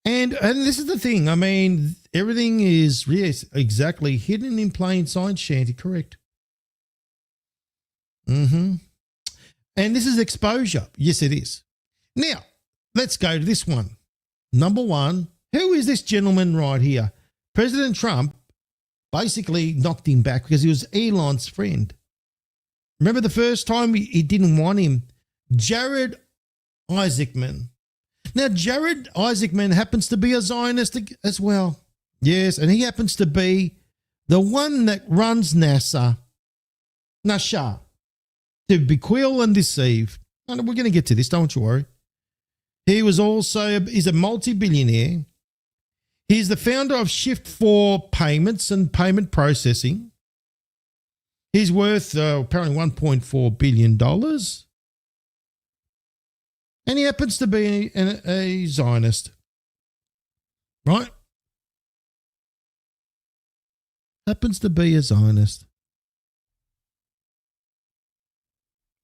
And this is the thing. I mean, everything is, yes, exactly hidden in plain sight, Shanty, correct. And this is exposure. Yes, it is. Now, let's go to this one. Number one, who is this gentleman right here? President Trump basically knocked him back because he was Elon's friend. Remember the first time he didn't want him? Jared Isaacman. Now, Jared Isaacman happens to be a Zionist as well. Yes, and he happens to be the one that runs NASA, to bequeal and deceive. And we're going to get to this, don't you worry. He's a multi-billionaire. He's the founder of Shift4 Payments and Payment Processing. He's worth apparently $1.4 billion. And he happens to be a Zionist. Right? Happens to be a Zionist.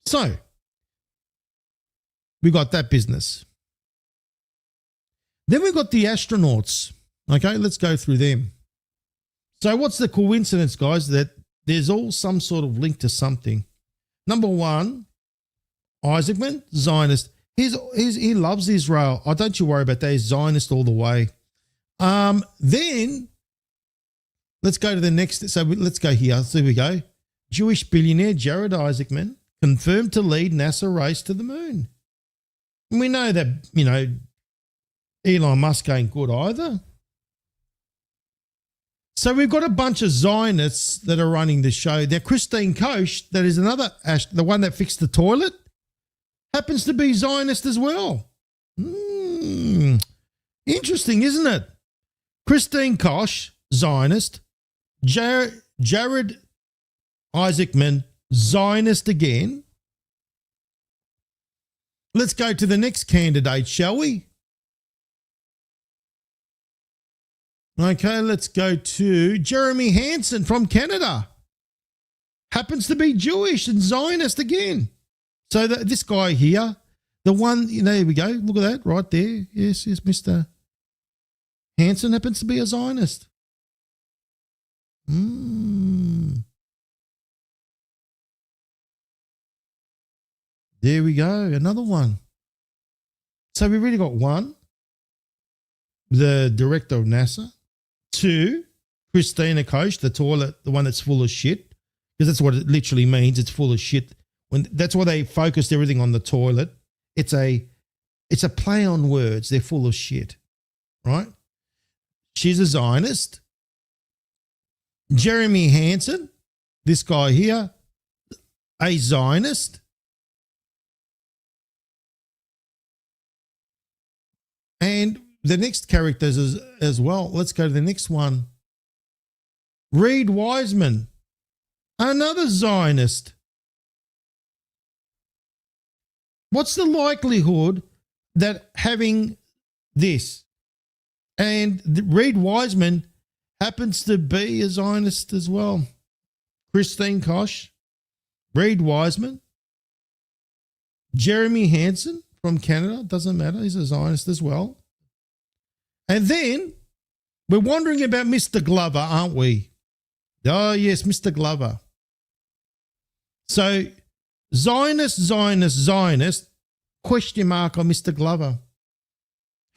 So, we got that business. Then we got the astronauts. Okay, let's go through them. So what's the coincidence, guys, that there's all some sort of link to something? Number one, Isaacman, Zionist. He loves Israel. Oh, don't you worry about that. He's Zionist all the way. Then let's go to the next. So let's go here. So here we go. Jewish billionaire Jared Isaacman confirmed to lead NASA race to the moon. And we know that, Elon Musk ain't good either. So we've got a bunch of Zionists that are running the show. Now, Christine Koch, that is another, the one that fixed the toilet, happens to be Zionist as well. Interesting, isn't it? Christine Koch, Zionist. Jared Isaacman, Zionist again. Let's go to the next candidate, shall we? Okay, let's go to Jeremy Hansen from Canada. Happens to be Jewish and Zionist again. So this guy here, the one, there we go. Look at that right there. Yes, Mr. Hansen happens to be a Zionist. There we go. Another one. So we really got one, the director of NASA. Two, Christina Koch, the toilet, the one that's full of shit, because that's what it literally means. It's full of shit. That's why they focused everything on the toilet. It's a play on words. They're full of shit, right? She's a Zionist. Jeremy Hansen, this guy here, a Zionist. And the next characters as well. Let's go to the next one. Reed Wiseman, another Zionist. What's the likelihood that having this, and Reed Wiseman happens to be a Zionist as well. Christine Koch, Reed Wiseman, Jeremy Hansen from Canada, doesn't matter, he's a Zionist as well. And then we're wondering about Mr. Glover, aren't we? Oh, yes, Mr. Glover. So Zionist, question mark on Mr. Glover.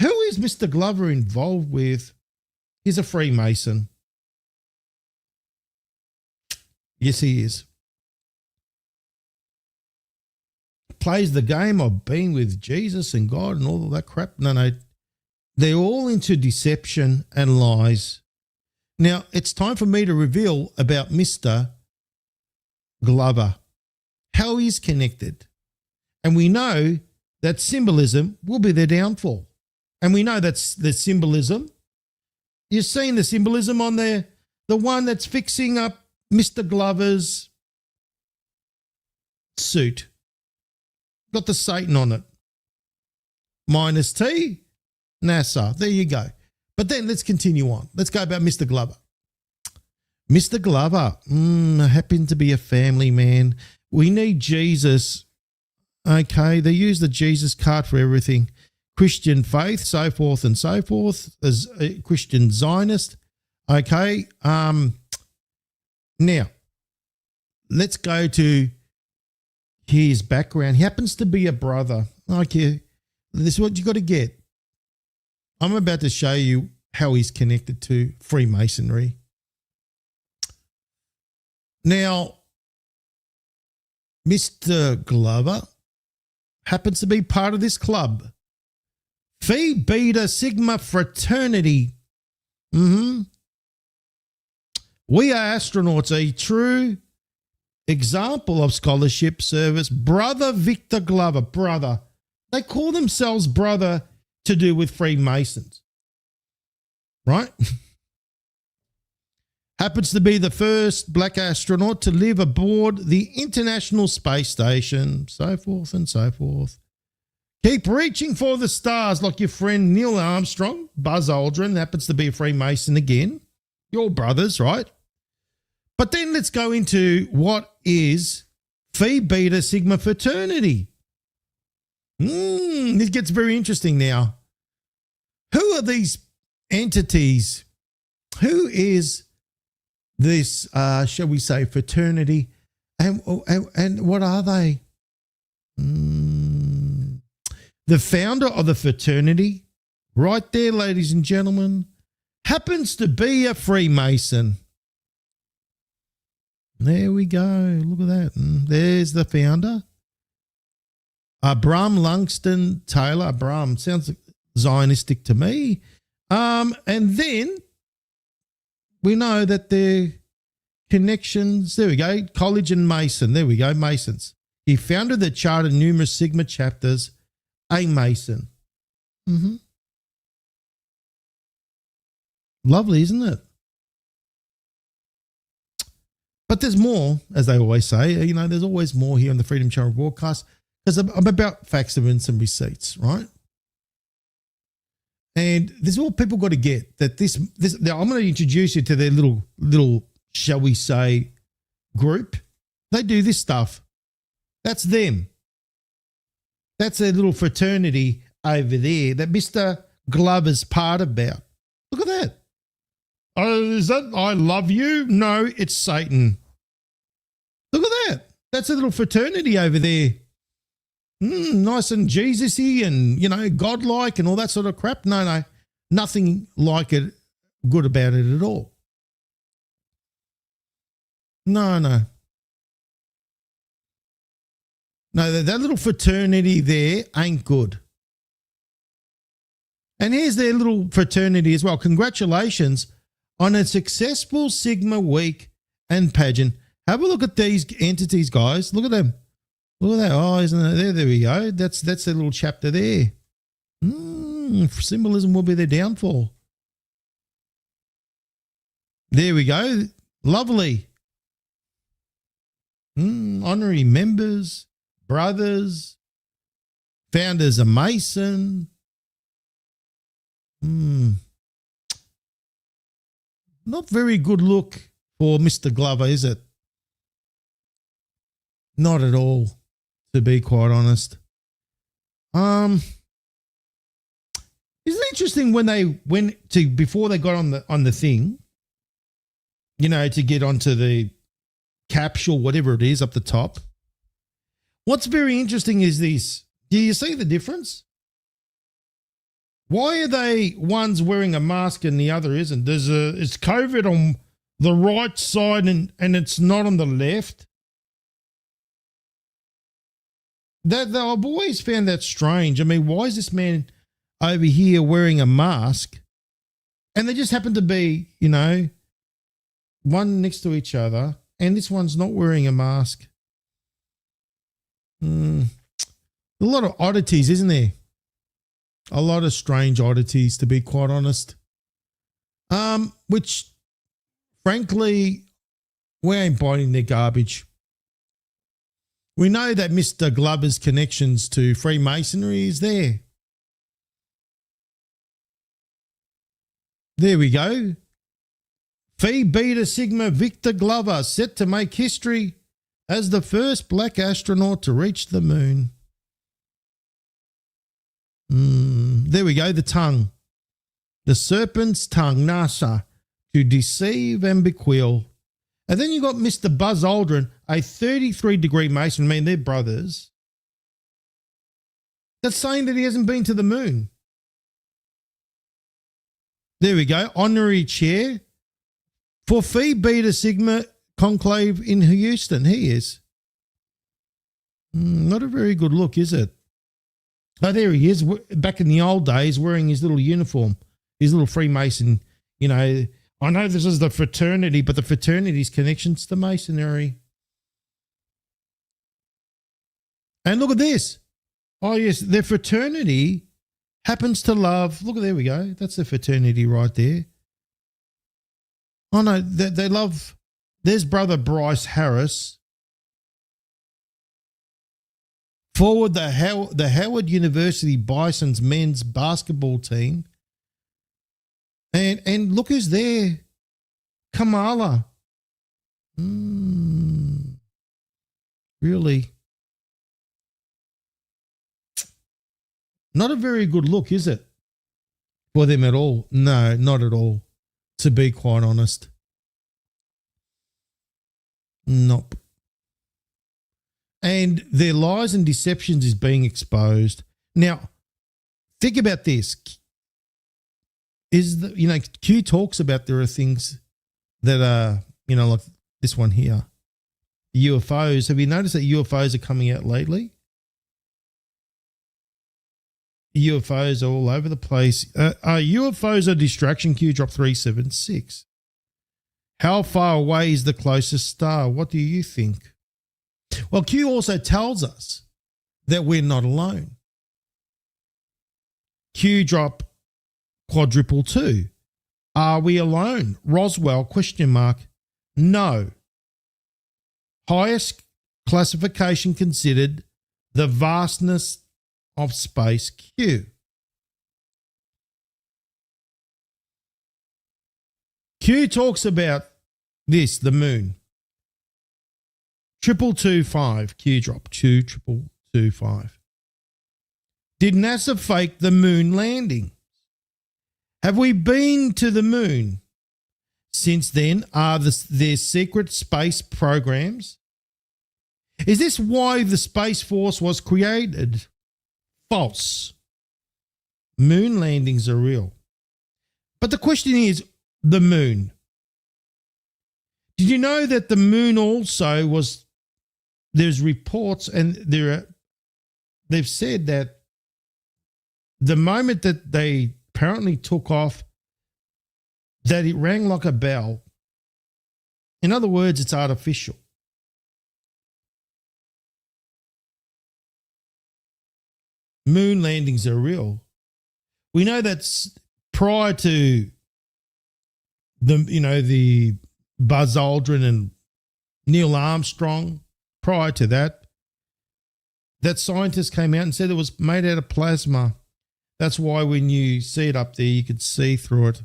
Who is Mr. Glover involved with? He's a Freemason. Yes, he is. Plays the game of being with Jesus and God and all of that crap. No, they're all into deception and lies. Now, it's time for me to reveal about Mr. Glover, how he's connected. And we know that symbolism will be their downfall. And we know that's the symbolism. You've seen the symbolism on there, the one that's fixing up Mr. Glover's suit. Got the Satan on it. Minus T, NASA. There you go. But then let's continue on. Let's go about Mr. Glover. Mr. Glover, happened to be a family man. We need Jesus. Okay, they use the Jesus card for everything. Christian faith, so forth and so forth, as a Christian Zionist. Okay, now, let's go to his background. He happens to be a brother. Okay, this is what you got to get. I'm about to show you how he's connected to Freemasonry. Now, Mr. Glover happens to be part of this club. Phi Beta Sigma Fraternity. We are astronauts, a true example of scholarship service. Brother Victor Glover, brother. They call themselves brother to do with Freemasons, right? Happens to be the first black astronaut to live aboard the International Space Station, so forth and so forth. Keep reaching for the stars like your friend Neil Armstrong. Buzz Aldrin happens to be a Freemason again. Your brothers, right? But then let's go into what is Phi Beta Sigma Fraternity. This gets very interesting now. Who are these entities? Who is this, shall we say, fraternity? And what are they? The founder of the fraternity, right there, ladies and gentlemen, happens to be a Freemason. There we go. Look at that. There's the founder. Abram Langston Taylor. Abram sounds Zionistic to me. And then we know that their connections, there we go, College and Mason. There we go, Masons. He founded the charter numerous Sigma chapters, a Mason. Lovely, isn't it? But there's more, as they always say. You know, there's always more here on the Freedom Channel broadcast because I'm about facts and some receipts, right? And this is all people got to get, that this now I'm going to introduce you to their little, shall we say, group. They do this stuff. That's them. That's their little fraternity over there that Mr. Glover's part about. Look at that. Oh, is that I love you? No, it's Satan. Look at that. That's a little fraternity over there. nice and Jesus-y and, godlike and all that sort of crap. No, nothing like it, good about it at all. No. No, that little fraternity there ain't good. And here's their little fraternity as well. Congratulations on a successful Sigma week and pageant. Have a look at these entities, guys. Look at them. Look at that. Oh, isn't it? There we go. That's their little chapter there. Symbolism will be their downfall. There we go. Lovely. Honorary members, brothers, founders a Mason. Not very good look for Mr. Glover, is it? Not at all, to be quite honest. Isn't it interesting when they went to, before they got on the thing, to get onto the capsule, whatever it is up the top. What's very interesting is this. Do you see the difference? Why are they one's wearing a mask and the other isn't? It's COVID on the right side and it's not on the left. I've always found that strange. I mean, why is this man over here wearing a mask? And they just happen to be, one next to each other, and this one's not wearing a mask. A lot of oddities, isn't there? A lot of strange oddities, to be quite honest. Which, frankly, we ain't biting their garbage. We know that Mr. Glover's connections to Freemasonry is there. There we go. Phi Beta Sigma Victor Glover set to make history as the first black astronaut to reach the moon. There we go, the tongue. The serpent's tongue, NASA, to deceive and bequeal. And then you got Mr. Buzz Aldrin, a 33-degree Mason. I mean, they're brothers. That's saying that he hasn't been to the moon. There we go, honorary chair for Phi Beta Sigma conclave in Houston. He is. Not a very good look, is it? Oh, there he is, back in the old days, wearing his little uniform, his little Freemason. I know this is the fraternity, but the fraternity's connections to Masonry. And look at this. Oh, yes, their fraternity happens to love, look, there we go. That's the fraternity right there. Oh, no, they love, there's brother Bryce Harris. Forward the Howard University Bison's men's basketball team. And look who's there. Kamala. Really. Not a very good look, is it? For them at all. No, not at all. To be quite honest. Nope. And their lies and deceptions is being exposed. Now, think about this. Q talks about there are things that are, like this one here. UFOs. Have you noticed that UFOs are coming out lately? UFOs are all over the place. UFOs are distraction. Q drop 376. How far away is the closest star? What do you think? Well, Q also tells us that we're not alone. Q drop quadruple 2. Are we alone? Roswell, ? No. Highest classification considered the vastness of space, Q. Q talks about this, the moon. 2225, Q drop, 2225. Did NASA fake the moon landing? Have we been to the moon? Since then, are their secret space programs? Is this why the Space Force was created? False. Moon landings are real. But the question is, the moon. Did you know that the moon also was, there's reports and they've said that the moment that they apparently took off, that it rang like a bell. In other words, it's artificial. Moon landings are real. We know that prior to the Buzz Aldrin and Neil Armstrong, prior to that scientists came out and said it was made out of plasma. That's why when you see it up there, you could see through it.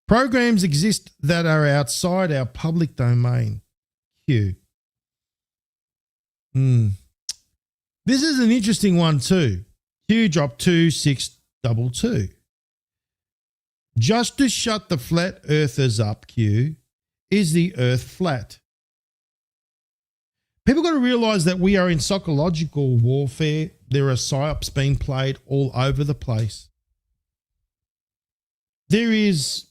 Programs exist that are outside our public domain. Q. This is an interesting one too. Q drop 2622. Just to shut the flat earthers up, Q, is the earth flat? People got to realize that we are in psychological warfare. There are psyops being played all over the place. There is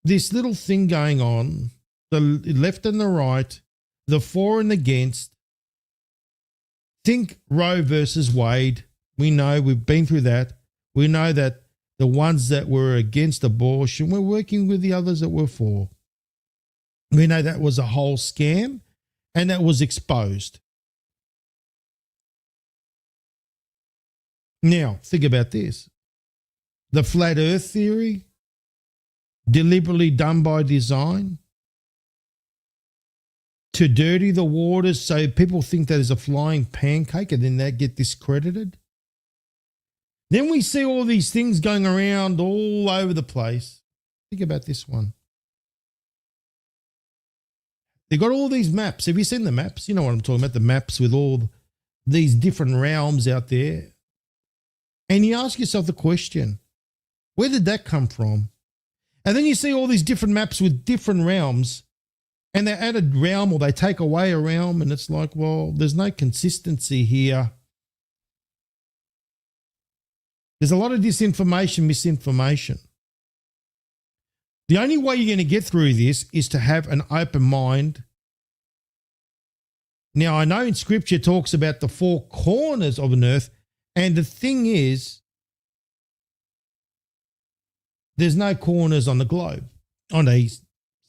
this little thing going on, the left and the right, the for and against. Think Roe versus Wade. We know, we've been through that. We know that the ones that were against abortion were working with the others that were for. We know that was a whole scam and that was exposed. Now, think about this. The flat earth theory, deliberately done by design, to dirty the waters so people think that is a flying pancake and then they get discredited. Then we see all these things going around all over the place. Think about this one. They've got all these maps. Have you seen the maps? You know what I'm talking about, the maps with all these different realms out there. And you ask yourself the question, where did that come from? And then you see all these different maps with different realms, and they add a realm or they take away a realm, and it's like, well, there's no consistency here. There's a lot of disinformation, misinformation. The only way you're going to get through this is to have an open mind. Now, I know in scripture it talks about the four corners of an earth, and the thing is, there's no corners on the globe, on a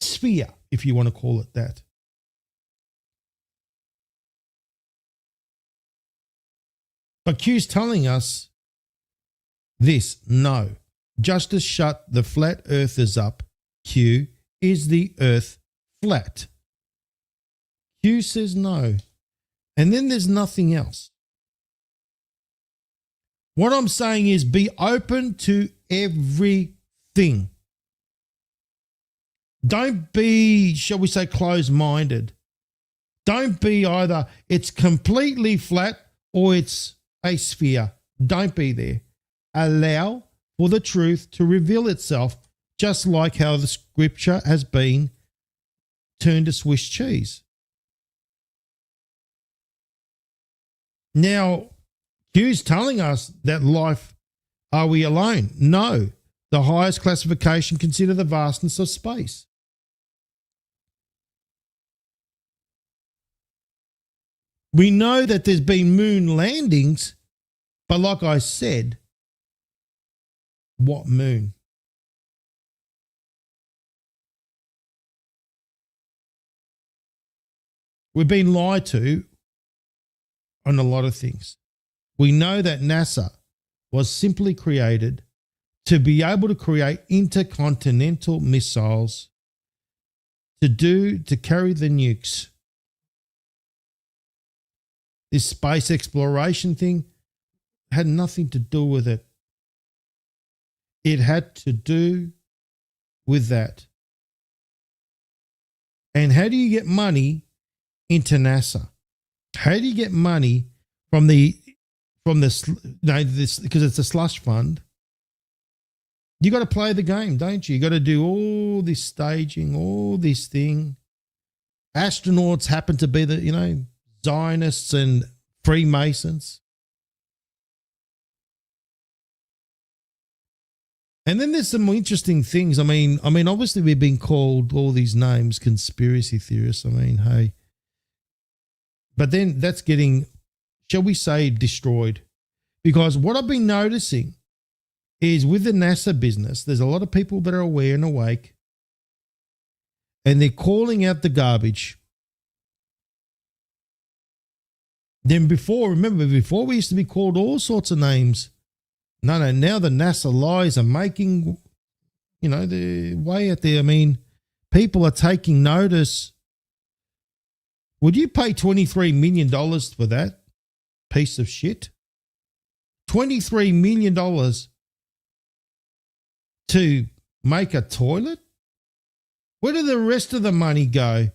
sphere, if you want to call it that. But Q's telling us this, no. Just to shut the flat earthers up, Q, is the earth flat? Q says no. And then there's nothing else. What I'm saying is be open to everything. Don't be, shall we say, closed-minded. Don't be either it's completely flat or it's a sphere. Don't be there. Allow for the truth to reveal itself, just like how the scripture has been turned to Swiss cheese. Now, Q's telling us that life, are we alone? No. The highest classification, consider the vastness of space. We know that there's been moon landings, but like I said, what moon? We've been lied to on a lot of things. We know that NASA was simply created to be able to create intercontinental missiles to carry the nukes. This space exploration thing had nothing to do with it. It had to do with that. And how do you get money into NASA? How do you get money from this, because it's a slush fund? You got to play the game, don't you? You got to do all this staging, all this thing. astronauts happen to be the, Zionists and Freemasons. And then there's some interesting things. I mean, obviously we've been called all these names, conspiracy theorists. I mean, hey. But then that's getting, shall we say, destroyed. Because what I've been noticing is with the NASA business, there's a lot of people that are aware and awake, and they're calling out the garbage. Then remember before we used to be called all sorts of names. No, now the NASA lies are making, the way out there. I mean, people are taking notice. Would you pay $23 million for that piece of shit? $23 million to make a toilet? Where did the rest of the money go?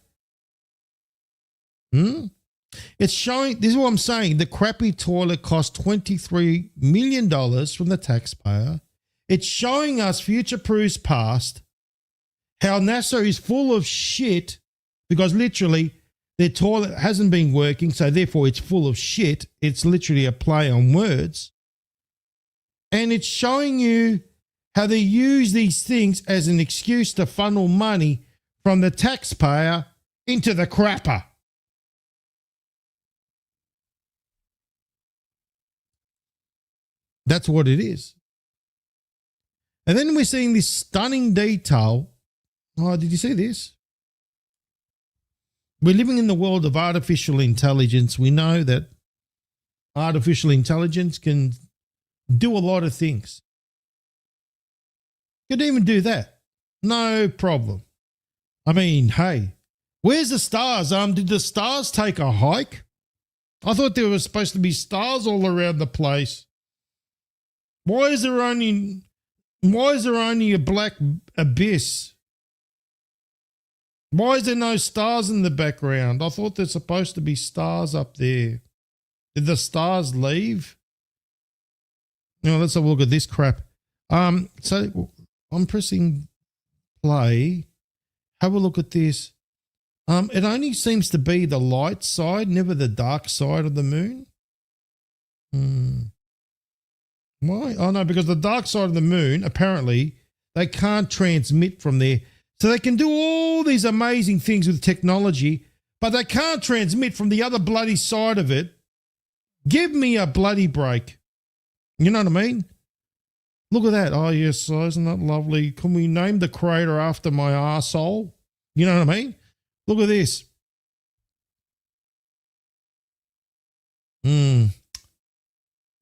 It's showing, this is what I'm saying, the crappy toilet cost $23 million from the taxpayer. It's showing us future proofs past, how NASA is full of shit because literally their toilet hasn't been working, so therefore it's full of shit. It's literally a play on words. And it's showing you how they use these things as an excuse to funnel money from the taxpayer into the crapper. That's what it is. And then we're seeing this stunning detail. Oh, did you see this? We're living in the world of artificial intelligence. We know that artificial intelligence can do a lot of things. Could even do that. No problem. I mean, hey, where's the stars? Did the stars take a hike? I thought there were supposed to be stars all around the place. Why is there only a black abyss? Why is there no stars in the background? I thought there's supposed to be stars up there. Did the stars leave? Let's have a look at this crap. So I'm pressing play. Have a look at this. It only seems to be the light side, never the dark side of the moon. Why? Oh, no, because the dark side of the moon, apparently, they can't transmit from there. So they can do all these amazing things with technology, but they can't transmit from the other bloody side of it. Give me a bloody break. You know what I mean? Look at that. Oh, yes, isn't that lovely? Can we name the crater after my arsehole? You know what I mean? Look at this.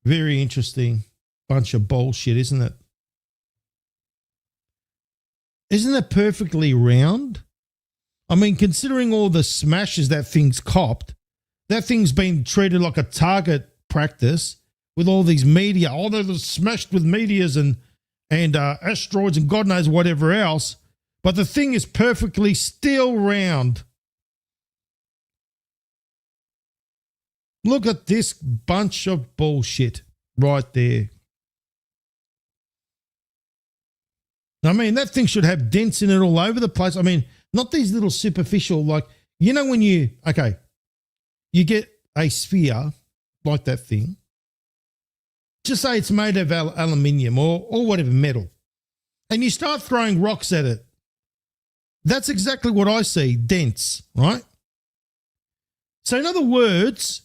Very interesting. Bunch of bullshit, isn't it? Isn't it perfectly round? I mean, considering all the smashes that thing's copped, that thing's been treated like a target practice with all these meteor. Oh, they're smashed with meteors and asteroids and God knows whatever else. But the thing is perfectly still round. Look at this bunch of bullshit right there. I mean, that thing should have dents in it all over the place. I mean, not these little superficial, like, when you get a sphere like that thing, just say it's made of aluminium or whatever metal, and you start throwing rocks at it. That's exactly what I see, dents, right? So in other words,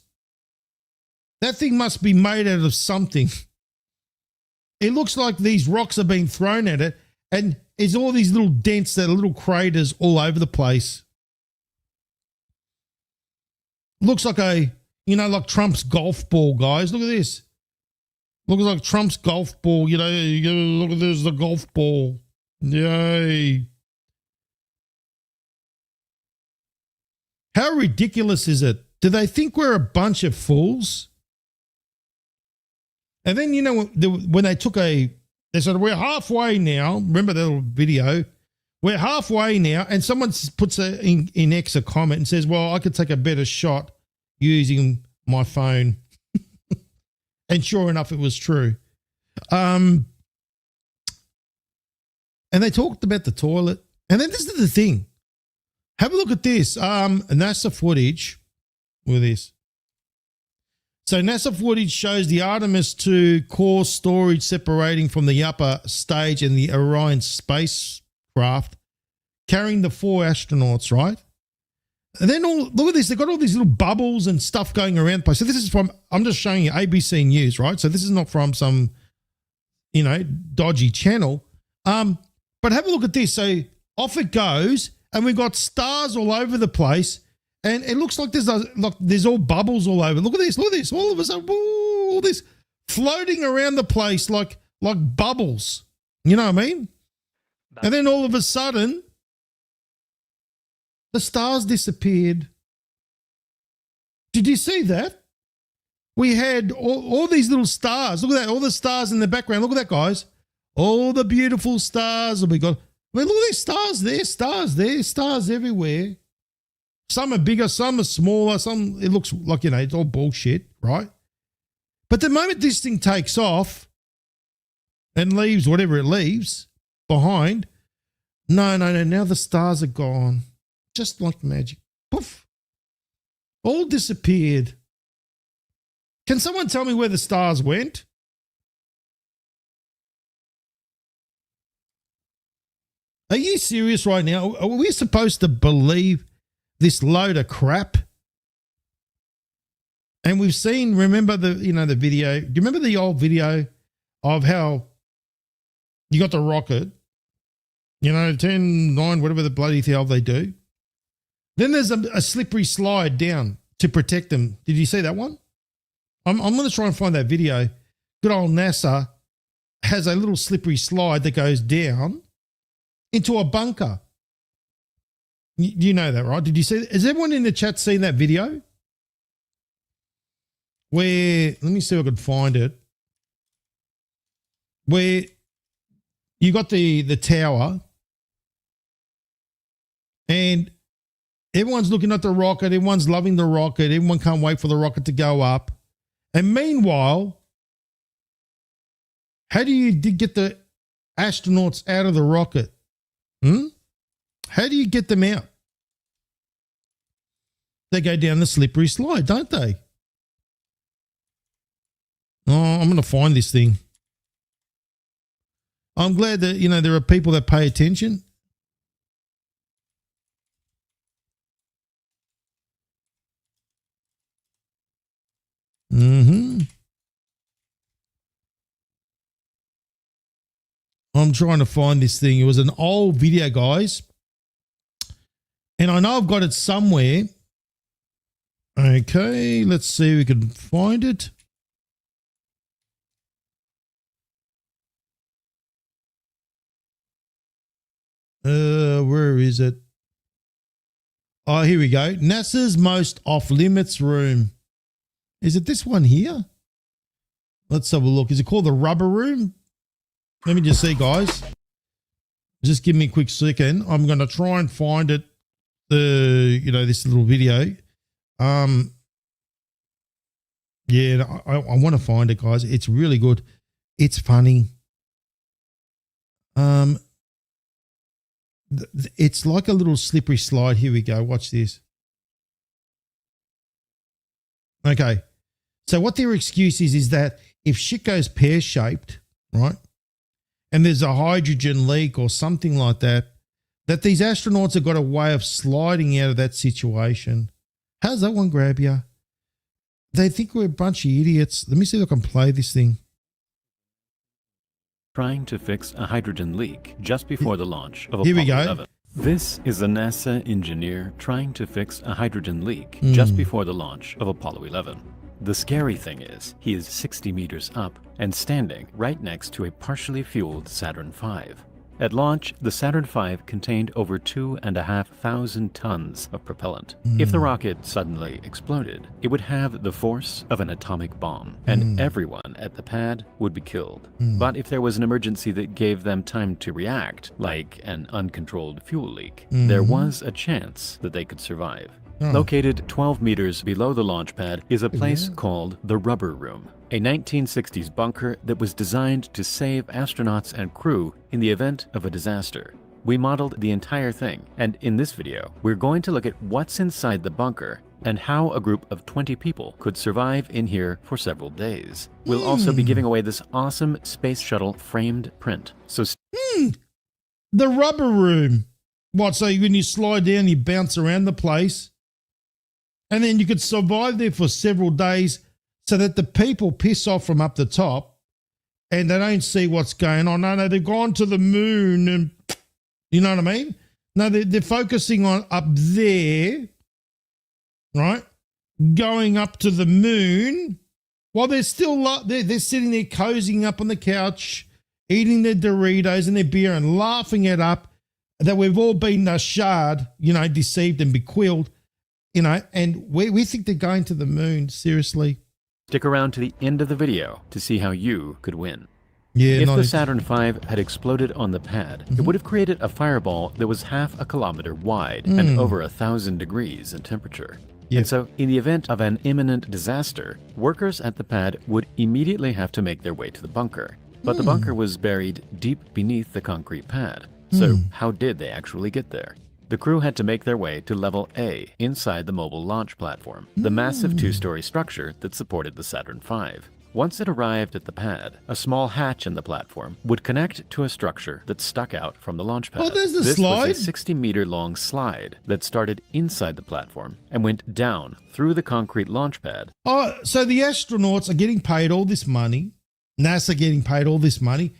that thing must be made out of something. It looks like these rocks are being thrown at it, and there's all these little dents that are little craters all over the place. Looks like like Trump's golf ball, guys. Look at this. Looks like Trump's golf ball. Look at this, the golf ball. Yay. How ridiculous is it? Do they think we're a bunch of fools? And then, when they took they said, we're halfway now. Remember that little video? We're halfway now. And someone puts in X a comment and says, well, I could take a better shot using my phone. And sure enough, it was true. And they talked about the toilet. And then this is the thing. Have a look at this. NASA footage with this. So NASA footage shows the Artemis 2 core storage separating from the upper stage and the Orion spacecraft carrying the 4 astronauts, right? And then look at this. They've got all these little bubbles and stuff going around the place. So this is from, I'm just showing you ABC News, right? So this is not from some, dodgy channel. But have a look at this. So off it goes, and we've got stars all over the place, and it looks like there's all bubbles all over. Look at this. Look at this. All of a sudden, all this floating around the place like bubbles. You know what I mean? And then all of a sudden, the stars disappeared. Did you see that? We had all these little stars. Look at that. All the stars in the background. Look at that, guys. All the beautiful stars that we got. I mean, look at these stars there, stars there, stars everywhere. Some are bigger, some are smaller, some, it looks like, it's all bullshit, right? But the moment this thing takes off and leaves whatever it leaves behind, no, now the stars are gone. Just like magic. Poof. All disappeared. Can someone tell me where the stars went? Are you serious right now? Are we supposed to believe this load of crap? And we've seen, remember the video? Do you remember the old video of how you got the rocket, 10, 9, whatever the bloody hell they do? Then there's a slippery slide down to protect them. Did you see that one? I'm going to try and find that video. Good old NASA has a little slippery slide that goes down into a bunker. You know that, right? Did you see that? Has everyone in the chat seen that video? Where, let me see if I could find it. Where you got the tower and everyone's looking at the rocket. Everyone's loving the rocket. Everyone can't wait for the rocket to go up. And meanwhile, how do you get the astronauts out of the rocket? How do you get them out? They go down the slippery slide, don't they? Oh, I'm going to find this thing. I'm glad that, there are people that pay attention. I'm trying to find this thing. It was an old video, guys. And I know I've got it somewhere. Okay, let's see if we can find it. Where is it? Oh, here we go. NASA's most off-limits room. Is it this one here? Let's have a look. Is it called the rubber room? Let me just see, guys. Just give me a quick second. I'm going to try and find it. This little video. Yeah, I want to find it, guys. It's really good. It's funny. It's like a little slippery slide. Here we go. Watch this. Okay. So what their excuse is that if shit goes pear-shaped, right, and there's a hydrogen leak or something like that, that these astronauts have got a way of sliding out of that situation. How's that one grab you? They think we're a bunch of idiots. Let me see if I can play this thing. Trying to fix a hydrogen leak just before the launch of Here we Apollo go. 11. This is a NASA engineer trying to fix a hydrogen leak just before the launch of Apollo 11. The scary thing is, he is 60 meters up and standing right next to a partially fueled Saturn V. At launch, the Saturn V contained over 2,500 tons of propellant. If the rocket suddenly exploded, it would have the force of an atomic bomb, and everyone at the pad would be killed. But if there was an emergency that gave them time to react, like an uncontrolled fuel leak, there was a chance that they could survive. Located 12 meters below the launch pad is a place called the Rubber Room, a 1960s bunker that was designed to save astronauts and crew in the event of a disaster. We modeled the entire thing, and in this video, we're going to look at what's inside the bunker and how a group of 20 people could survive in here for several days. We'll also be giving away this awesome space shuttle framed print. So the rubber room. What, so when you slide down, you bounce around the place, and then you could survive there for several days so that the people piss off from up the top and they don't see what's going on. No, they've gone to the moon and, you know what I mean? No, they're focusing on up there, right? Going up to the moon while they're still they're sitting there cozying up on the couch, eating their Doritos and their beer and laughing it up that we've all been shard, deceived and bequilled, and we think they're going to the moon, seriously. Stick around to the end of the video to see how you could win. Yeah, if the Saturn V had exploded on the pad, Mm-hmm. it would have created a fireball that was half a kilometer wide and over 1,000 degrees in temperature. Yep. And so, in the event of an imminent disaster, workers at the pad would immediately have to make their way to the bunker. But the bunker was buried deep beneath the concrete pad. So, how did they actually get there? The crew had to make their way to Level A inside the mobile launch platform, the massive two-story structure that supported the Saturn V. Once it arrived at the pad, a small hatch in the platform would connect to a structure that stuck out from the launch pad. Oh, there's the this slide. was a 60-meter-long slide that started inside the platform and went down through the concrete launch pad. Oh, so the astronauts are getting paid all this money. NASA getting paid all this money.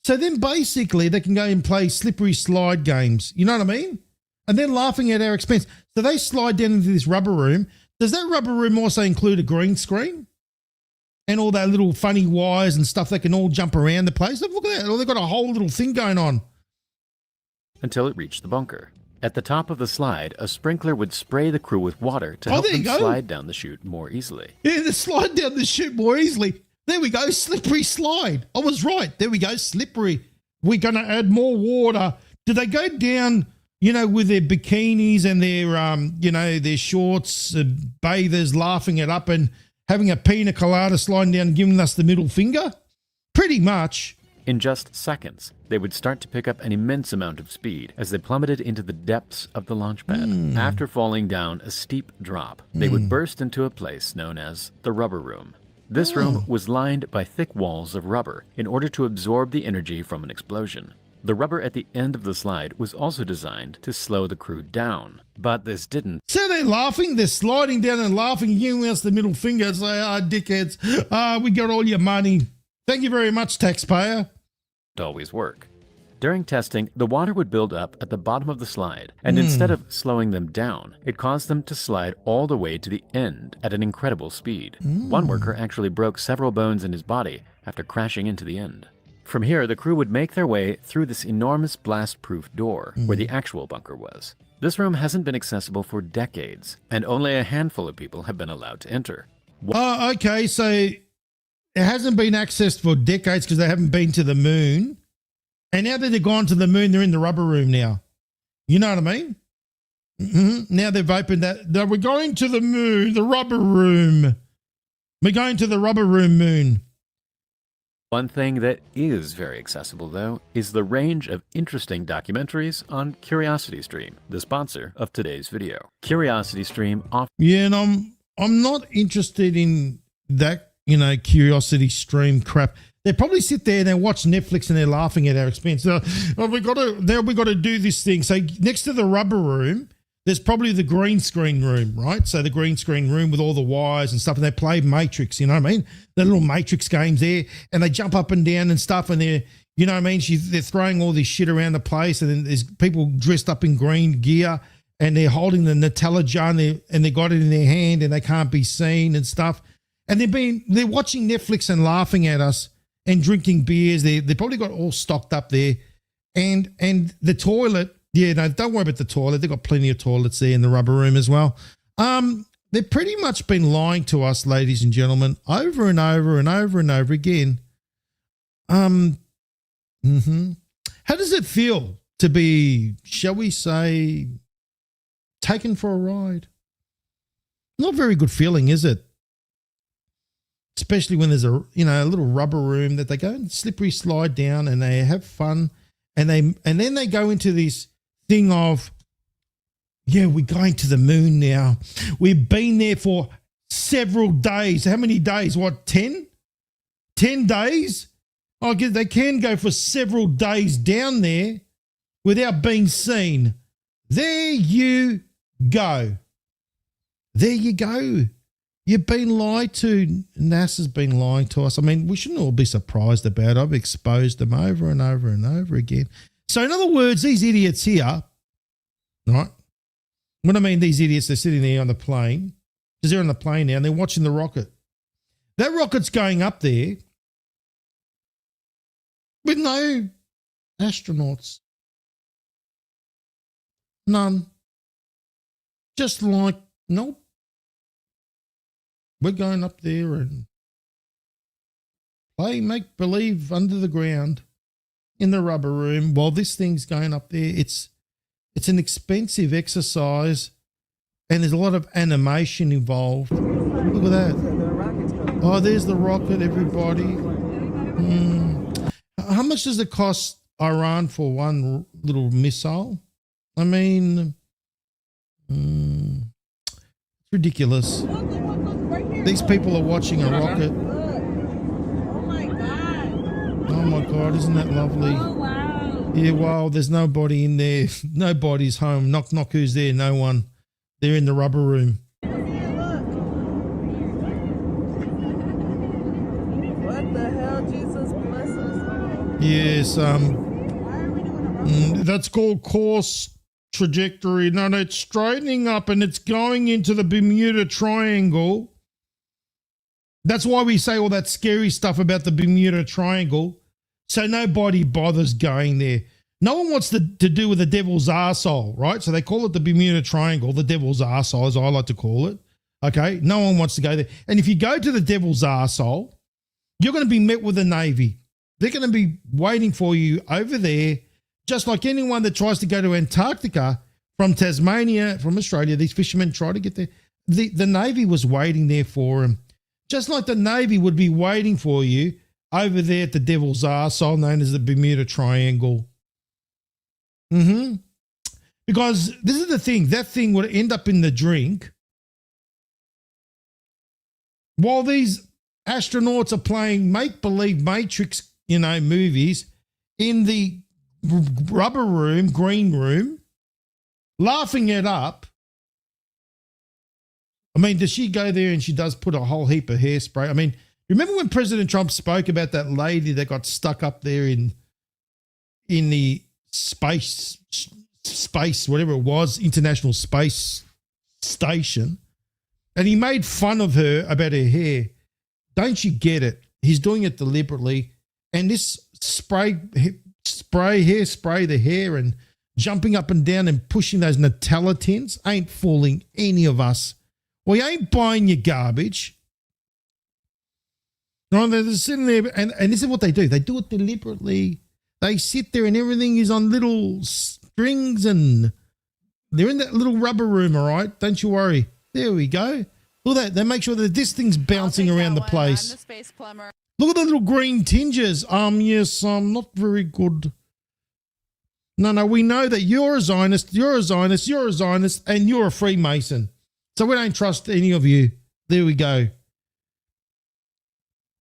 So then basically they can go and play slippery slide games. You know what I mean? And they're laughing at our expense. So they slide down into this rubber room. Does that rubber room also include a green screen? And all that little funny wires and stuff that can all jump around the place? Look at that. Oh, they've got a whole little thing going on. Until it reached the bunker. At the top of the slide, a sprinkler would spray the crew with water to help there them you go. slide down the chute more easily. Yeah, they slide down the chute more easily. There we go, slippery slide. I was right. There we go, slippery. We're going to add more water. Do they go down, with their bikinis and their, their shorts, bathers, laughing it up and having a pina colada sliding down and giving us the middle finger? Pretty much. In just seconds, they would start to pick up an immense amount of speed as they plummeted into the depths of the launch pad. After falling down a steep drop, they would burst into a place known as the rubber room. This room was lined by thick walls of rubber in order to absorb the energy from an explosion. The rubber at the end of the slide was also designed to slow the crew down, but this didn't. So they're laughing, they're sliding down and laughing, giving us the middle finger, say, dickheads, we got all your money. Thank you very much, taxpayer. Always work. During testing, the water would build up at the bottom of the slide, and instead of slowing them down, it caused them to slide all the way to the end at an incredible speed. One worker actually broke several bones in his body after crashing into the end. From here, the crew would make their way through this enormous blast-proof door where the actual bunker was. This room hasn't been accessible for decades, and only a handful of people have been allowed to enter. Oh, okay, so it hasn't been accessed for decades because they haven't been to the moon. And now that they've gone to the moon, they're in the rubber room now. You know what I mean? Now they've opened that. We're going to the moon, the rubber room. We're going to the rubber room moon. One thing that is very accessible, though, is the range of interesting documentaries on CuriosityStream, the sponsor of today's video. CuriosityStream offers... Yeah, and I'm not interested in that, CuriosityStream crap. They probably sit there and they watch Netflix and they're laughing at our expense. We got to do this thing. So next to the rubber room, there's probably the green screen room, right? So the green screen room with all the wires and stuff, and they play Matrix, you know what I mean? The little Matrix games there, and they jump up and down and stuff, and they're, you know what I mean? They're throwing all this shit around the place, and then there's people dressed up in green gear, and they're holding the Nutella jar, and they got it in their hand, and they can't be seen and stuff. And they're watching Netflix and laughing at us and drinking beers. They probably got all stocked up there, and the toilet. Yeah, no, don't worry about the toilet. They've got plenty of toilets there in the rubber room as well. They've pretty much been lying to us, ladies and gentlemen, over and over and over and over again. How does it feel to be, shall we say, taken for a ride? Not a very good feeling, is it? Especially when there's a little rubber room that they go and slippery slide down and they have fun and then they go into this thing of, yeah, we're going to the moon now. We've been there for several days. How many days? What, 10? 10 days? I guess they can go for several days down there without being seen. There you go. There you go. You've been lied to. NASA's been lying to us. I mean, we shouldn't all be surprised about it. I've exposed them over and over and over again. So in other words, these idiots here, right? When I mean these idiots, they're sitting there on the plane, because they're on the plane now and they're watching the rocket. That rocket's going up there with no astronauts. None. Just like, nope. We're going up there and play make believe under the ground in the rubber room while this thing's going up there. It's an expensive exercise and there's a lot of animation involved. Look at that. Oh, there's the rocket, everybody. How much does it cost Iran for one little missile? I mean, it's ridiculous. These people are watching a rocket. Oh my God, isn't that lovely? Yeah, wow, there's nobody in there. Nobody's home. Knock, knock, who's there? No one. They're in the rubber room. What the hell, Jesus bless us? Yes, that's called course trajectory. No, it's straightening up and it's going into the Bermuda Triangle. That's why we say all that scary stuff about the Bermuda Triangle. So nobody bothers going there. No one wants to do with the devil's arsehole, right? So they call it the Bermuda Triangle, the devil's arsehole, as I like to call it. Okay? No one wants to go there. And if you go to the devil's arsehole, you're going to be met with the Navy. They're going to be waiting for you over there, just like anyone that tries to go to Antarctica from Tasmania, from Australia. These fishermen try to get there. The Navy was waiting there for them. Just like the Navy would be waiting for you over there at the devil's arsehole known as the Bermuda Triangle. Because this is the thing, that thing would end up in the drink while these astronauts are playing make-believe Matrix, movies in the rubber room, green room, laughing it up. I mean, does she go there and she does put a whole heap of hairspray? I mean, remember when President Trump spoke about that lady that got stuck up there in the space, whatever it was, International Space Station, and he made fun of her about her hair. Don't you get it? He's doing it deliberately. And this hairspray the hair and jumping up and down and pushing those Nutella tins ain't fooling any of us. We ain't buying your garbage. No, they're sitting there, and this is what they do. They do it deliberately. They sit there and everything is on little strings and they're in that little rubber room, all right? Don't you worry. There we go. Look at that. They make sure that this thing's bouncing around the place. I'm the space plumber. Look at the little green tinges. Yes, not very good. No, we know that you're a Zionist, and you're a Freemason. So we don't trust any of you. There we go.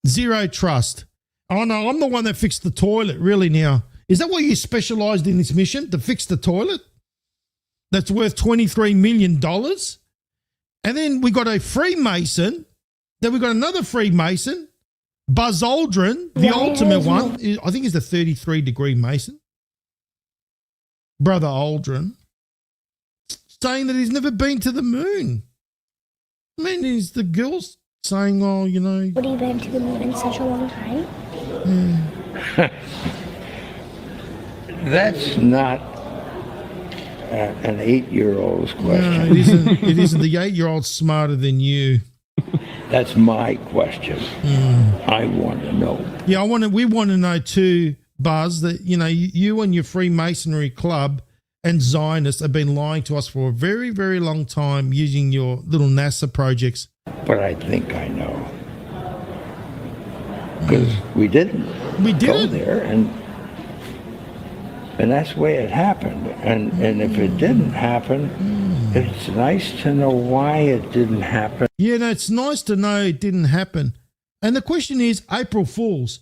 Zero trust. Oh, no, I'm the one that fixed the toilet, really now. Is that what you specialised in this mission, to fix the toilet? That's worth $23 million? And then we got a Freemason. Then we got another Freemason, Buzz Aldrin, the ultimate one. I think he's the 33-degree Mason. Brother Aldrin. Saying that he's never been to the moon. I mean, is the girls saying, oh, What have you been to the moon in such a long time? That's not an 8-year-old's question. No, it isn't. It isn't. The 8-year-old's smarter than you. That's my question. I want to know. Yeah, we want to know too, Buzz, that, you and your Freemasonry club and Zionists have been lying to us for a very, very long time using your little NASA projects. But I think I know. Because we didn't go there, and And that's the way it happened. And if it didn't happen, it's nice to know why it didn't happen. Yeah, no, it's nice to know it didn't happen. And the question is, April Fools.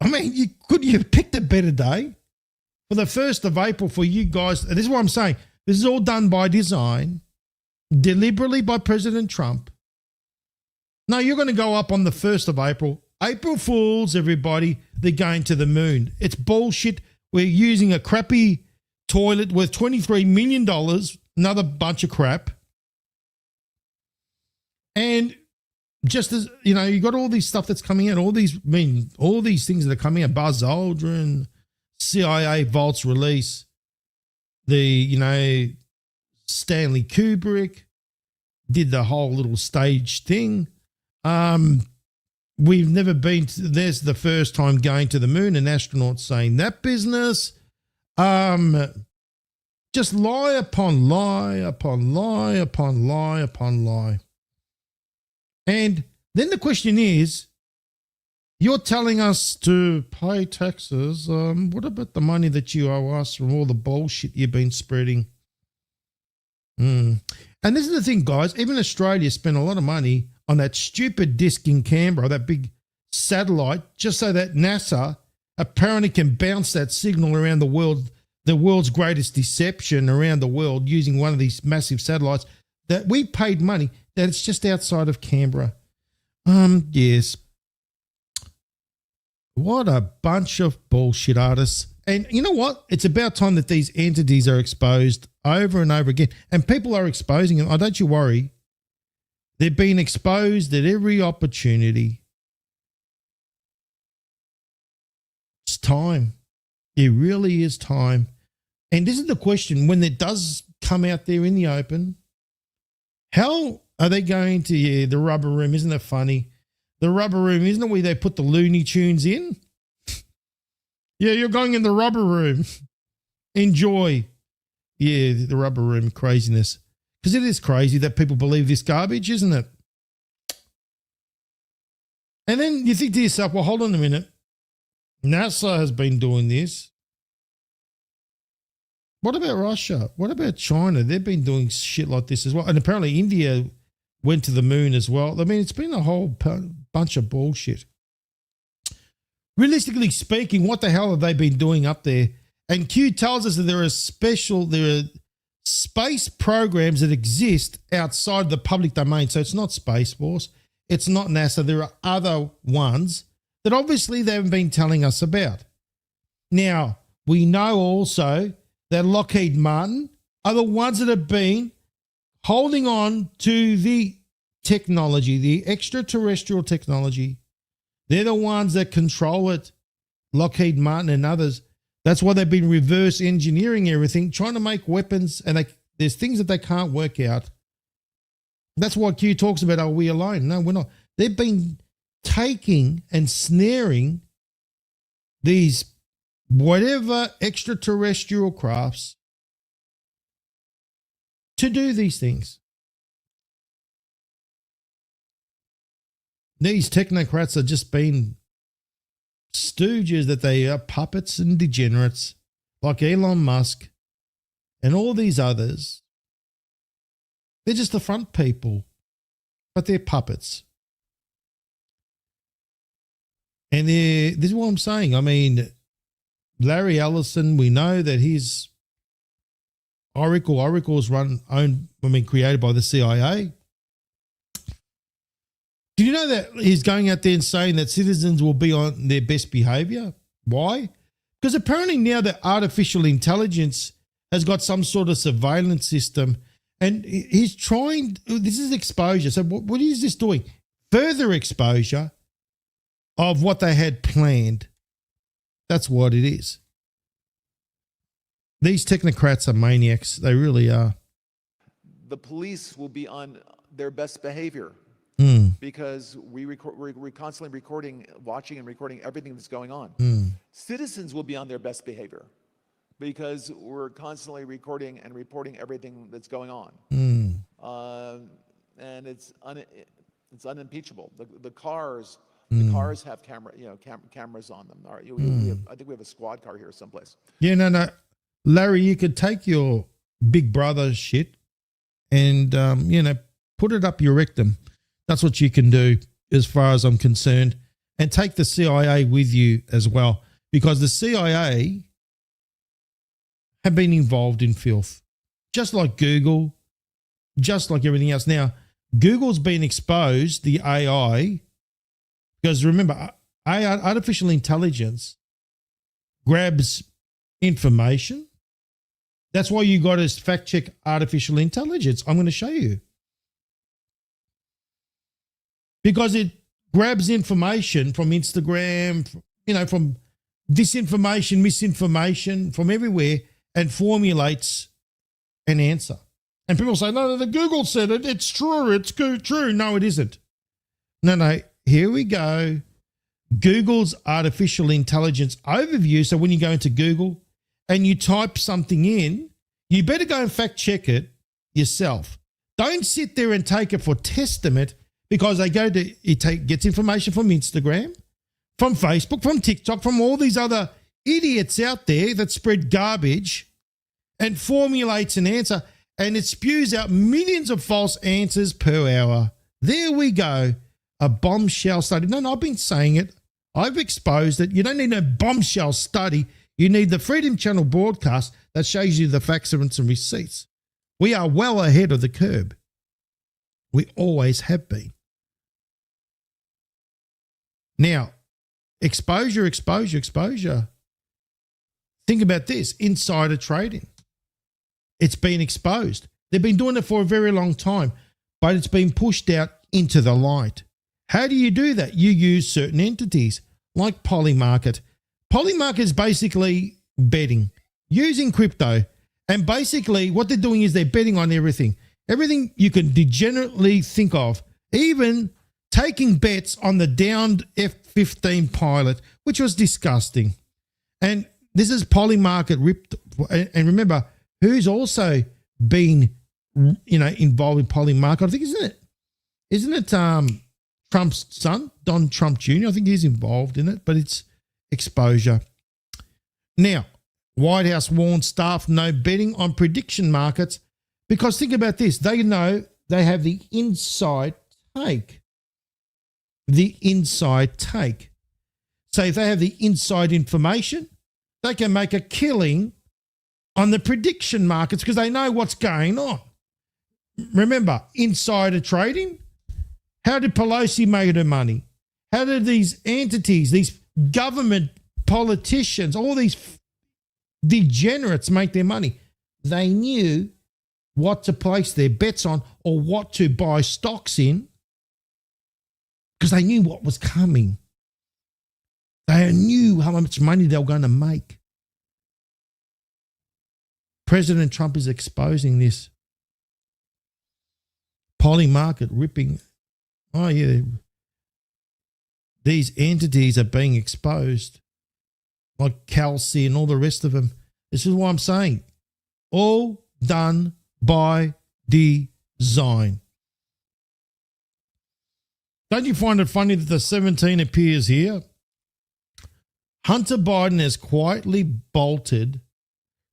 I mean, could you have picked a better day for the 1st of April for you guys? And this is what I'm saying. This is all done by design, deliberately by President Trump. No, you're going to go up on the 1st of April. April Fools, everybody. They're going to the moon. It's bullshit. We're using a crappy toilet worth $23 million, another bunch of crap. And just as, you know, you got all these stuff that's coming out, all these things that are coming out, Buzz Aldrin, CIA vaults release, Stanley Kubrick did the whole little stage thing. We've never been to, there's the first time going to the moon, and astronauts saying that business. Just lie upon lie upon lie upon lie upon lie. And then the question is, you're telling us to pay taxes. What about the money that you owe us from all the bullshit you've been spreading? And this is the thing, guys. Even Australia spent a lot of money on that stupid disc in Canberra, that big satellite, just so that NASA apparently can bounce that signal around the world, the world's greatest deception around the world, using one of these massive satellites that we paid money, that it's just outside of Canberra. Yes. What a bunch of bullshit artists. And you know what? It's about time that these entities are exposed over and over again. And people are exposing them. Oh, don't you worry. They're being exposed at every opportunity. It's time. It really is time. And this is the question, when it does come out there in the open, how are they going to, the rubber room? Isn't it funny? The rubber room, isn't it where they put the Looney Tunes in? Yeah, you're going in the rubber room. Enjoy. Yeah, the rubber room craziness. Because it is crazy that people believe this garbage, isn't it? And then you think to yourself, well, hold on a minute. NASA has been doing this. What about Russia? What about China? They've been doing shit like this as well. And apparently India went to the moon as well. I mean, it's been a whole bunch of bullshit. Realistically speaking, what the hell have they been doing up there? And Q tells us that there are space programs that exist outside the public domain. So it's not Space Force. It's not NASA. There are other ones that obviously they haven't been telling us about. Now, we know also that Lockheed Martin are the ones that have been holding on to the technology, the extraterrestrial technology. They're the ones that control it, Lockheed Martin and others. That's why they've been reverse engineering everything, trying to make weapons, and there's things that they can't work out. That's why Q talks about, are we alone? No, we're not. They've been taking and snaring these whatever extraterrestrial crafts to do these things. These technocrats are just being stooges, that they are puppets and degenerates like Elon Musk and all these others. They're just the front people, but they're puppets. And this is what I'm saying. I mean, Larry Ellison, we know that his Oracle's created by the CIA. Did you know that he's going out there and saying that citizens will be on their best behavior? Why? Because apparently now that artificial intelligence has got some sort of surveillance system, and he's trying, this is exposure. So what is this doing? Further exposure of what they had planned. That's what it is. These technocrats are maniacs. They really are. The police will be on their best behavior because we're constantly watching and recording everything that's going on. Citizens will be on their best behavior because we're constantly recording and reporting everything that's going on. And it's unimpeachable. The cars have cameras on them. All right, I think we have a squad car here someplace. Yeah, no. Larry, you could take your big brother shit and, put it up your rectum. That's what you can do as far as I'm concerned. And take the CIA with you as well, because the CIA have been involved in filth, just like Google, just like everything else. Now, Google's been exposed, the AI, because remember, artificial intelligence grabs information. That's why you got to fact check artificial intelligence. I'm going to show you. Because it grabs information from Instagram, from disinformation, misinformation, from everywhere, and formulates an answer. And people say, no, the Google said it. It's true. It's true. No, it isn't. No. Here we go. Google's artificial intelligence overview. So when you go into Google and you type something in, you better go and fact check it yourself. Don't sit there and take it for testament, because they gets information from Instagram, from Facebook, from TikTok, from all these other idiots out there that spread garbage and formulates an answer, and it spews out millions of false answers per hour. There we go. A bombshell study. No, I've been saying it. I've exposed it. You don't need a bombshell study. You need the Freedom Channel broadcast that shows you the facts and some receipts. We are well ahead of the curve. We always have been. Now, exposure. Think about this, insider trading. It's been exposed. They've been doing it for a very long time, but it's been pushed out into the light. How do you do that? You use certain entities like Polymarket. Polymarket is basically betting using crypto. And basically what they're doing is they're betting on everything. Everything you can degenerately think of, even taking bets on the downed F-15 pilot, which was disgusting. And this is Polymarket ripped. And remember, who's also been, involved in Polymarket? I think, isn't it Trump's son, Don Trump Jr.? I think he's involved in it, but it's exposure. Now, White House warns staff no betting on prediction markets, because think about this. They know they have the inside take. The inside take. So if they have the inside information, they can make a killing on the prediction markets because they know what's going on. Remember, insider trading. How did Pelosi make her money? How did these entities, these government politicians, all these degenerates make their money? They knew what to place their bets on or what to buy stocks in because they knew what was coming. They knew how much money they were going to make. President Trump is exposing this. Polymarket ripping. Oh, yeah. These entities are being exposed, like Kelsey and all the rest of them. This is what I'm saying. All done by design. Don't you find it funny that the 17 appears here? Hunter Biden has quietly bolted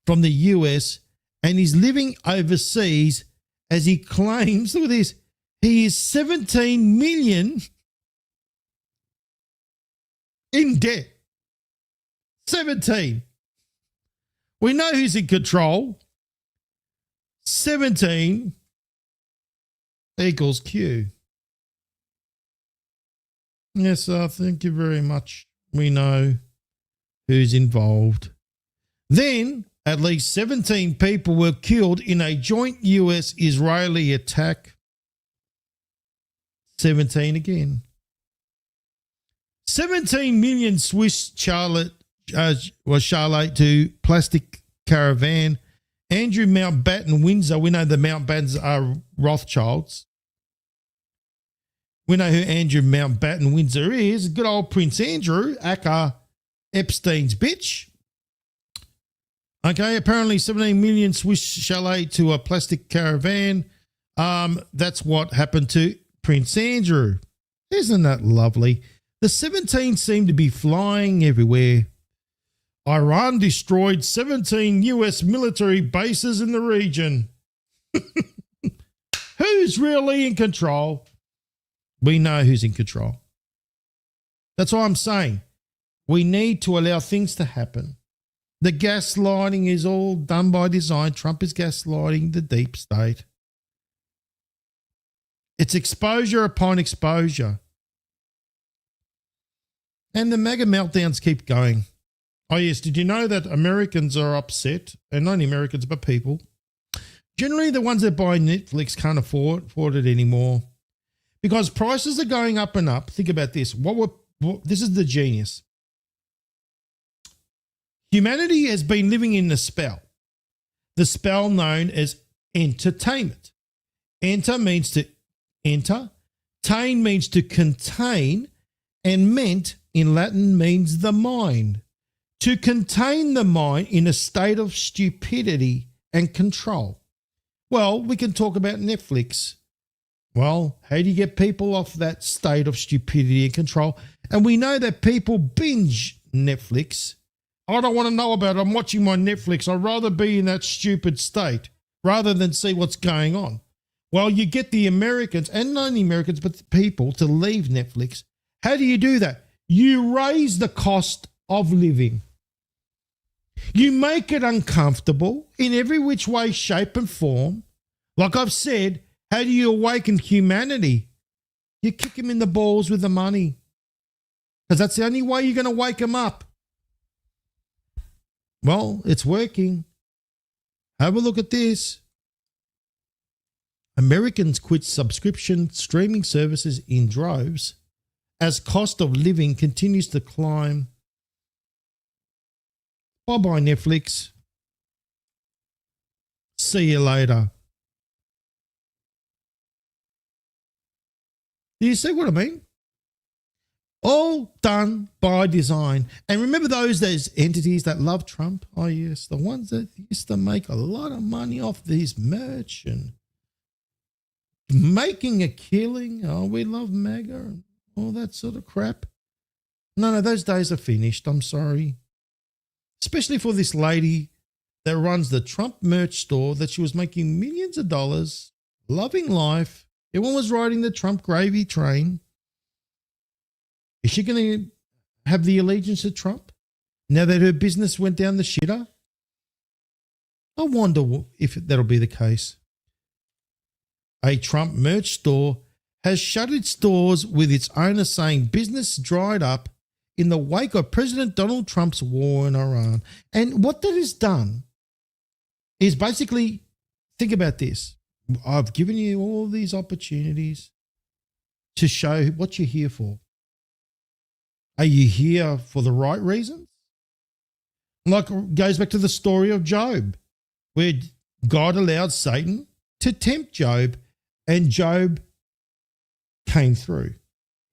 from the US and is living overseas as he claims, look at this, he is 17 million in debt. 17. We know who's in control. 17 equals Q. Yes, thank you very much. We know who's involved. Then at least 17 people were killed in a joint US-Israeli attack. 17 again. 17 million Swiss Charlotte to plastic caravan. Andrew Mountbatten Windsor. We know the Mountbattens are Rothschilds. We know who Andrew Mountbatten Windsor is. Good old Prince Andrew, aka Epstein's bitch. Okay, apparently 17 million Swiss chalet to a plastic caravan. That's what happened to Prince Andrew. Isn't that lovely? The 17 seem to be flying everywhere. Iran destroyed 17 US military bases in the region. Who's really in control? We know who's in control. That's all I'm saying. We need to allow things to happen. The gaslighting is all done by design. Trump is gaslighting the deep state. It's exposure upon exposure. And the mega meltdowns keep going. Oh yes, did you know that Americans are upset, and not only Americans but people? Generally the ones that buy Netflix can't afford it anymore because prices are going up and up. Think about this. This is the genius. Humanity has been living in the spell known as entertainment. Enter means to enter, tain means to contain, and ment in Latin means the mind. To contain the mind in a state of stupidity and control. Well, we can talk about Netflix. Well, how do you get people off that state of stupidity and control? And we know that people binge Netflix. I don't want to know about it. I'm watching my Netflix. I'd rather be in that stupid state rather than see what's going on. Well, you get the Americans, and not only Americans, but the people to leave Netflix. How do you do that? You raise the cost of living. You make it uncomfortable in every which way, shape and form. Like I've said, how do you awaken humanity? You kick them in the balls with the money. Because that's the only way you're going to wake them up. Well, it's working. Have a look at this. Americans quit subscription streaming services in droves as cost of living continues to climb. Bye-bye, Netflix. See you later. Do you see what I mean? All done by design. And remember those entities that love Trump? Oh, yes, the ones that used to make a lot of money off these merch and making a killing. Oh, we love MAGA and all that sort of crap. No, those days are finished. I'm sorry. Especially for this lady that runs the Trump merch store that she was making millions of dollars, loving life. Everyone was riding the Trump gravy train. Is she going to have the allegiance to Trump now that her business went down the shitter? I wonder if that'll be the case. A Trump merch store has shut its doors with its owner saying business dried up in the wake of President Donald Trump's war in Iran. And what that has done is basically, think about this. I've given you all these opportunities to show what you're here for. Are you here for the right reasons? Like, goes back to the story of Job, where God allowed Satan to tempt Job, and Job came through.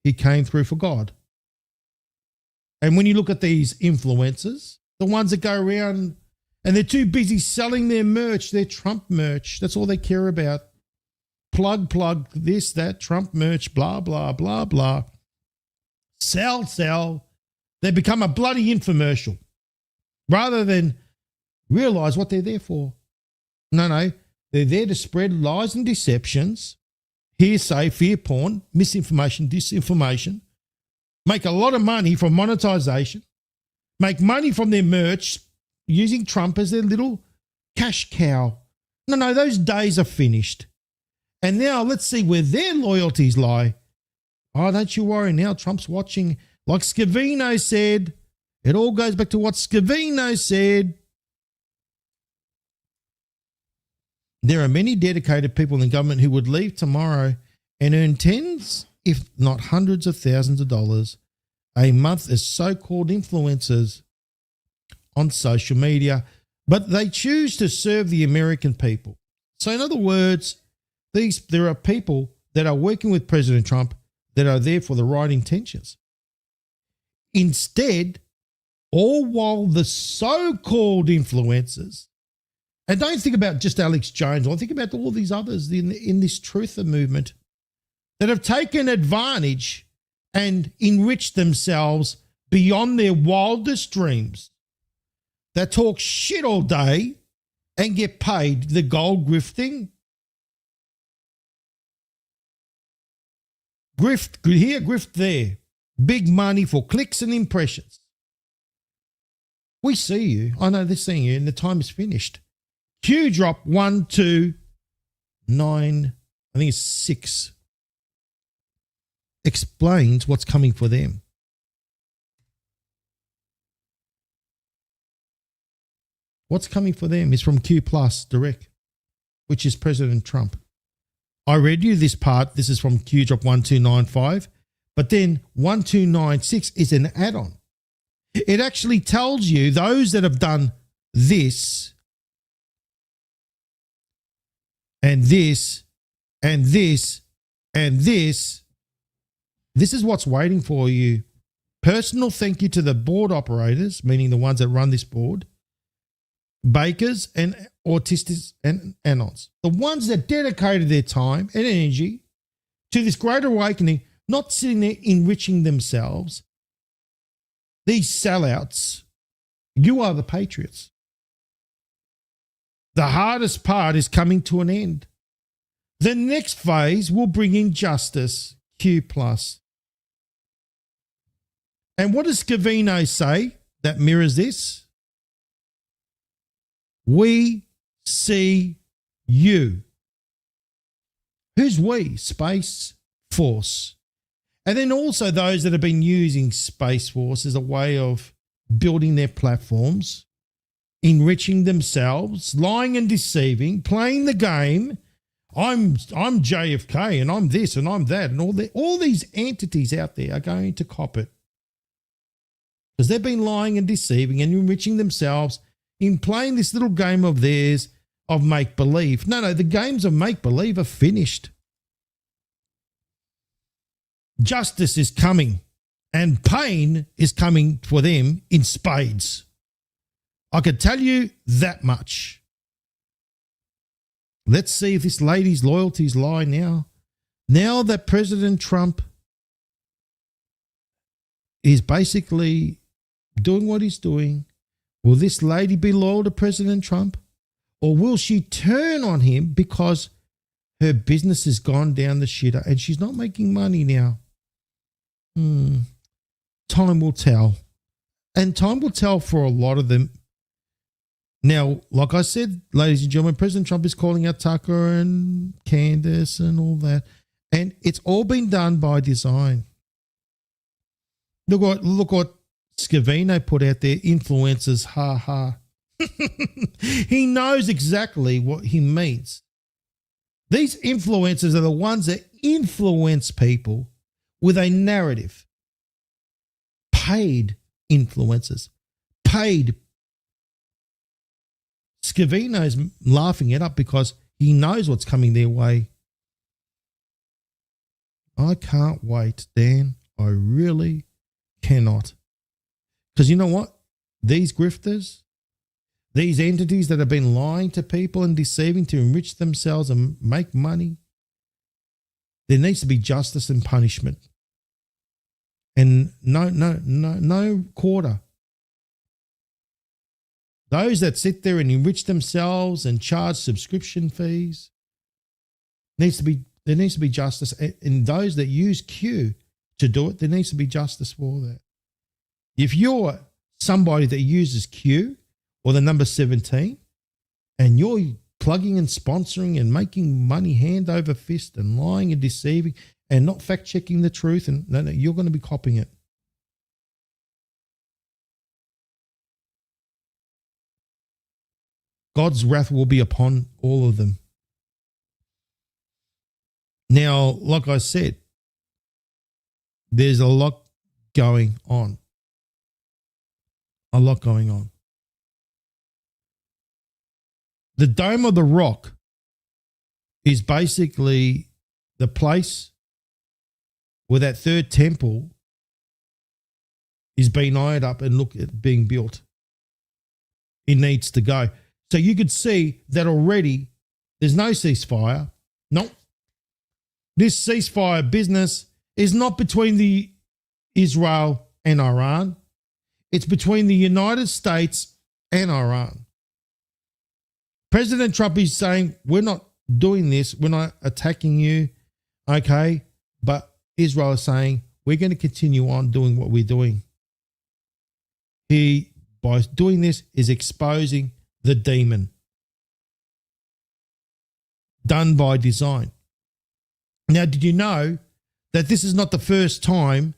He came through for God. And when you look at these influencers, the ones that go around and they're too busy selling their merch, their Trump merch, that's all they care about. Plug, this, that, Trump merch, blah, blah, blah, blah. Sell. They become a bloody infomercial rather than realize what they're there for. No, they're there to spread lies and deceptions, hearsay, fear porn, misinformation, disinformation, make a lot of money from monetization, make money from their merch using Trump as their little cash cow. No, those days are finished. And now let's see where their loyalties lie. Oh, don't you worry now, Trump's watching. Like Scavino said, it all goes back to what Scavino said. There are many dedicated people in government who would leave tomorrow and earn tens, if not hundreds of thousands of dollars a month as so-called influencers on social media, but they choose to serve the American people. So in other words, there are people that are working with President Trump that are there for the right intentions. Instead, all while the so-called influencers, and don't think about just Alex Jones, or think about all these others in this truther movement that have taken advantage and enriched themselves beyond their wildest dreams. that talk shit all day and get paid the gold grifting. Grift here, grift there. Big money for clicks and impressions. We see you. I know they're seeing you and the time is finished. Q drop 1, 2, 9, I think it's 6. Explains what's coming for them. What's coming for them is from Q Plus Direct, which is President Trump. I read you this part. This is from Q drop 1295, but then 1296 is an add-on. It actually tells you those that have done this and this and this and this. This is what's waiting for you. Personal thank you to the board operators, meaning the ones that run this board, bakers and autistics and anons. The ones that dedicated their time and energy to this great awakening, not sitting there enriching themselves. These sellouts, you are the patriots. The hardest part is coming to an end. The next phase will bring in justice, Q+. And what does Scavino say that mirrors this? We see you. Who's we? Space Force. And then also those that have been using Space Force as a way of building their platforms, enriching themselves, lying and deceiving, playing the game. I'm JFK and I'm this and I'm that, and all these entities out there are going to cop it. Because they've been lying and deceiving and enriching themselves in playing this little game of theirs of make-believe. No, the games of make-believe are finished. Justice is coming and pain is coming for them in spades. I can tell you that much. Let's see if this lady's loyalties lie now. Now that President Trump is basically doing what he's doing, will this lady be loyal to President Trump? Or will she turn on him because her business has gone down the shitter and she's not making money now? Time will tell. And time will tell for a lot of them. Now, like I said, ladies and gentlemen, President Trump is calling out Tucker and Candace and all that. And it's all been done by design. Look what Scavino put out there, influencers, ha ha. He knows exactly what he means. These influencers are the ones that influence people with a narrative. Paid influencers. Paid. Scavino's laughing it up because he knows what's coming their way. I can't wait, Dan. I really cannot. Because you know what? These grifters, these entities that have been lying to people and deceiving to enrich themselves and make money, there needs to be justice and punishment. And no quarter. Those that sit there and enrich themselves and charge subscription fees, there needs to be justice. And those that use Q to do it, there needs to be justice for that. If you're somebody that uses Q or the number 17 and you're plugging and sponsoring and making money hand over fist and lying and deceiving and not fact checking the truth, and no, you're going to be copying it. God's wrath will be upon all of them. Now, like I said, there's a lot going on. A lot going on. The Dome of the Rock is basically the place where that third temple is being eyed up and look at being built. It needs to go. So you could see that already there's no ceasefire. Nope. This ceasefire business is not between the Israel and Iran. It's between the United States and Iran. President Trump is saying, we're not doing this, we're not attacking you, okay? But Israel is saying, we're going to continue on doing what we're doing. He, by doing this, is exposing the demon. Done by design. Now, did you know that this is not the first time?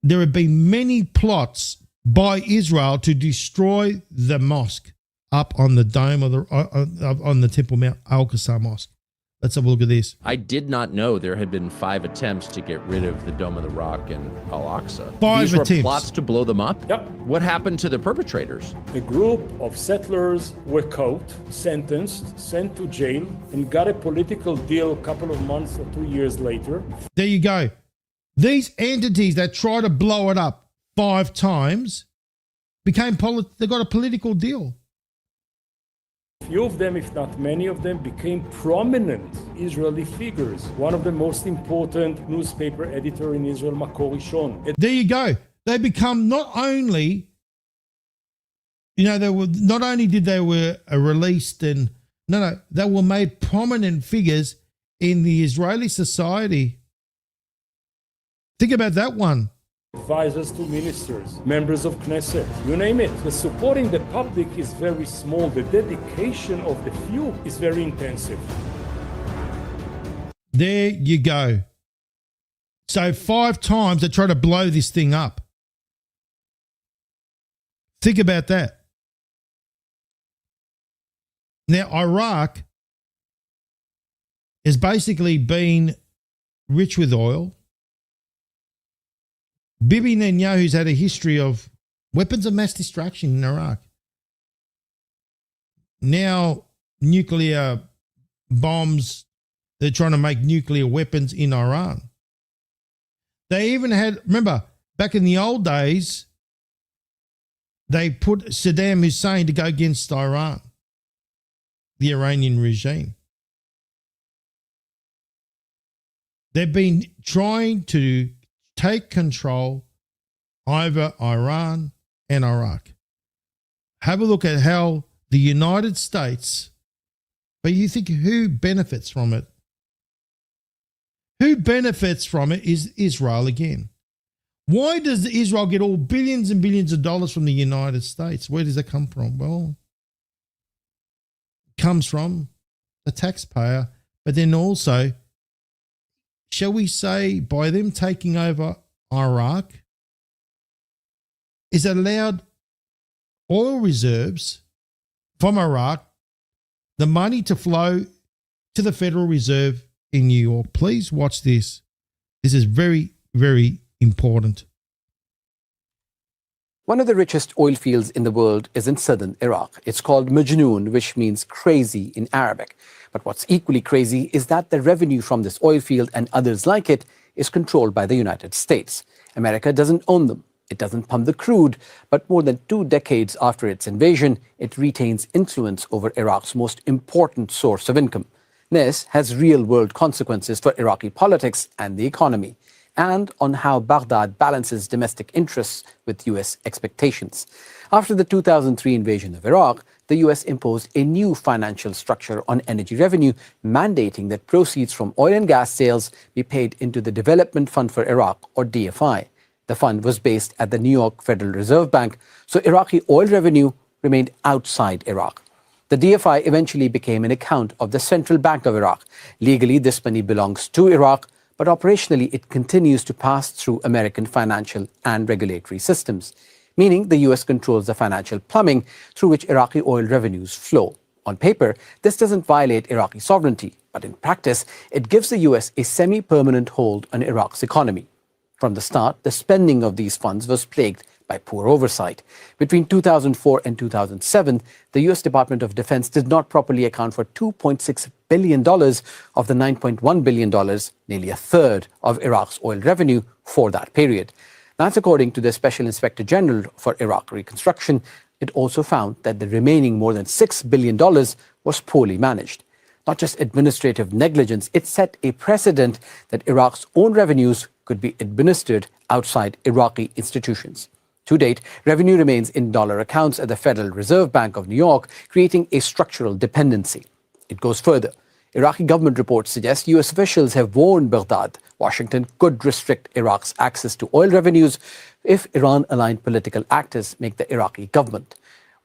There have been many plots by Israel to destroy the mosque up on the dome of the on the Temple Mount Al-Aqsa Mosque. Let's have a look at this. I did not know there had been 5 attempts to get rid of the Dome of the Rock and Al-Aqsa. 5 These attempts. were plots to blow them up? Yep. What happened to the perpetrators? A group of settlers were caught, sentenced, sent to jail, and got a political deal a couple of months or 2 years later. There you go. These entities that try to blow it up 5 times they got a political deal. Few of them, if not many of them, became prominent Israeli figures. One of the most important newspaper editor in Israel, Makor Rishon. There you go. They become not only, not only did they were released and they were made prominent figures in the Israeli society. Think about that one. Advisors to ministers, members of Knesset, you name it. The supporting the public is very small. The dedication of the few is very intensive. There you go. So 5 times they try to blow this thing up. Think about that. Now, Iraq has basically been rich with oil. Bibi Netanyahu's had a history of weapons of mass destruction in Iraq. Now, nuclear bombs, they're trying to make nuclear weapons in Iran. They even had, remember, back in the old days, they put Saddam Hussein to go against Iran, the Iranian regime. They've been trying to take control over Iran and Iraq. Have a look at how the United States, but you think who benefits from it? Who benefits from it is Israel again. Why does Israel get all billions and billions of dollars from the United States? Where does that come from? Well, it comes from the taxpayer, but then also, shall we say, by them taking over Iraq, is allowed oil reserves from Iraq, the money to flow to the Federal Reserve in New York. Please watch this. This is very, very important. One of the richest oil fields in the world is in southern Iraq. It's called Majnoon, which means crazy in Arabic. But what's equally crazy is that the revenue from this oil field and others like it is controlled by the United States. America doesn't own them. It doesn't pump the crude, but more than 2 decades after its invasion, it retains influence over Iraq's most important source of income. This has real-world consequences for Iraqi politics and the economy, and on how Baghdad balances domestic interests with U.S. expectations. After the 2003 invasion of Iraq, the U.S. imposed a new financial structure on energy revenue, mandating that proceeds from oil and gas sales be paid into the Development Fund for Iraq, or DFI. The fund was based at the New York Federal Reserve Bank, so Iraqi oil revenue remained outside Iraq. The DFI eventually became an account of the Central Bank of Iraq. Legally, this money belongs to Iraq, but operationally it continues to pass through American financial and regulatory systems, meaning the U.S. controls the financial plumbing through which Iraqi oil revenues flow. On paper, this doesn't violate Iraqi sovereignty, but in practice, it gives the U.S. a semi-permanent hold on Iraq's economy. From the start, the spending of these funds was plagued by poor oversight. Between 2004 and 2007, the U.S. Department of Defense did not properly account for $2.6 billion of the $9.1 billion, nearly a third of Iraq's oil revenue for that period. That's according to the Special Inspector General for Iraq Reconstruction. It also found that the remaining more than $6 billion was poorly managed. Not just administrative negligence, it set a precedent that Iraq's own revenues could be administered outside Iraqi institutions. To date, revenue remains in dollar accounts at the Federal Reserve Bank of New York, creating a structural dependency. It goes further. Iraqi government reports suggest U.S. officials have warned Baghdad Washington could restrict Iraq's access to oil revenues if Iran-aligned political actors make the Iraqi government.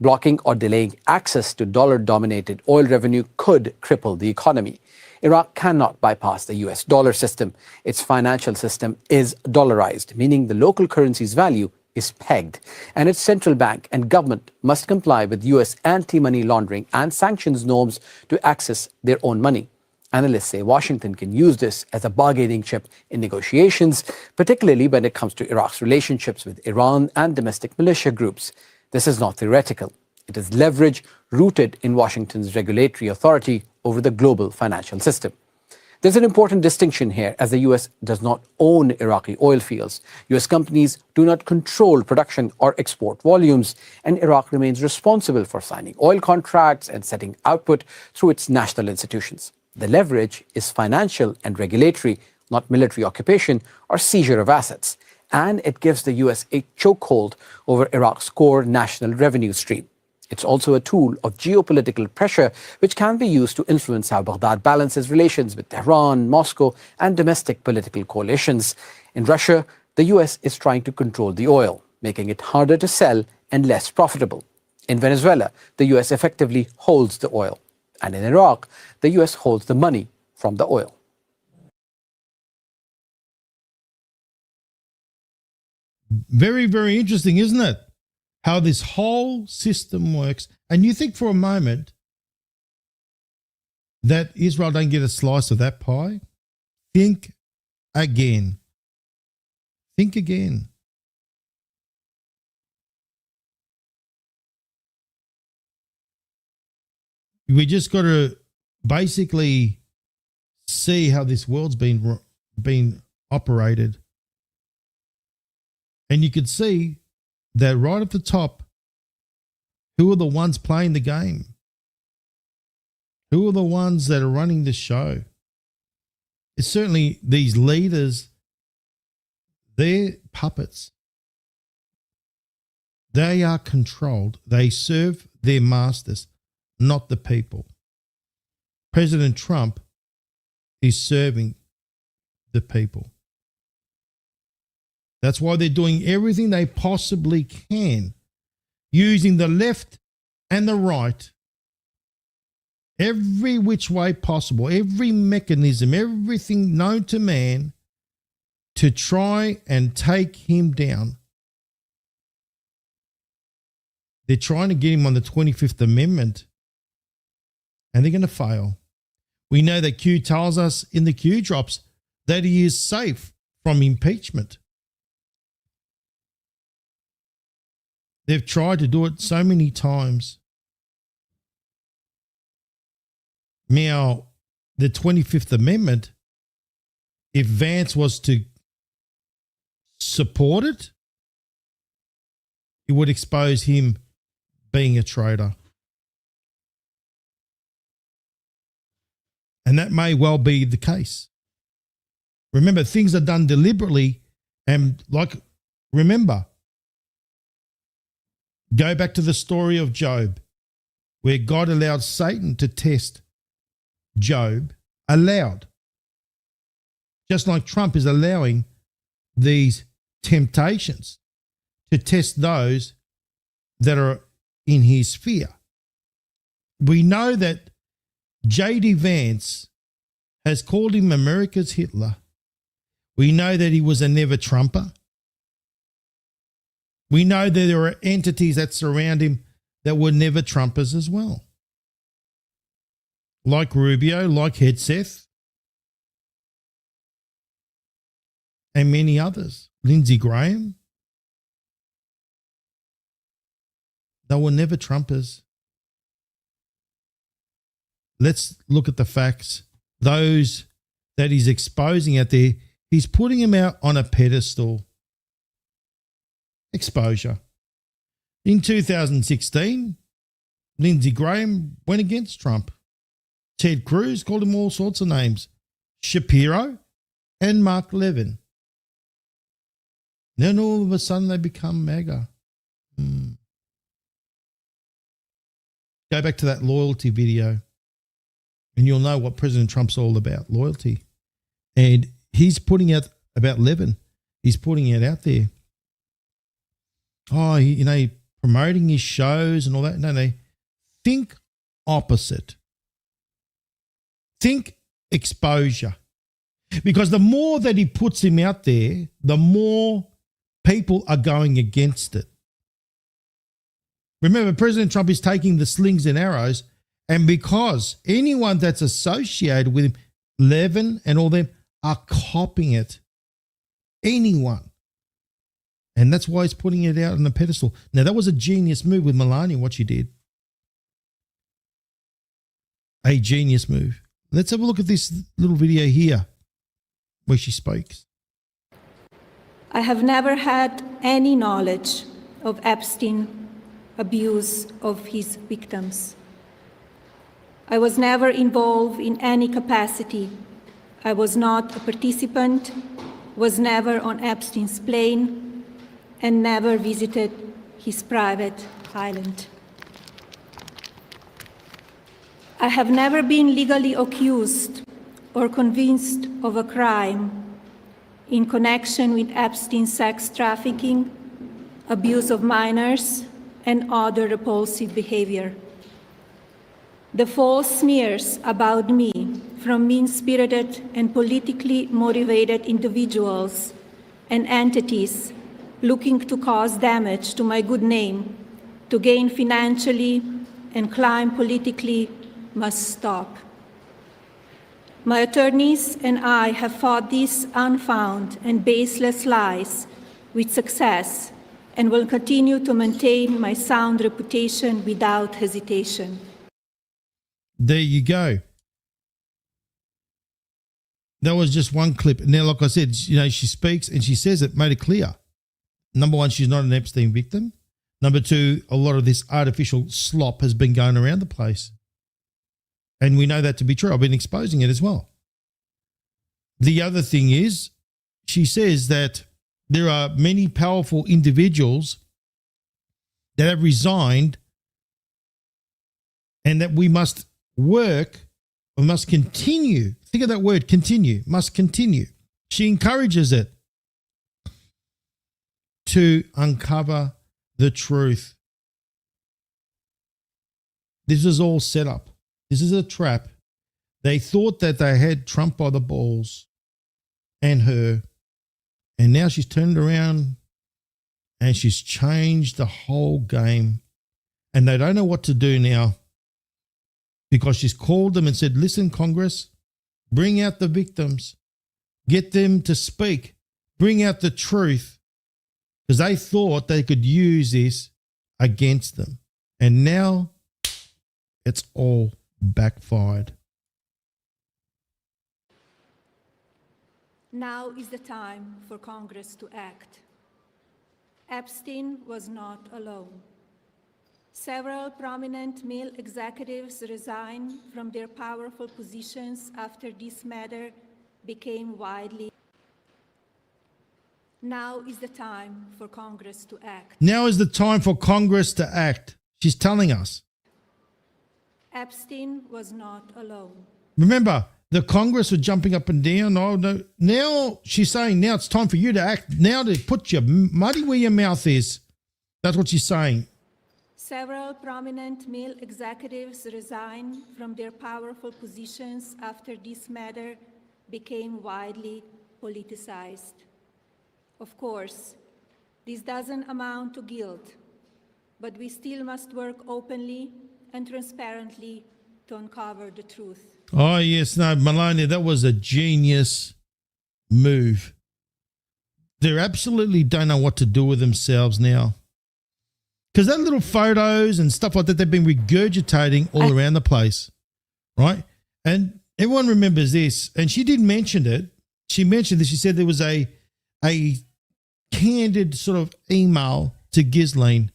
Blocking or delaying access to dollar-dominated oil revenue could cripple the economy. Iraq cannot bypass the US dollar system. Its financial system is dollarized, meaning the local currency's value is pegged, and its central bank and government must comply with US anti-money laundering and sanctions norms to access their own money. Analysts say Washington can use this as a bargaining chip in negotiations, particularly when it comes to Iraq's relationships with Iran and domestic militia groups. This is not theoretical. It is leverage rooted in Washington's regulatory authority over the global financial system. There's an important distinction here, as the US does not own Iraqi oil fields. US companies do not control production or export volumes, and Iraq remains responsible for signing oil contracts and setting output through its national institutions. The leverage is financial and regulatory, not military occupation or seizure of assets. And it gives the US a chokehold over Iraq's core national revenue stream. It's also a tool of geopolitical pressure, which can be used to influence how Baghdad balances relations with Tehran, Moscow, and domestic political coalitions. In Russia, the US is trying to control the oil, making it harder to sell and less profitable. In Venezuela, the US effectively holds the oil. And in Iraq, the US holds the money from the oil. Very, very interesting, isn't it? How this whole system works. And you think for a moment that Israel don't get a slice of that pie? Think again. Think again. We just got to basically see how this world's been operated. And you could see that right at the top, who are the ones playing the game? Who are the ones that are running the show? It's certainly these leaders, they're puppets. They are controlled. They serve their masters, not the people. President Trump is serving the people. That's why they're doing everything they possibly can, using the left and the right, every which way possible, every mechanism, everything known to man to try and take him down. They're trying to get him on the 25th Amendment, and they're going to fail. We know that Q tells us in the Q drops that he is safe from impeachment. They've tried to do it so many times. Now, the 25th Amendment, if Vance was to support it, it would expose him being a traitor. And that may well be the case. Remember, things are done deliberately, and remember, go back to the story of Job, where God allowed Satan to test Job, allowed. Just like Trump is allowing these temptations to test those that are in his sphere. We know that J.D. Vance has called him America's Hitler. We know that he was a never Trumper. We know that there are entities that surround him that were never Trumpers as well. Like Rubio, like Hegseth, and many others. Lindsey Graham. They were never Trumpers. Let's look at the facts. Those that he's exposing out there, he's putting them out on a pedestal. Exposure. In 2016, Lindsey Graham went against Trump. Ted Cruz called him all sorts of names. Shapiro and Mark Levin. Then all of a sudden they become MAGA. Go back to that loyalty video and you'll know what President Trump's all about, loyalty. And he's putting out about Levin. He's putting it out there. Oh, promoting his shows and all that. No. Think opposite. Think exposure. Because the more that he puts him out there, the more people are going against it. Remember, President Trump is taking the slings and arrows, and because anyone that's associated with him, Levin and all them, are copying it. Anyone. And that's why he's putting it out on a pedestal. Now, that was a genius move with Melania, what she did. A genius move. Let's have a look at this little video here where she speaks. I have never had any knowledge of Epstein's abuse of his victims. I was never involved in any capacity. I was not a participant, was never on Epstein's plane, and never visited his private island. I have never been legally accused or convinced of a crime in connection with Epstein's sex trafficking, abuse of minors, and other repulsive behavior. The false smears about me from mean-spirited and politically motivated individuals and entities looking to cause damage to my good name, to gain financially and climb politically, must stop. My attorneys and I have fought these unfounded and baseless lies with success and will continue to maintain my sound reputation without hesitation. There you go. That was just one clip. Now, like I said, she speaks and she says it, made it clear. Number one, she's not an Epstein victim. Number two, a lot of this artificial slop has been going around the place. And we know that to be true. I've been exposing it as well. The other thing is, she says that there are many powerful individuals that have resigned and that we must work, we must continue. Think of that word, continue, must continue. She encourages it to uncover the truth. This is all set up. This is a trap. They thought that they had Trump by the balls and her, and now she's turned around and she's changed the whole game, and they don't know what to do now because she's called them and said, listen, Congress, bring out the victims, get them to speak, bring out the truth, because they thought they could use this against them. And now it's all backfired. Now is the time for Congress to act. Epstein was not alone. Several prominent male executives resigned from their powerful positions after this matter became widely. Now is the time for Congress to act. Now is the time for Congress to act. She's telling us. Epstein was not alone. Remember, the Congress were jumping up and down. Oh, no. Now she's saying, now it's time for you to act. Now to put your money where your mouth is. That's what she's saying. Several prominent male executives resigned from their powerful positions after this matter became widely politicized. Of course, this doesn't amount to guilt, but we still must work openly and transparently to uncover the truth. Oh, yes. No, Melania, that was a genius move. They absolutely don't know what to do with themselves now. Because that little photos and stuff like that, they've been regurgitating all around the place, right? And everyone remembers this. And she did mention it. She mentioned this. She said there was a candid sort of email to Ghislaine.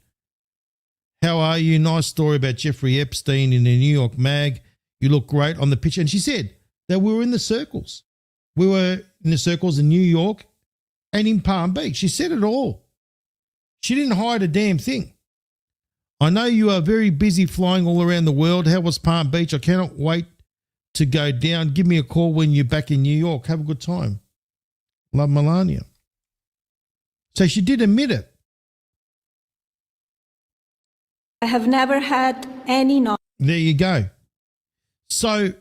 How are you? Nice story about Jeffrey Epstein in the New York Mag. You look great on the picture. And she said that we were in the circles. We were in the circles in New York and in Palm Beach. She said it all. She didn't hide a damn thing. I know you are very busy flying all around the world. How was Palm Beach? I cannot wait to go down. Give me a call when you're back in New York. Have a good time. Love, Melania. So she did admit it. I have never had any knowledge. There you go. So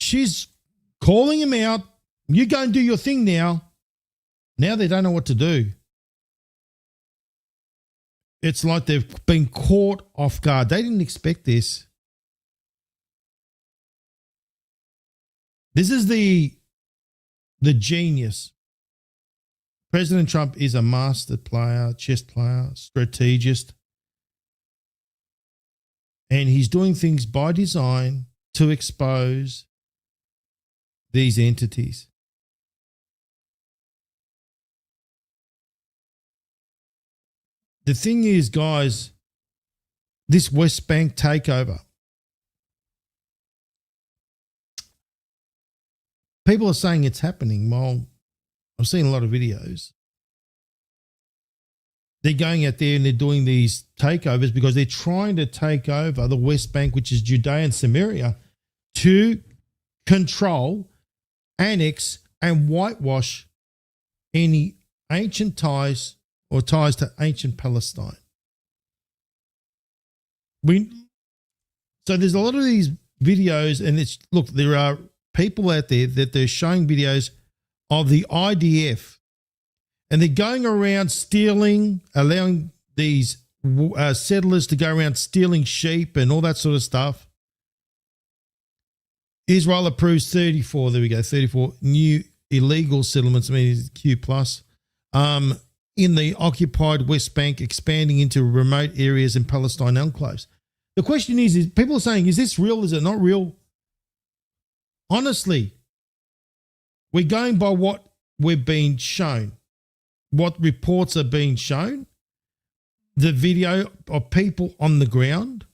she's calling him out. You go and do your thing now. Now they don't know what to do. It's like they've been caught off guard. They didn't expect this. This is the genius. President Trump is a master player, chess player, strategist. And he's doing things by design to expose these entities. The thing is, guys, this West Bank takeover, people are saying it's happening. Well, I've seen a lot of videos. They're going out there and they're doing these takeovers because they're trying to take over the West Bank, which is Judea and Samaria, to control, annex, and whitewash any ancient ties or ties to ancient Palestine. So there's a lot of these videos, and it's, look, there are people out there that they're showing videos of the IDF, and they're going around stealing, allowing these settlers to go around stealing sheep and all that sort of stuff. Israel approves 34, there we go, 34 new illegal settlements, I mean Q+, in the occupied West Bank, expanding into remote areas in Palestine enclaves. The question is people are saying, is this real? Is it not real? Honestly, we're going by what we're being shown, what reports are being shown, the video of people on the ground.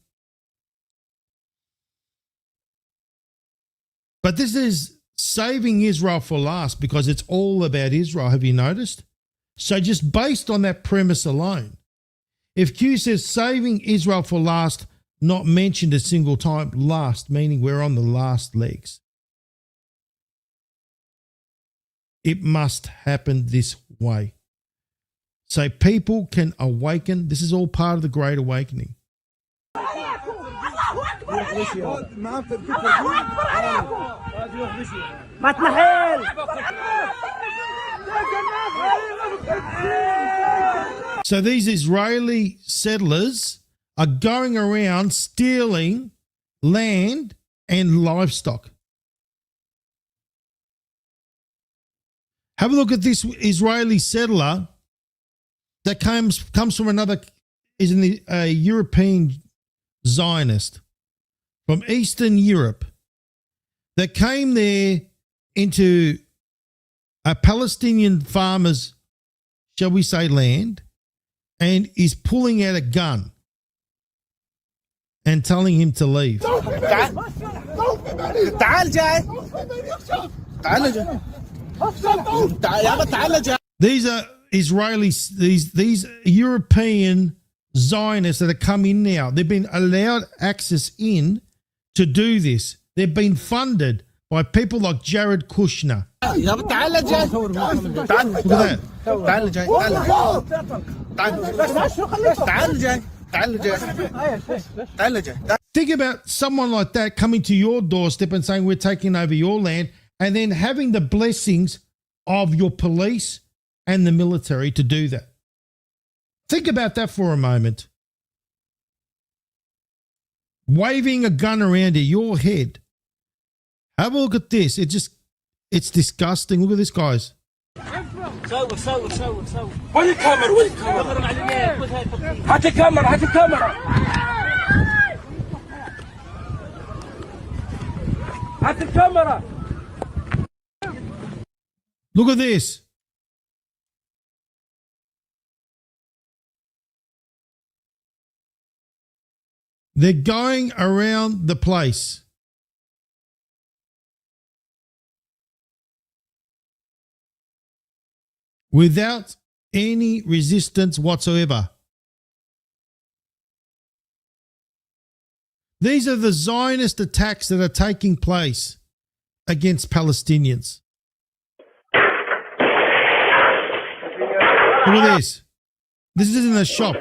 But this is saving Israel for last because it's all about Israel. Have you noticed? So just based on that premise alone, if Q says saving Israel for last, not mentioned a single time, last, meaning we're on the last legs, it must happen this way. So people can awaken. This is all part of the Great Awakening. So these Israeli settlers are going around stealing land and livestock. Have a look at this Israeli settler that comes from another, is a European Zionist from Eastern Europe that came there into a Palestinian farmer's, shall we say, land, and is pulling out a gun and telling him to leave. These are Israelis, these European Zionists that are coming now. They've been allowed access in to do this. They've been funded by people like Jared Kushner. Look at that. Think about someone like that coming to your doorstep and saying we're taking over your land, and then having the blessings of your police and the military to do that. Think about that for a moment. Waving a gun around your head. Have a look at this. It's disgusting. Look at this, guys. وين الكاميرا وين الكاميرا هات الكاميرا هات الكاميرا هات الكاميرا. Look at this. They're going around the place. Without any resistance whatsoever. These are the Zionist attacks that are taking place against Palestinians. Look at this. This is in a shop.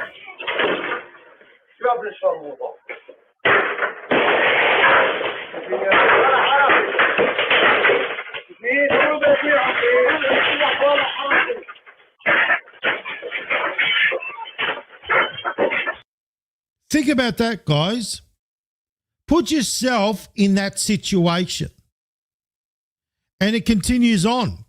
Think about that, guys. Put yourself in that situation. And it continues on.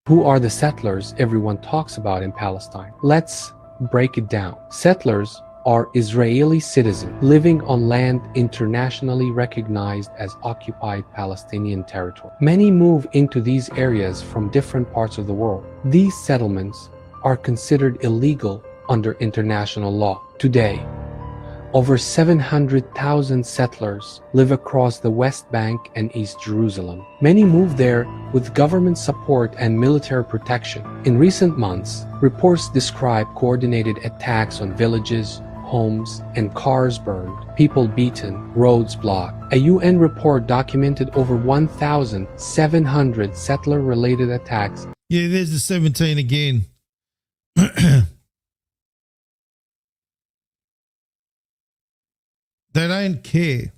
Who are the settlers everyone talks about in Palestine? Let's break it down. Settlers are Israeli citizens living on land internationally recognized as occupied Palestinian territory. Many move into these areas from different parts of the world. These settlements are considered illegal under international law. Today, over 700,000 settlers live across the West Bank and East Jerusalem. Many move there with government support and military protection. In recent months, reports describe coordinated attacks on villages, homes, and cars burned, people beaten, roads blocked. A UN report documented over 1,700 settler-related attacks. Yeah, there's the 17 again. They don't care.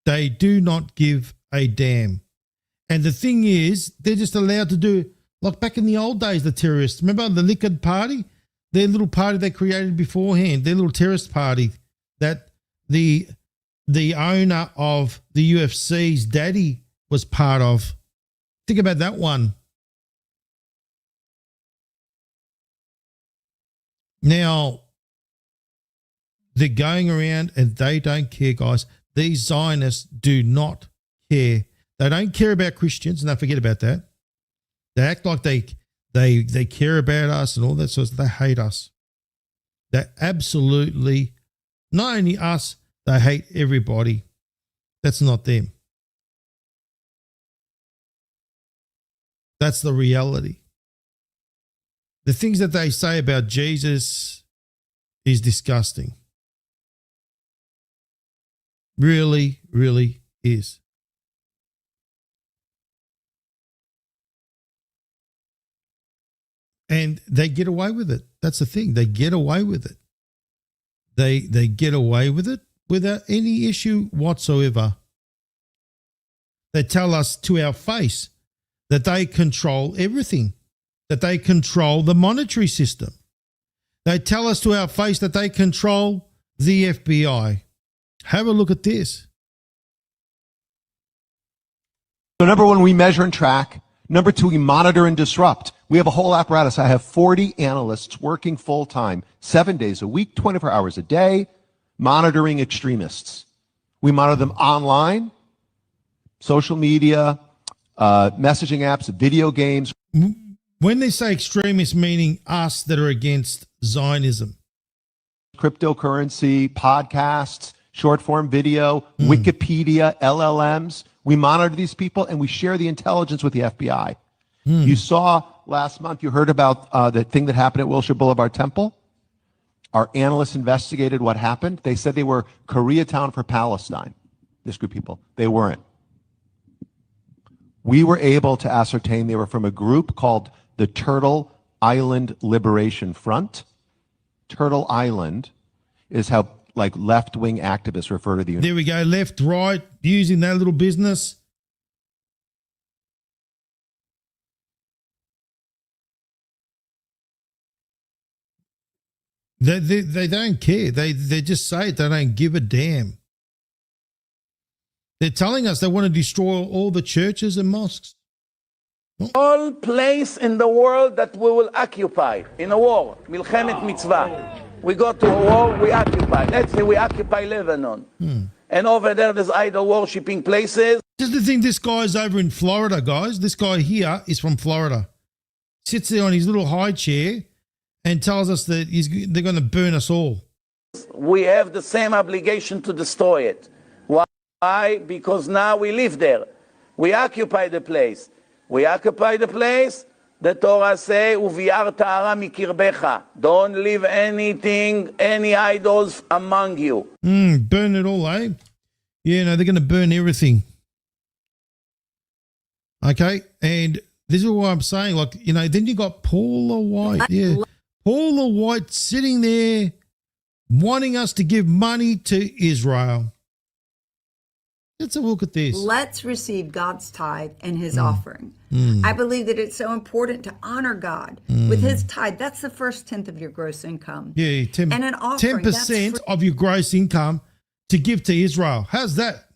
They do not give a damn. And the thing is, they're just allowed to do, like back in the old days, the terrorists. Remember the Liquid Party? Their little party they created beforehand, their little terrorist party that the owner of the UFC's daddy was part of. Think about that one. Now, they're going around and they don't care, guys. These Zionists do not care. They don't care about Christians, and don't forget about that. They act like they care about us and all that sort of stuff. They hate us. They absolutely, not only us, they hate everybody. That's not them. That's the reality. The things that they say about Jesus is disgusting. Really, really is. And they get away with it. That's the thing. They get away with it. They get away with it without any issue whatsoever. They tell us to our face that they control everything, that they control the monetary system. They tell us to our face that they control the FBI. Have a look at this. So number one, we measure and track. Number two, we monitor and disrupt. We have a whole apparatus. I have 40 analysts working full time, 7 days a week, 24 hours a day, monitoring extremists. We monitor them online, social media, messaging apps, video games. When they say extremists, meaning us that are against Zionism. Cryptocurrency, podcasts, short form video, Wikipedia, LLMs. We monitor these people and we share the intelligence with the FBI. You saw last month, you heard about the thing that happened at Wilshire Boulevard Temple. Our analysts investigated what happened. They said they were Koreatown for Palestine, this group of people. They weren't. We were able to ascertain they were from a group called the Turtle Island Liberation Front. Turtle Island is how like left-wing activists refer to the There we go, left, right, using that little business. They don't care. They just say it. They don't give a damn. They're telling us they want to destroy all the churches and mosques. All place in the world that we will occupy in a war, milchemet mitzvah. We go to a war, we occupy. Let's say we occupy Lebanon. And over there, there's idol worshipping places. Just to think this guy's over in Florida, guys. This guy here is from Florida. Sits there on his little high chair and tells us that they're going to burn us all. We have the same obligation to destroy it. Why? Because now we live there. We occupy the place. We occupy the place. The Torah say, "Uviar ta'ara mikirbecha." Don't leave anything, any idols among you. Burn it all, eh? Yeah, no, they're going to burn everything. Okay, and this is what I'm saying. Like, you know, then you got Paula White. Yeah, Paula White sitting there wanting us to give money to Israel. Let's have a look at this. Let's receive God's tithe and his offering. I believe that it's so important to honor God with his tithe. That's the first 10th of your gross income. Yeah, 10, and an offering, 10% of your gross income to give to Israel. How's that?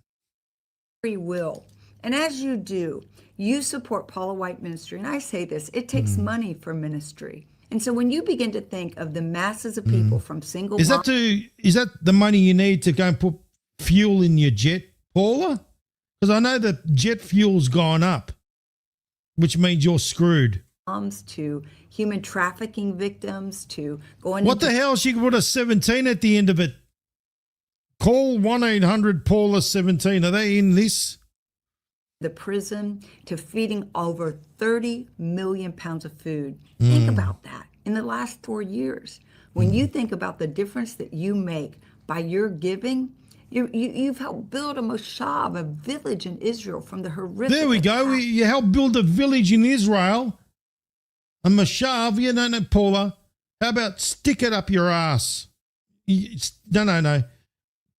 Free will. And as you do, you support Paula White Ministry. And I say this, it takes money for ministry. And so when you begin to think of the masses of people from single Is that the money you need to go and put fuel in your jet, Paula? Because I know that jet fuel's gone up, which means you're screwed. moms to human trafficking victims to going What the hell? She could put a 17 at the end of it. Call 1-800-PAULA-17. Are they in this? The prison to feeding over 30 million pounds of food. Think about that in the last 4 years. When you think about the difference that you make by your giving, you've helped build a moshav, a village in Israel from the horrific. There we go. You helped build a village in Israel. A moshav. You know, Paula. How about stick it up your ass? No.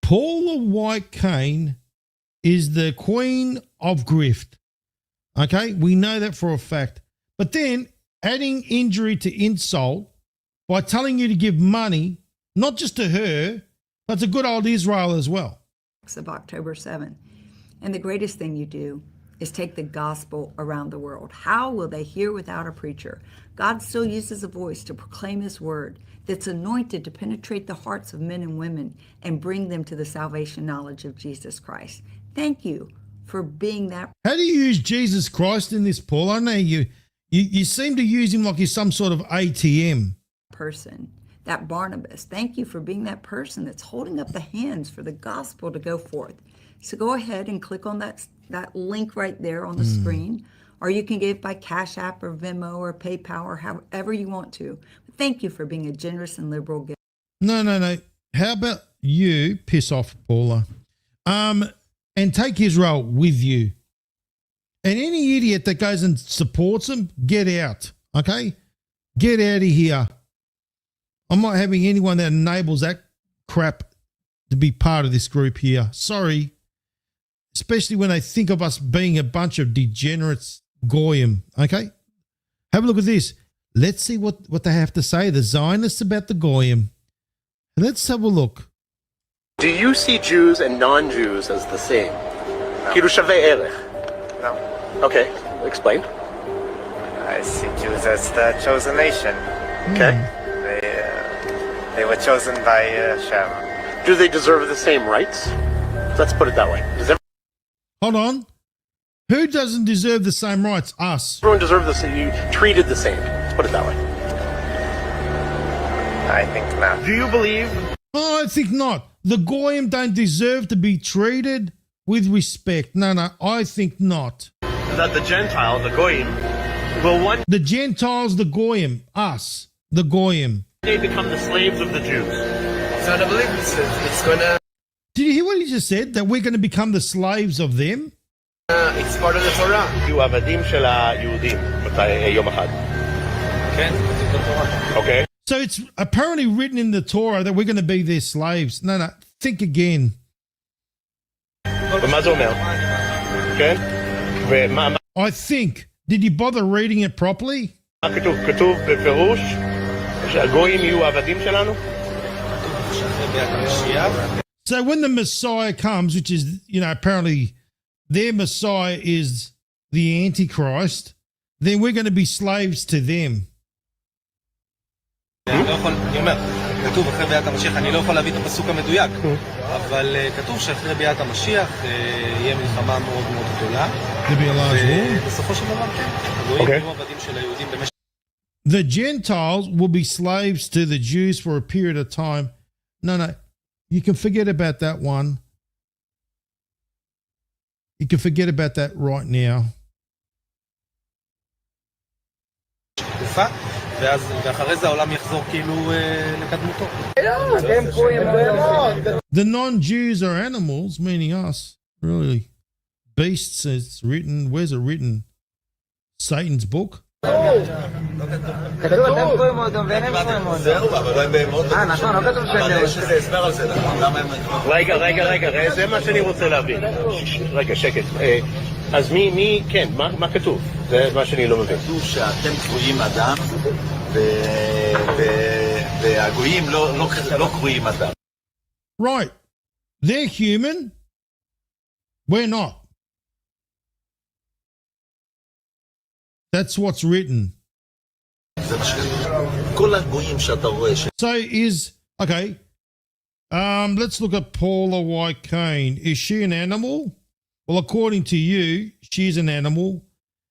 Paula White Kane is the queen of grift. Okay, we know that for a fact. But then adding injury to insult by telling you to give money, not just to her, but to good old Israel as well. Of October 7th. And the greatest thing you do is take the gospel around the world. How will they hear without a preacher? God still uses a voice to proclaim his word that's anointed to penetrate the hearts of men and women and bring them to the salvation knowledge of Jesus Christ. Thank you for being that. How do you use Jesus Christ in this, Paul? I know you seem to use him like he's some sort of ATM. Person, that Barnabas. Thank you for being that person that's holding up the hands for the gospel to go forth. So go ahead and click on that link right there on the screen, or you can give by Cash App or Venmo or PayPal or however you want to. Thank you for being a generous and liberal giver. No. How about you piss off, Paula, and take Israel with you? And any idiot that goes and supports them, get out, okay? Get out of here. I'm not having anyone that enables that crap to be part of this group here. Sorry. Especially when they think of us being a bunch of degenerates, goyim, okay? Have a look at this. Let's see what they have to say, the Zionists, about the goyim. Let's have a look. Do you see Jews and non-Jews as the same? כאילו שווה ערך. No. Okay, explain. I see Jews as the chosen nation. Okay. They were chosen by Hashem. Do they deserve the same rights? Let's put it that way. Hold on. Who doesn't deserve the same rights? Us. Everyone deserves the same. You treated the same. Let's put it that way. I think not. Do you believe? Oh, I think not. The goyim don't deserve to be treated with respect. No, I think not. That the Gentile, the goyim, will one The Gentiles, the goyim, us, the goyim. day become the slaves of the Jews. So I believe it's gonna. Did you hear what he just said? That we're going to become the slaves of them? It's part of the Torah. יהיו עבדים של היהודים יום אחד. כן, זה בתורה. Okay. So it's apparently written in the Torah that we're going to be their slaves. No, think again. ומה זה אומר? כן? ומה I think. Did you bother reading it properly? כתוב? כתוב בפירוש שהגויים יהיו עבדים שלנו? So when the Messiah comes, which is, apparently their Messiah is the Antichrist, then we're going to be slaves to them. אני אומר, כתוב אחרי ביאת המשיח, אני לא יכול להביא את הפסוק המדויק, אבל כתוב שאחרי ביאת המשיח יהיה מלחמה מאוד מאוד גדולה. ובסופו של דבר, כן, הגויים יהיו עבדים של היהודים במשך... The Gentiles will be slaves to the Jews for a period of time. No, you can forget about that one. You can forget about that right now. תקופה, ואחרי זה העולם יחזור כאילו לקדמותו. The non-Jews are animals, meaning us, really. Beasts, it's written, where's it written? Satan's book? כתוב, אתם קוראים אותו ואין הם קוראים אותו. זהו, אבל לא הם בהמות. נכון, לא כתוב שהם בהמות. יש לזה הסבר על זה, למה הם... רגע, זה מה שאני רוצה להבין. רגע, שקט. אז מי, כן, מה כתוב? זה מה שאני לא מבין. כתוב שאתם קרויים אדם, והגויים לא קרויים אדם. Right. They're human. We're not. That's what's written. זה מה שכתוב. כל הגויים שאתה רואה. So is, okay, let's look at Paula White Kane. Is she an animal? Well, according to you, she's an animal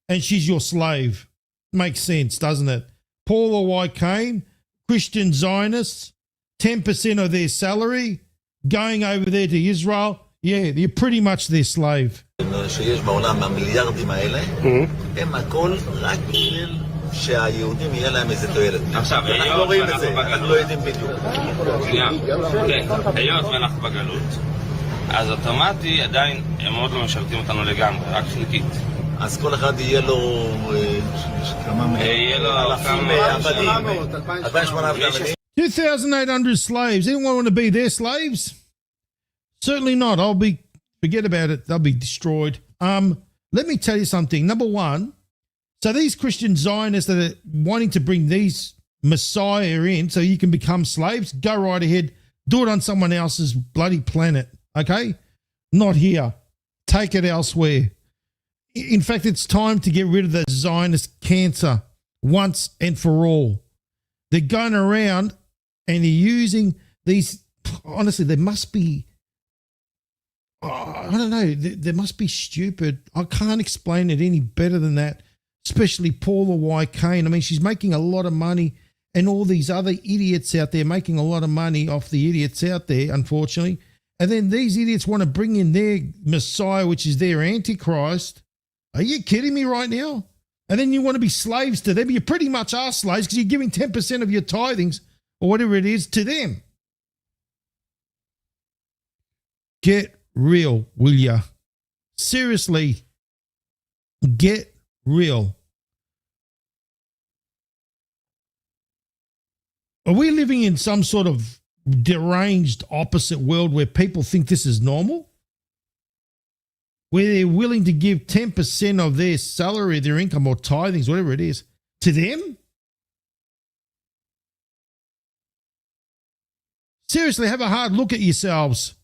and she's your slave. Makes sense, doesn't it? Paula White Kane, Christian Zionists, 10% of their salary going over there to Israel. Yeah, you're pretty much their slave. שיש בעולם המיליארדים האלה, הם הכל רק בשביל שהיהודים יהיה להם איזה תועלת. עכשיו, אנחנו לא רואים את זה, אנחנו לא יודעים בדיוק. היות ואנחנו בגלות, אז אוטומטי עדיין הם עוד לא משרתים אותנו לגמרי, רק חלקית. אז כל אחד יהיה לו אלפים עבדים, 2,800 עבדים. 2,800 slaves. Anyone want to be their slaves? Certainly not. Forget about it. They'll be destroyed. Let me tell you something. Number one, so these Christian Zionists that are wanting to bring these Messiah in so you can become slaves, go right ahead. Do it on someone else's bloody planet, okay? Not here. Take it elsewhere. In fact, it's time to get rid of the Zionist cancer once and for all. They're going around and they're using these, honestly, they must be, I don't know, they must be stupid. I can't explain it any better than that, especially Paula White Kane. I mean, she's making a lot of money and all these other idiots out there making a lot of money off the idiots out there, unfortunately. And then these idiots want to bring in their Messiah, which is their Antichrist. Are you kidding me right now? And then you want to be slaves to them. You pretty much are slaves because you're giving 10% of your tithings or whatever it is to them. Get real, will ya? Seriously, get real. Are we living in some sort of deranged opposite world where people think this is normal? Where they're willing to give 10% of their salary, their income or tithings, whatever it is, to them? Seriously, have a hard look at yourselves.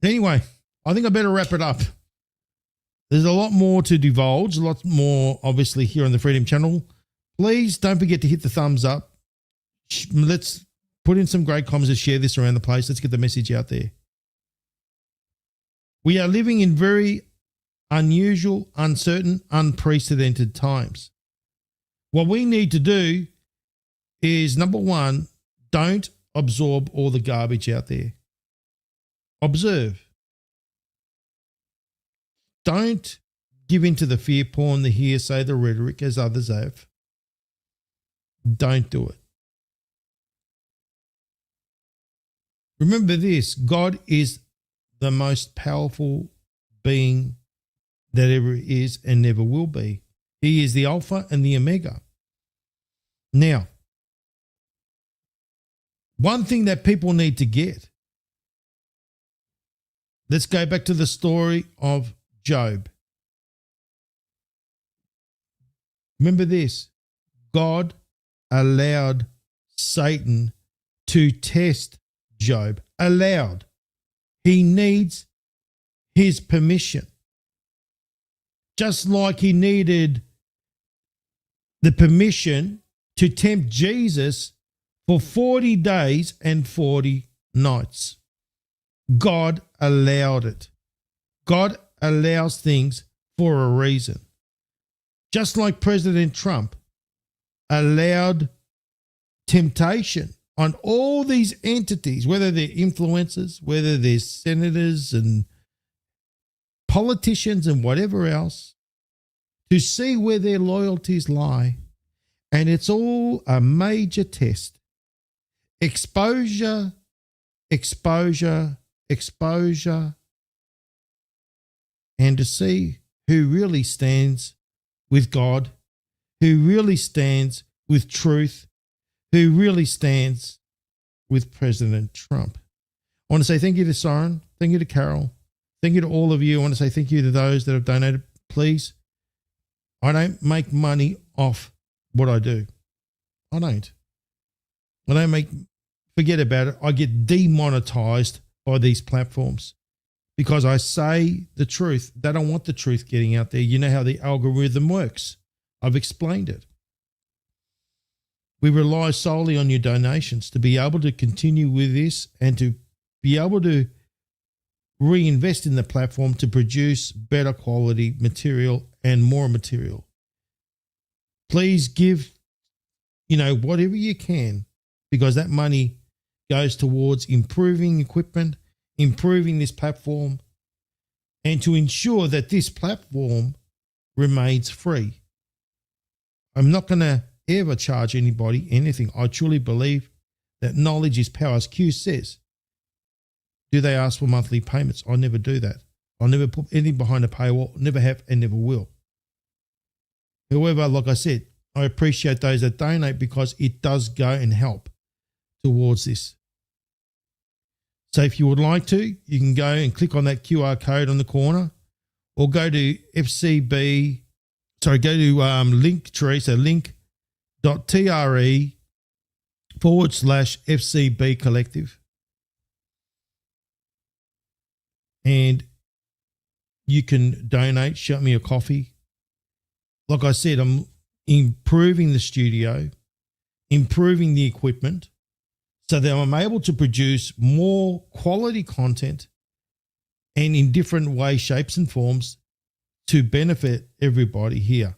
Anyway, I think I better wrap it up. There's a lot more to divulge, a lot more, obviously, here on the Freedom Channel. Please don't forget to hit the thumbs up. Let's put in some great comments to share this around the place. Let's get the message out there. We are living in very unusual, uncertain, unprecedented times. What we need to do is, number one, don't absorb all the garbage out there. Observe. Don't give in to the fear porn, the hearsay, the rhetoric, as others have. Don't do it. Remember this, God is the most powerful being that ever is and never will be. He is the Alpha and the Omega. Now, one thing that people need to get, let's go back to the story of Job. Remember this, God allowed Satan to test Job. Allowed. He needs his permission. Just like he needed the permission to tempt Jesus for 40 days and 40 nights. God allowed it. God allows things for a reason. Just like President Trump allowed temptation on all these entities, whether they're influencers, whether they're senators and politicians and whatever else, to see where their loyalties lie. And it's all a major test. Exposure, exposure, exposure. And to see who really stands with God, who really stands with truth, who really stands with President Trump. I want to say thank you to Soren, thank you to Carol, thank you to all of you. I want to say thank you to those that have donated. Please, I don't make money off what I do. I don't forget about it. I get demonetized by these platforms because I say the truth. They don't want the truth getting out there. You know how the algorithm works. I've explained it. We rely solely on your donations to be able to continue with this and to be able to reinvest in the platform to produce better quality material and more material. Please give, whatever you can, because that money goes towards improving equipment, improving this platform, and to ensure that this platform remains free. I'm not going to ever charge anybody anything. I truly believe that knowledge is power. As Q says, do they ask for monthly payments? I never do that. I'll never put anything behind a paywall, never have and never will. However, like I said, I appreciate those that donate because it does go and help towards this. So if you would like to, you can go and click on that QR code on the corner or go to Linktree, so link.tre/FCB Collective. And you can donate, shut me a coffee. Like I said, I'm improving the studio, improving the equipment so that I'm able to produce more quality content and in different ways, shapes and forms to benefit everybody here.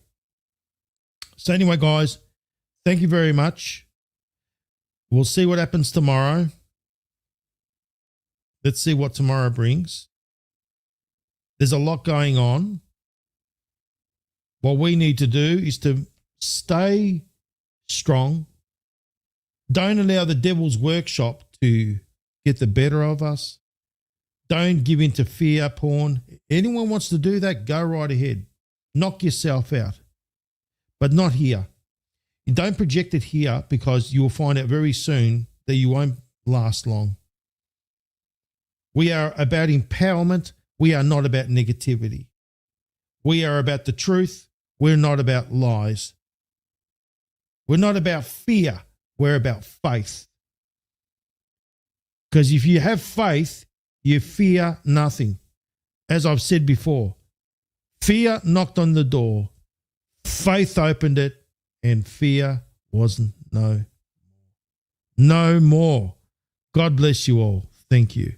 So anyway, guys, thank you very much. We'll see what happens tomorrow. Let's see what tomorrow brings. There's a lot going on. What we need to do is to stay strong. Don't allow the devil's workshop to get the better of us. Don't give in to fear porn. Anyone wants to do that, go right ahead. Knock yourself out. But not here. You don't project it here because you will find out very soon that you won't last long. We are about empowerment. We are not about negativity. We are about the truth. We're not about lies. We're not about fear. We're about faith. Because if you have faith, you fear nothing. As I've said before, fear knocked on the door. Faith opened it and fear wasn't no more. God bless you all. Thank you.